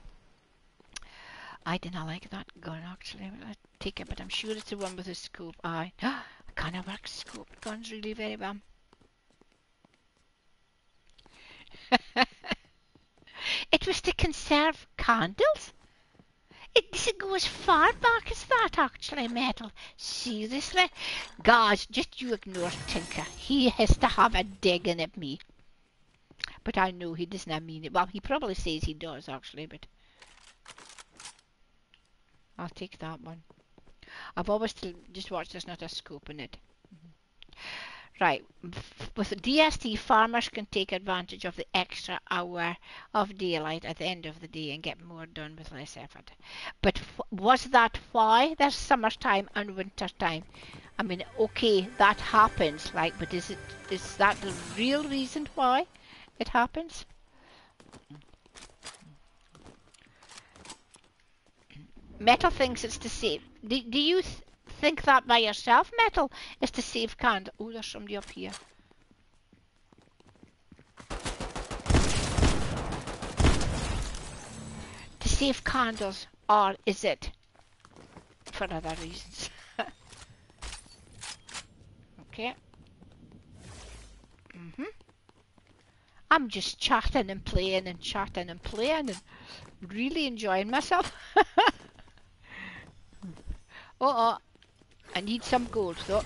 I didn't like that gun, actually. I'll take it, but I'm sure it's the one with the scope. I kind of work scope guns really very well. It was to conserve candles? It doesn't go as far back as that, actually, Metal. Seriously? Guys, just you ignore Tinker. He has to have a digging at me. But I know he doesn't mean it. Well, he probably says he does, actually, but... I'll take that one. I've always just watched there's not a scope in it. Right, with DST, farmers can take advantage of the extra hour of daylight at the end of the day and get more done with less effort. But was that why there's summertime and wintertime? I mean, okay, that happens, like, but is that the real reason why it happens? Metal thinks it's to save. Do you think that by yourself, Metal? Is to save candles? Oh, there's somebody up here. To save candles, or is it for other reasons? Okay. I'm just chatting and playing and chatting and playing and really enjoying myself. Oh, I need some gold though.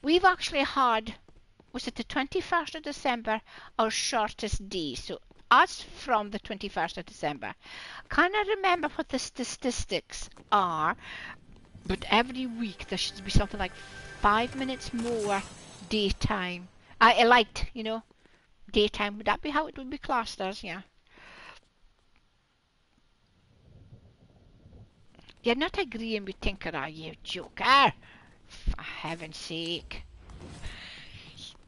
We've actually had, was it the 21st of December, our shortest day. So as from the 21st of December, can't remember what the statistics are, but every week there should be something like 5 minutes more daytime. I liked, you know, daytime. Would that be how it would be classed as? Yeah. You're not agreeing with Tinker, are you, Joker? For heaven's sake.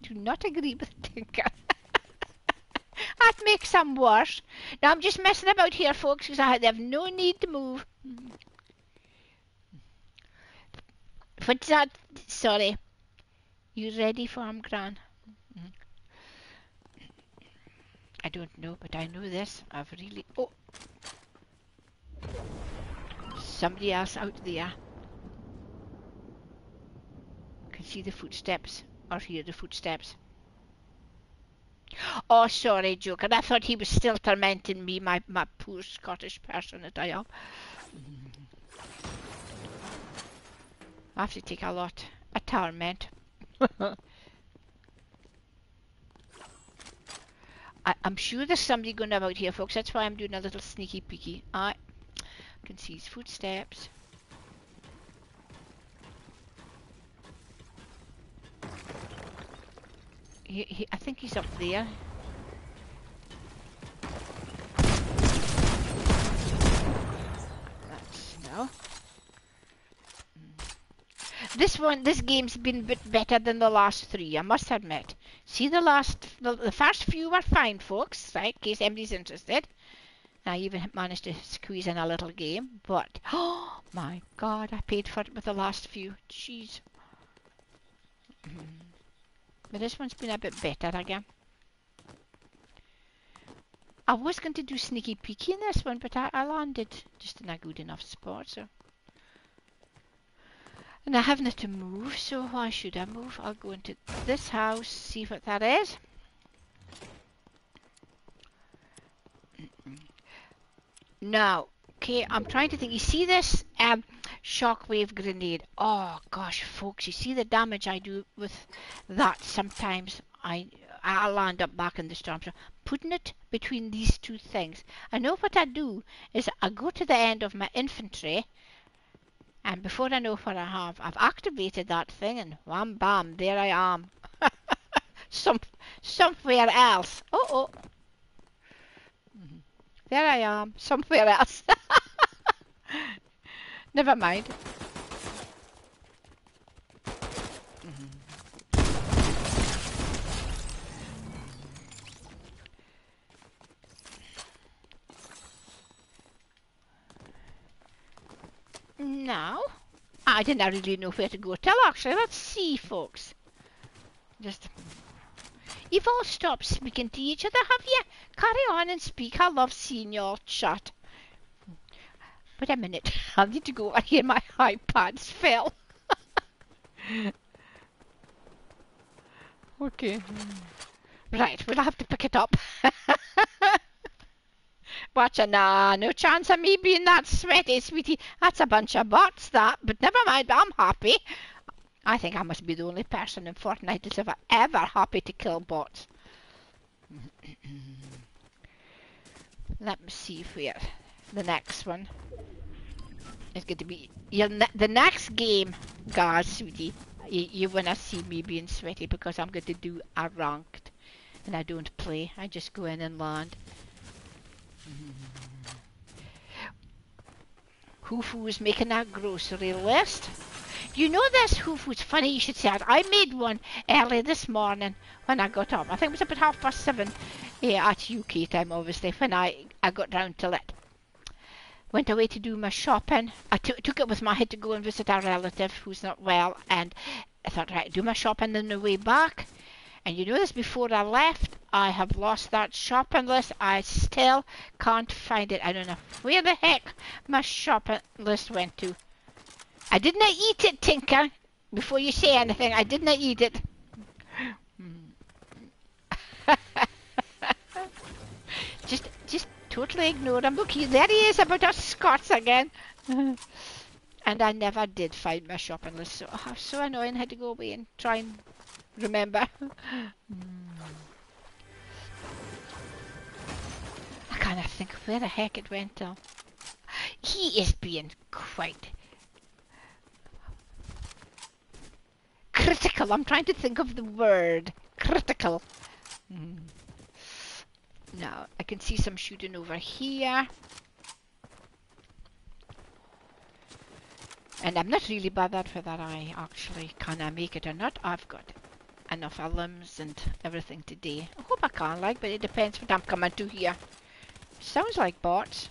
Do not agree with Tinker. That makes them worse. Now I'm just messing about here, folks, because I have no need to move. What's that? Sorry. You ready for him, Gran? I don't know, but I know this. I've really... Oh! Somebody else out there. Can see the footsteps, or hear the footsteps. Oh, sorry, Joker. I thought he was still tormenting me, my poor Scottish person that I am. I have to take a lot of torment. I'm sure there's somebody going about here, folks. That's why I'm doing a little sneaky peeky. I can see his footsteps. I think he's up there. That's no. This game's been a bit better than the last three, I must admit. See, the first few were fine, folks, right? In case anybody's interested. I even managed to squeeze in a little game, but oh my God, I paid for it with the last few. Jeez. But this one's been a bit better again. I was going to do sneaky peeky in this one, but I landed just in a good enough spot, so. And I haven't to move, so why should I move? I'll go into this house, see what that is. Now, okay, I'm trying to think. You see this shockwave grenade? Oh gosh, folks, you see the damage I do with that sometimes. I'll land up back in the storm. So putting it between these two things. I know what I do is I go to the end of my infantry, and before I know what I have, I've activated that thing, and wham bam, there I am. Somewhere else. Oh. There I am, somewhere else. Never mind. Now, I didn't really know where to go till actually. Let's see, folks. Just, you've all stopped speaking to each other, have you? Carry on and speak. I love seeing you all chat. Wait a minute. I need to go. I hear my iPads fell. Okay. Right, we'll have to pick it up. Watch it. Nah, no chance of me being that sweaty, sweetie. That's a bunch of bots, that. But never mind, I'm happy. I think I must be the only person in Fortnite that's ever happy to kill bots. Let me see where the next one is going to be. The next game, guys, sweetie, you want to see me being sweaty because I'm going to do a ranked. And I don't play. I just go in and land. Hufu is making a grocery list. You know this Hufu's funny you should say that. I made one early this morning when I got up. I think it was about 7:30 at UK time, obviously, when I got round to it. Went away to do my shopping. I took it with me. I had to go and visit a relative who's not well, and I thought, right, do my shopping on the way back. And you know this, before I left, I have lost that shopping list. I still can't find it. I don't know where the heck my shopping list went to. I did not eat it, Tinker. Before you say anything, I did not eat it. just totally ignore him. Look, there he is about us Scots again. And I never did find my shopping list, so so annoying. I had to go away and try and remember. I can't think where the heck it went to. He is being quite critical. I'm trying to think of the word. Critical. Now, I can see some shooting over here. And I'm not really bothered whether I actually can I make it or not. I've got enough limbs and everything today. I hope I can, like, but it depends what I'm coming to here. Sounds like bots.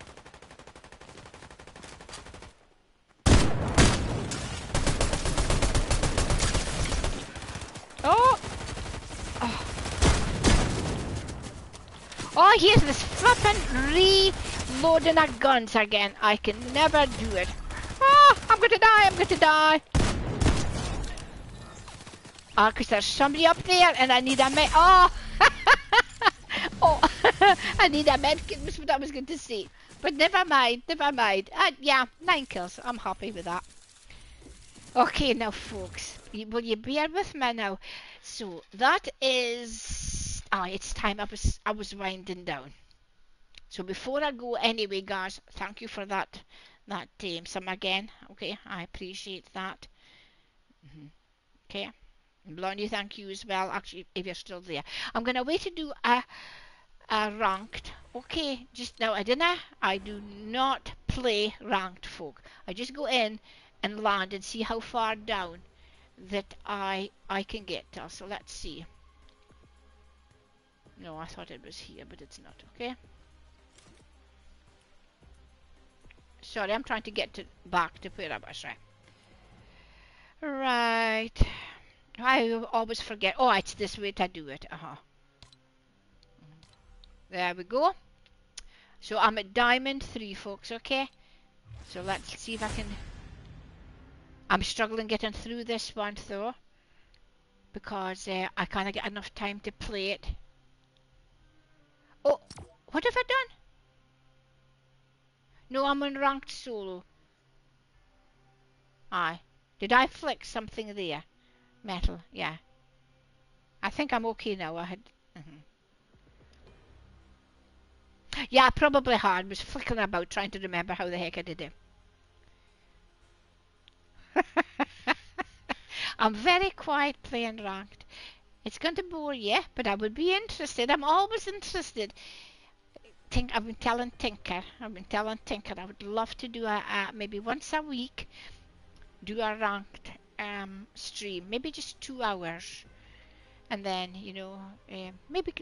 Oh! Oh, here's this flippin' reloading of guns again. I can never do it. Oh, I'm going to die, I'm going to die. Ah, because there's somebody up there and I need a med. Oh! Oh, I need a medkit, was what I was going to say. But never mind, never mind. Yeah, 9 kills. I'm happy with that. Okay, now, folks, will you bear with me now? So, that is... it's time. I was winding down. So, before I go anyway, guys, thank you for that some again. Okay, I appreciate that. Okay. Blondie, thank you as well. Actually, if you're still there. I'm going to wait to do a ranked. Okay, just now, I do not play ranked, folk. I just go in and land and see how far down that I can get to. So let's see. No, I thought it was here, but it's not. Okay. Sorry, I'm trying to get back to where I was. Right. I always forget. Oh, it's this way to do it. There we go. So I'm at Diamond 3, folks, okay? So let's see if I can... I'm struggling getting through this one, though. Because I can't get enough time to play it. Oh, what have I done? No, I'm on ranked solo. Aye. Did I flick something there? Metal, yeah. I think I'm okay now. I had... Yeah, I probably had. Was flicking about trying to remember how the heck I did it. I'm very quiet playing ranked. It's going to bore you, but I would be interested. I'm always interested I've been telling Tinker I would love to do a maybe once a week, do a ranked stream, maybe just 2 hours, and then maybe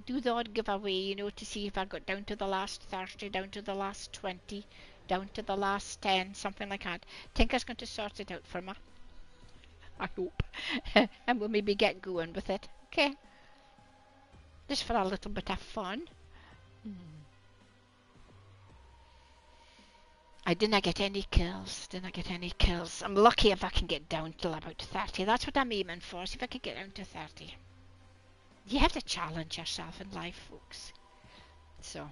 do the odd giveaway, to see if I got down to the last 30, down to the last 20, down to the last 10, something like that. Tinker's going to sort it out for me, I hope. And we'll maybe get going with it, okay? Just for a little bit of fun. I didn't get any kills. I'm lucky if I can get down till about 30. That's what I'm aiming for. See if I can get down to 30. You have to challenge yourself in life, folks. So.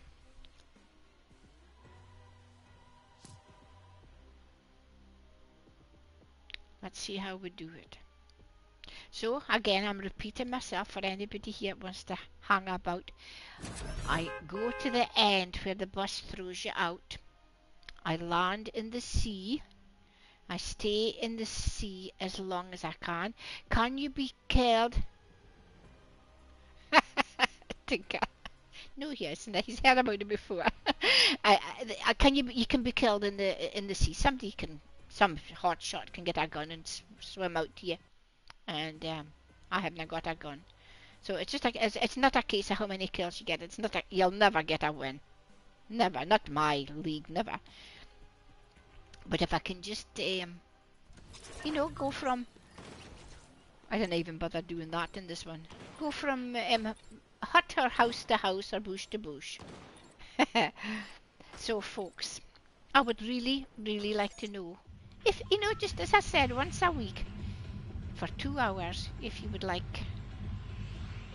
Let's see how we do it. So, again, I'm repeating myself for anybody here that wants to hang about. I go to the end where the bus throws you out. I land in the sea. I stay in the sea as long as I can. Can you be killed? Tinker. No, he hasn't. He's heard about it before. You can be killed in the sea. Some hot shot can get a gun and swim out to you. And I haven't got a gun. So it's just like it's not a case of how many kills you get. It's not you'll never get a win. Never. Not my league. Never. But if I can just, go from... I don't even bother doing that in this one. Go from hut or house to house or bush to bush. So, folks, I would really, really like to know if, just as I said, once a week for 2 hours, if you would like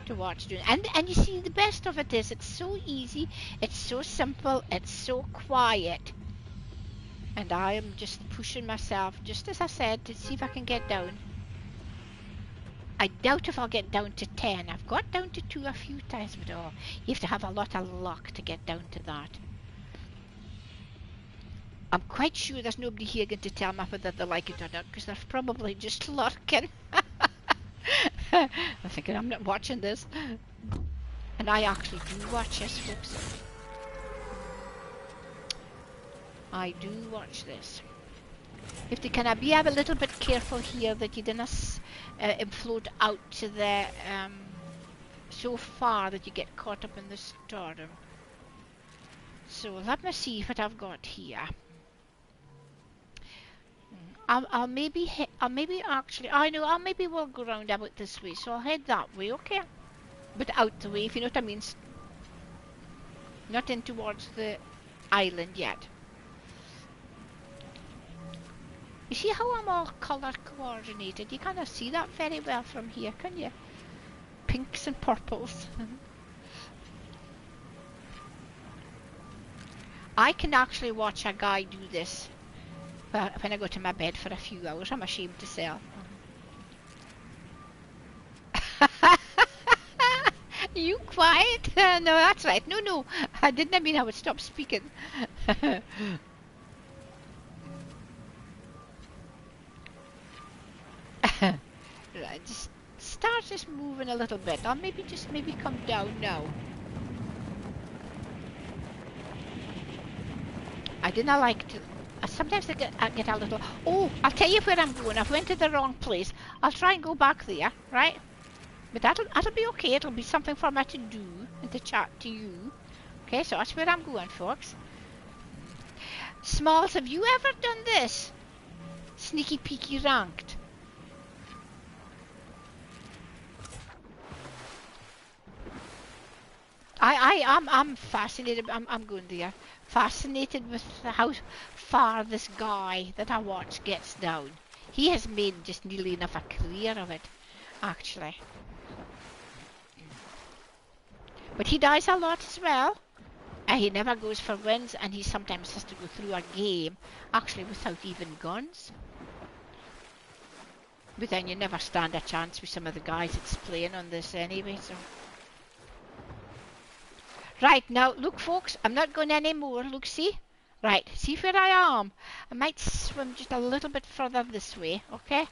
to watch doing. And you see, the best of it is it's so easy, it's so simple, it's so quiet. And I am just pushing myself, just as I said, to see if I can get down. I doubt if I'll get down to 10. I've got down to 2 a few times, but you have to have a lot of luck to get down to that. I'm quite sure there's nobody here going to tell me whether they like it or not, because they're probably just lurking. I'm thinking, I'm not watching this. And I actually do watch this, folks. I do watch this. If they can be a little bit careful here that you didn't float out to the so far that you get caught up in the storm. So let me see what I've got here. I'll maybe we'll go round about this way, so I'll head that way, okay? But out the way, if you know what I mean. Not in towards the island yet. You see how I'm all colour coordinated? You kind of see that very well from here, can you? Pinks and purples. I can actually watch a guy do this when I go to my bed for a few hours. I'm ashamed to say. You quiet? No, that's right. No. I didn't mean I would stop speaking. Right, just start moving a little bit. I'll maybe come down now. I didn't like to. Sometimes I get a little. Oh, I'll tell you where I'm going. I've went to the wrong place. I'll try and go back there, right? But that'll be okay. It'll be something for me to do and to chat to you. Okay, so that's where I'm going, folks. Smalls, have you ever done this? Sneaky peeky ranked. I'm fascinated. I'm going there. Fascinated with how far this guy that I watch gets down. He has made just nearly enough a career of it, actually. But he dies a lot as well. And he never goes for wins, and he sometimes has to go through a game actually without even guns. But then you never stand a chance with some of the guys that's playing on this anyway, so. Right, now, look, folks, I'm not going any more. Look, see? Right, see where I am? I might swim just a little bit further this way, okay?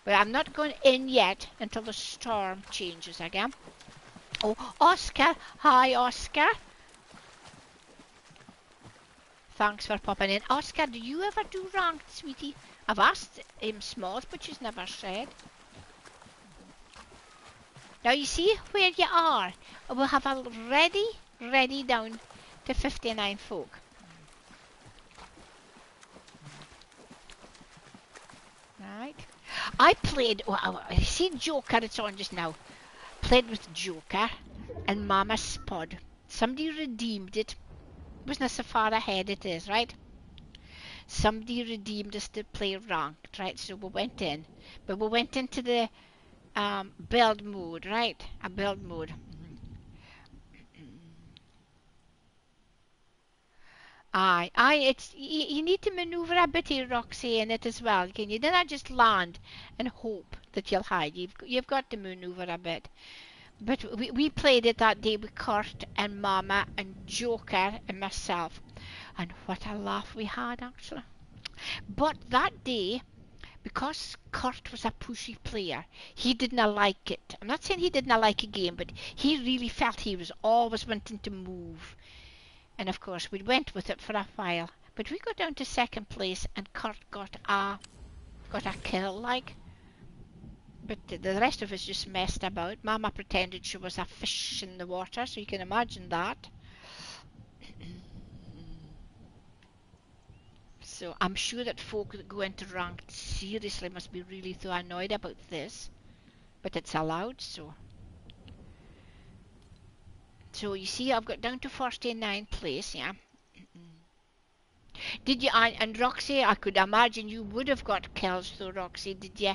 But I'm not going in yet until the storm changes again. Oh, Oscar. Hi, Oscar. thanks for popping in. Oscar, do you ever do ranked, sweetie? I've asked him Smalls, but she's never said. Now you see where you are. We'll have ready down to 59 folk. Right. I played, I see Joker, it's on just now. Played with Joker and Mama Spud. Somebody redeemed it. Wasn't so far ahead it is, right? Somebody redeemed us to play ranked, right? So we went in. But we went into the build mode, right? A build mode. Aye, it's you need to maneuver a bit here, Roxy, in it as well. Can you? Then I just land and hope that you'll hide. You've got to maneuver a bit. But we played it that day with Kurt and Mama and Joker and myself, and what a laugh we had actually. But that day, because Kurt was a pushy player, he didn't like it. I'm not saying he didn't like a game, but he really felt he was always wanting to move. And of course, we went with it for a while. But we got down to second place, and Kurt got a kill, like. But the rest of us just messed about. Mama pretended she was a fish in the water, so you can imagine that. So I'm sure that folk that go into ranked seriously must be really so annoyed about this. But it's allowed, so. So you see, I've got down to 49th place, yeah. Did you, and Roxy, I could imagine you would have got kills though, Roxy, did you?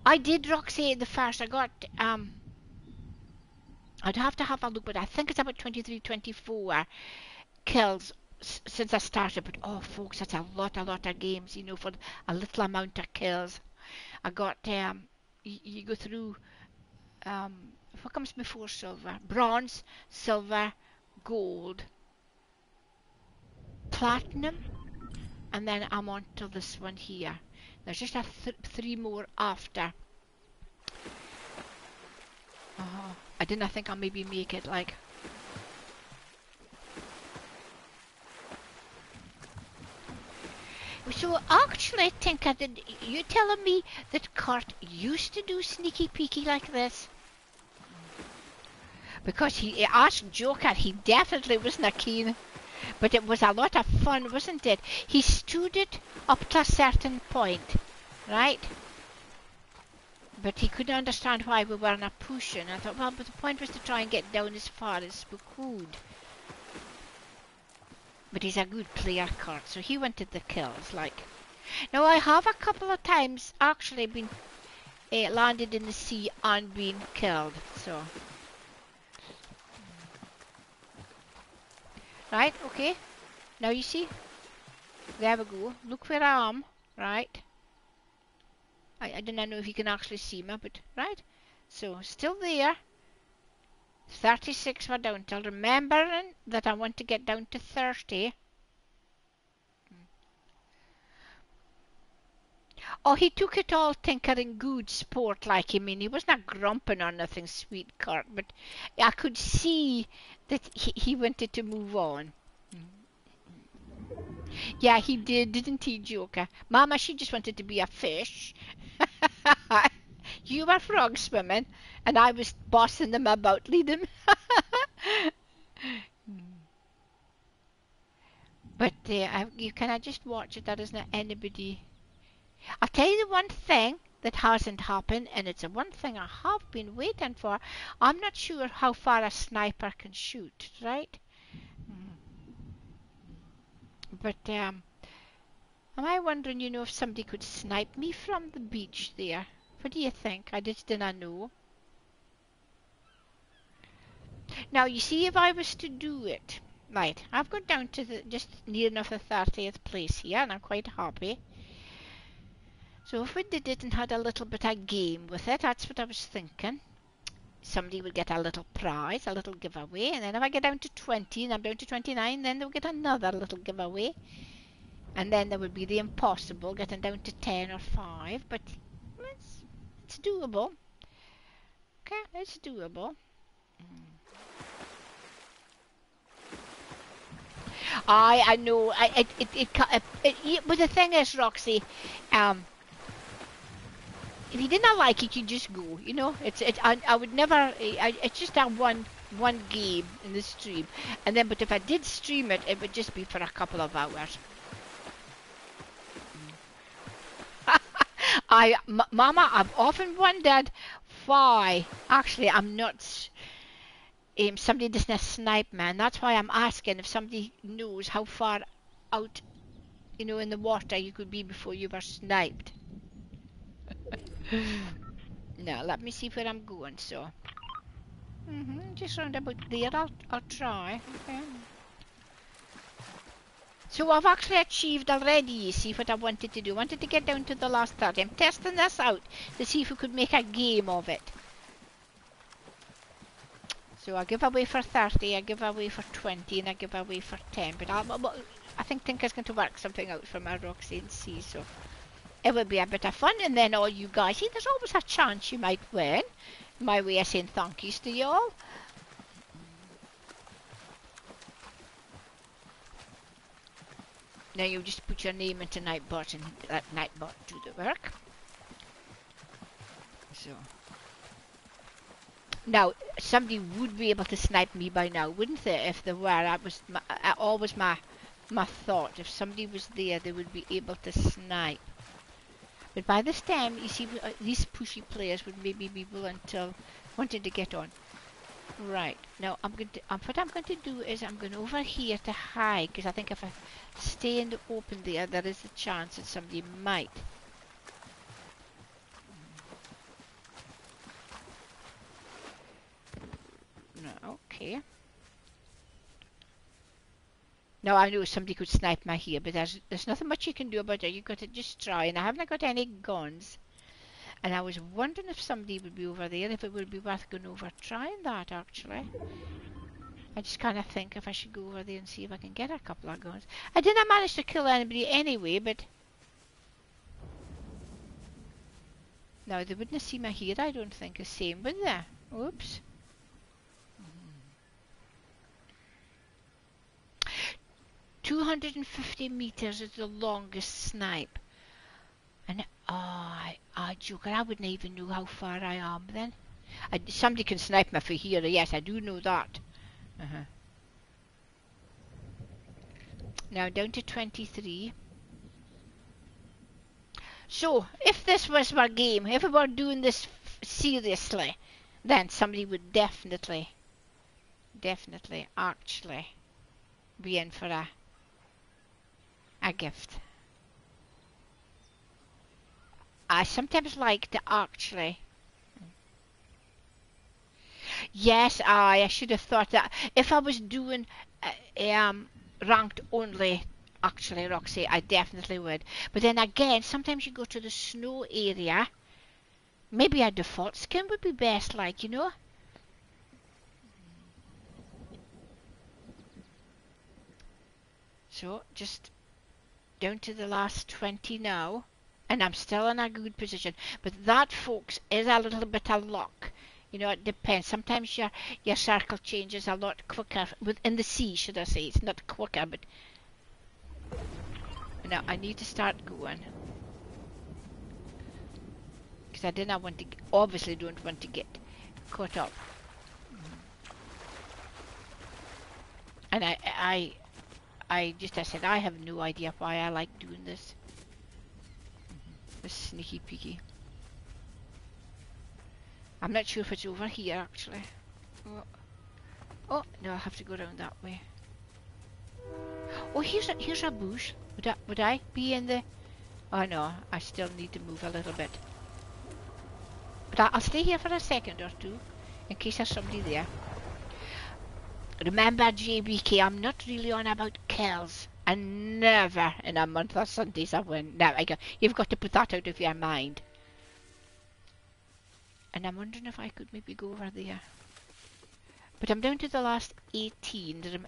I did, Roxy, the first. I got, I'd have to have a look, but I think it's about 23, 24 kills since I started. But oh, folks, that's a lot of games, you know, for a little amount of kills. I got, you go through, what comes before silver? Bronze, silver, gold, platinum, and then I'm on to this one here. There's just a 3 more after. I didn't think I'll maybe make it, like. So actually, Tinker, did you telling me that Kurt used to do sneaky peeky like this? Because he asked Joker, he definitely wasn't keen. But it was a lot of fun, wasn't it? He stood it up to a certain point, right? But he couldn't understand why we weren't pushing. I thought, well, but the point was to try and get down as far as we could. But he's a good player, Kurt, so he wanted the kills, like. Now, I have a couple of times actually been landed in the sea and been killed, so. Right, okay. Now you see, there we go. Look where I am, right? I do not know if you can actually see me, but right. So still there. 36 we're down till. Remembering that I want to get down to 30. Oh, he took it all tinkering good sport, like him. I mean, he wasn't grumping or nothing, sweet Kurt, but I could see that he wanted to move on. Yeah, he did, didn't he, Joker? Mama, she just wanted to be a fish. You were frog swimming, and I was bossing them about, lead them. But you cannot just watch it. There isn't anybody. I'll tell you the one thing that hasn't happened, and it's the one thing I have been waiting for. I'm not sure how far a sniper can shoot, right? But am I wondering, you know, if somebody could snipe me from the beach there? What do you think? I just didn't know. Now, you see, if I was to do it, right, I've got down to just near enough the 30th place here, and I'm quite happy. So if we did it and had a little bit of game with it, that's what I was thinking. Somebody would get a little prize, a little giveaway, and then if I get down to 20 and I'm down to 29, then they'll get another little giveaway. And then there would be the impossible, getting down to 10 or 5, but it's doable. Okay, it's doable. I know. But the thing is, Roxy, if you didn't like it, you just go. You know, I would never. It's just a one game in the stream, and then. But if I did stream it, it would just be for a couple of hours. Mama, I've often wondered why. Actually, I'm not. Somebody doesn't snipe me, and that's why I'm asking if somebody knows how far out, in the water you could be before you were sniped. Now, let me see where I'm going. So, just round about there. I'll try. Okay. So I've actually achieved already, you see, what I wanted to do. I wanted to get down to the last 30. I'm testing this out to see if we could make a game of it. So I give away for 30, I give away for 20, and I give away for 10. But I think Tinker's going to work something out for my Roxy and see. So it will be a bit of fun. And then all you guys, see, there's always a chance you might win. My way of saying thank yous to you all. Now you just put your name into Nightbot and let Nightbot do the work. So now somebody would be able to snipe me by now, wouldn't they? If there were, that was always my thought. If somebody was there, they would be able to snipe. But by this time, you see, these pushy players would maybe be willing to wanting to get on. Right, now what I'm going to do is I'm going over here to hide, because I think if I stay in the open there is a chance that somebody might. No, okay. Now I know somebody could snipe me here, but there's nothing much you can do about it. You've got to just try, and I haven't got any guns. And I was wondering if somebody would be over there, if it would be worth going over trying that, actually. I just kind of think if I should go over there and see if I can get a couple of guns. I didn't manage to kill anybody anyway, but... Now, they wouldn't see me here, I don't think, the same, would they? Oops. 250 meters is the longest snipe. And Joker, I wouldn't even know how far I am then. Somebody can snipe me from here, yes, I do know that. Now down to 23. So, if this was my game, if we were doing this seriously, then somebody would definitely actually be in for a gift. I sometimes like to actually... Yes, I should have thought that. If I was doing ranked only, actually, Roxy, I definitely would. But then again, sometimes you go to the snow area. Maybe a default skin would be best, like, you know? So, just down to the last 20 now. And I'm still in a good position. But that, folks, is a little bit of luck. You know, it depends. Sometimes your circle changes a lot quicker. Within the sea, should I say. It's not quicker, but... Now, I need to start going. Because I didn't want to... Obviously don't want to get caught up. And I said, I have no idea why I like doing this. This sneaky peeky. I'm not sure if it's over here actually. Oh no, I have to go around that way. Oh, here's a bush. Would I be in the... Oh no, I still need to move a little bit. But I'll stay here for a second or two in case there's somebody there. Remember, JBK, I'm not really on about kills. And never in a month of Sundays I win. Now, you've got to put that out of your mind. And I'm wondering if I could maybe go over there. But I'm down to the last 18.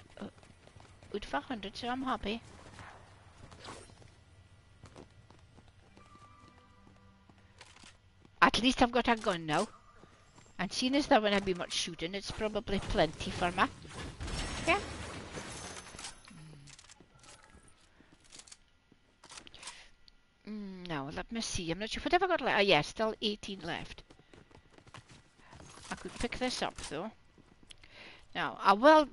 Good for 100, so I'm happy. At least I've got a gun now. And seeing as there won't be much shooting, it's probably plenty for me. Yeah. Let me see. I'm not sure. What have I got left? Oh, yeah, still 18 left. I could pick this up, though. Now, I will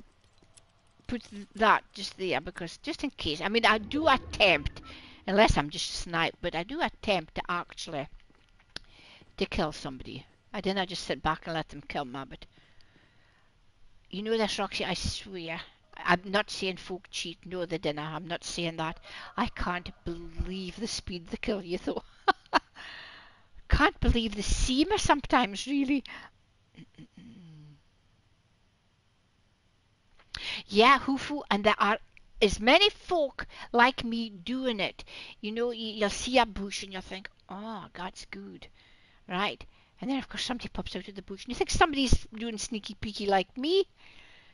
put that just there, because just in case. I mean, I do attempt, unless I'm just sniped, but I do attempt to actually to kill somebody. I didn't just sit back and let them kill me, but you know this, Roxy, I swear. I'm not saying folk cheat. No, they didn't. I'm not saying that. I can't believe the speed they kill you, though. Can't believe the see me sometimes, really. Yeah, Hufu, and there are as many folk like me doing it. You know, you'll see a bush and you'll think, oh, God's good, right? And then, of course, somebody pops out of the bush and you think somebody's doing sneaky peeky like me.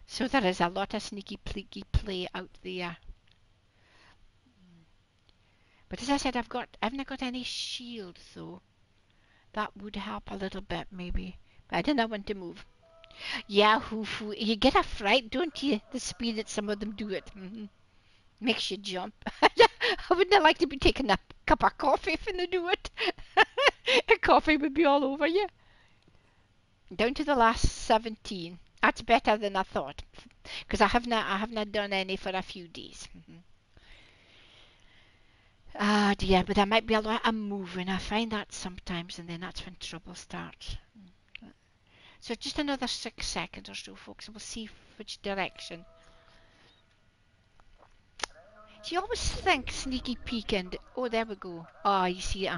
So there is a lot of sneaky peeky play out there. But as I said, I haven't got any shield, though. That would help a little bit, maybe. But I didn't want to move. Yeah, Hufu, you get a fright, don't you? The speed that some of them do it. Makes you jump. I wouldn't like to be taking a cup of coffee when they do it. The coffee would be all over you. Down to the last 17. That's better than I thought, because I haven't done any for a few days. Ah dear, but there might be a lot of moving. I find that sometimes, and then that's when trouble starts. So just another 6 seconds or so, folks, and we'll see which direction. So you always think sneaky peek and, oh, there we go. Oh, you see,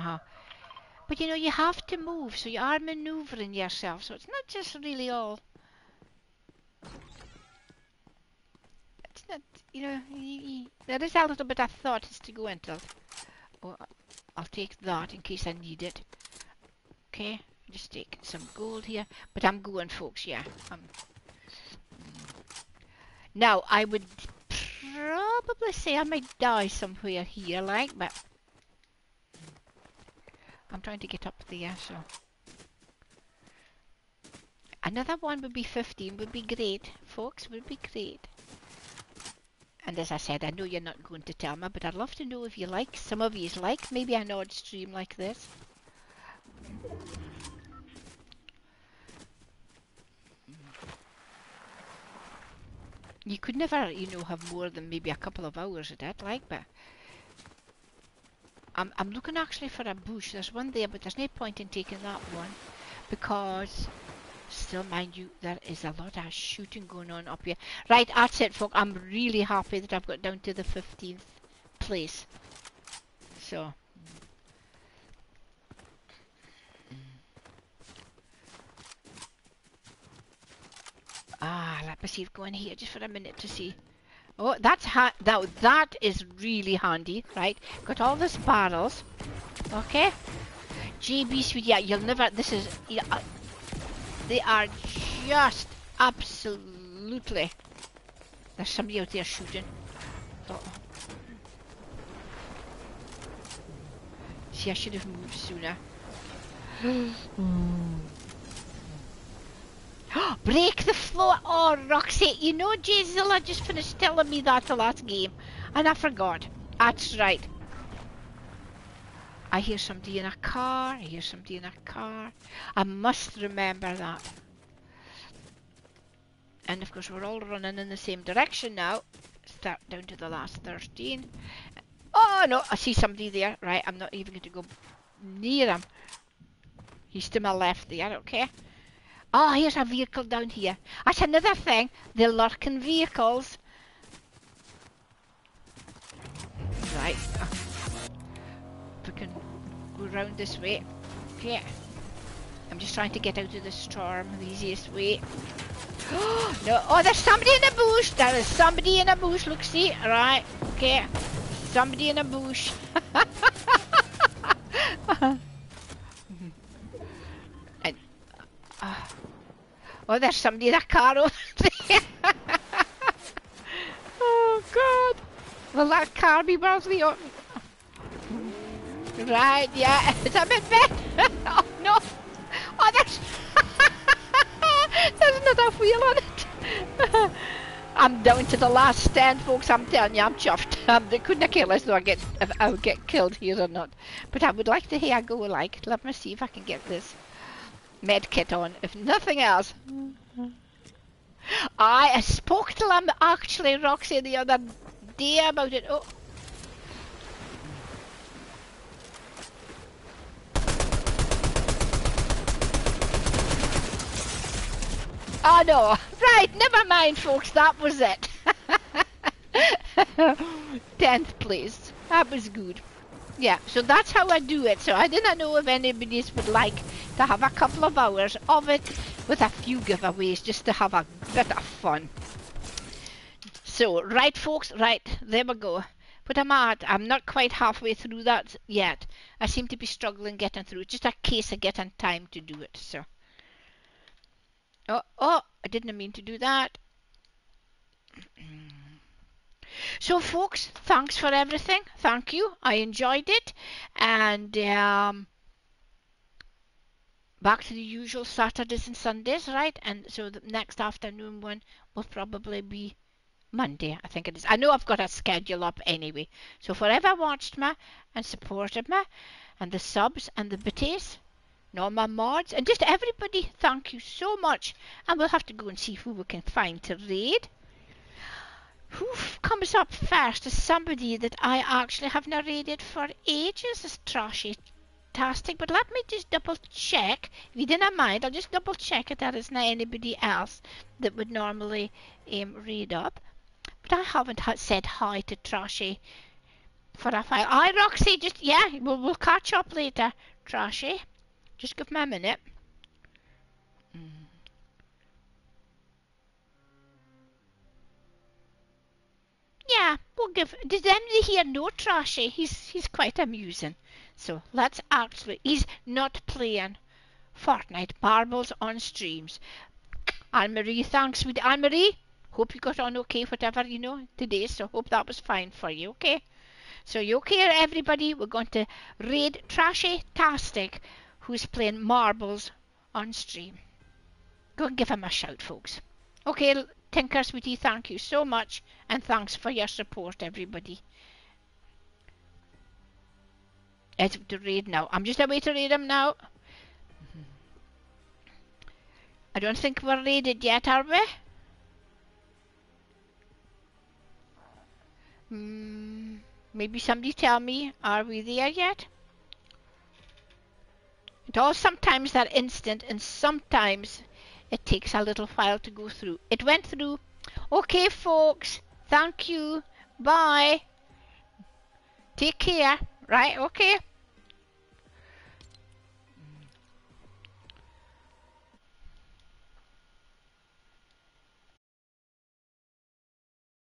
But you know, you have to move, so you are maneuvering yourself, so it's not just really all. It's not, you know, there is a little bit of thought as to go into. Oh, I'll take that in case I need it. Okay, just take some gold here, but I'm going, folks, yeah. Now, I would probably say I might die somewhere here, like, but I'm trying to get up there, so. Another one would be 15, would be great, folks, would be great. And as I said, I know you're not going to tell me, but I'd love to know if you like, some of you like maybe an odd stream like this. You could never, you know, have more than maybe a couple of hours at it, like, but I'm looking actually for a bush. There's one there, but there's no point in taking that one, because still, mind you, there is a lot of shooting going on up here. Right, that's it, folks. I'm really happy that I've got down to the 15th place. So. Let me see if go in here just for a minute to see. Oh, that's now that is really handy, right? Got all these barrels. Okay. JB Sweet, yeah, you'll never, this is, yeah, they are just absolutely. There's somebody out there shooting. See, I should have moved sooner. Break the floor! Oh, Roxy, you know Zilla just finished telling me that the last game, and I forgot. That's right. I hear somebody in a car. I hear somebody in a car. I must remember that. And of course, we're all running in the same direction now. Start down to the last 13. Oh no, I see somebody there. Right, I'm not even going to go near him. He's to my left there, okay? Oh, here's a vehicle down here. That's another thing. The lurking vehicles. Right. We can go round this way. Okay. I'm just trying to get out of the storm the easiest way. No. Oh, there's somebody in a bush. There is somebody in a bush. Look, see. Right. Okay. Somebody in a bush. And, oh, there's somebody in a car over there. Oh, God. Will that car be worthy of me? Right, yeah. It's a bit bad. Oh, no. Oh, there's... there's another wheel on it. I'm down to the last stand, folks. I'm telling you, I'm chuffed. They couldn't care less though if I would get killed here or not. But I would like to hear I go like. Let me see if I can get this med kit on, if nothing else. I spoke to them actually, Roxy, the other day about it. Oh. Oh no, right, never mind folks, that was it. 10th place, that was good. Yeah, so that's how I do it. So I didn't know if anybody would like to have a couple of hours of it with a few giveaways just to have a bit of fun. So, right folks, right, there we go. But I'm not quite halfway through that yet. I seem to be struggling getting through, just a case of getting time to do it, so. Oh, I didn't mean to do that. So folks, thanks for everything. Thank you. I enjoyed it. And back to the usual Saturdays and Sundays, right? And so the next afternoon one will probably be Monday, I think it is. I know I've got a schedule up anyway. So for whoever watched me and supported me, and the subs and the bitties, and all my mods, and just everybody, thank you so much. And we'll have to go and see who we can find to raid. Who comes up first is somebody that I actually have narrated for ages as Trashy-tastic, but let me just double check. If you didn't mind, I'll just double check if there isn't anybody else that would normally read up. But I haven't said hi to Trashy for a while. Hi Roxy, just, yeah, we'll catch up later, Trashy. Just give me a minute. Yeah, we'll give. Does anybody here know Trashy? He's quite amusing. So let's actually. He's not playing Fortnite marbles on streams. Anne-Marie, thanks, sweet Anne-Marie. Hope you got on okay, whatever today. So hope that was fine for you. Okay. So you okay, everybody? We're going to raid Trashy-tastic, who's playing marbles on stream. Go and give him a shout, folks. Okay, Tinker Sweetie, thank you so much, and thanks for your support, everybody. It's to raid now. I'm just away to raid him now. I don't think we're raided yet, are we? Maybe somebody tell me, are we there yet? It all sometimes that instant, and sometimes it takes a little while to go through. It went through. Okay, folks. Thank you. Bye. Take care. Right, okay.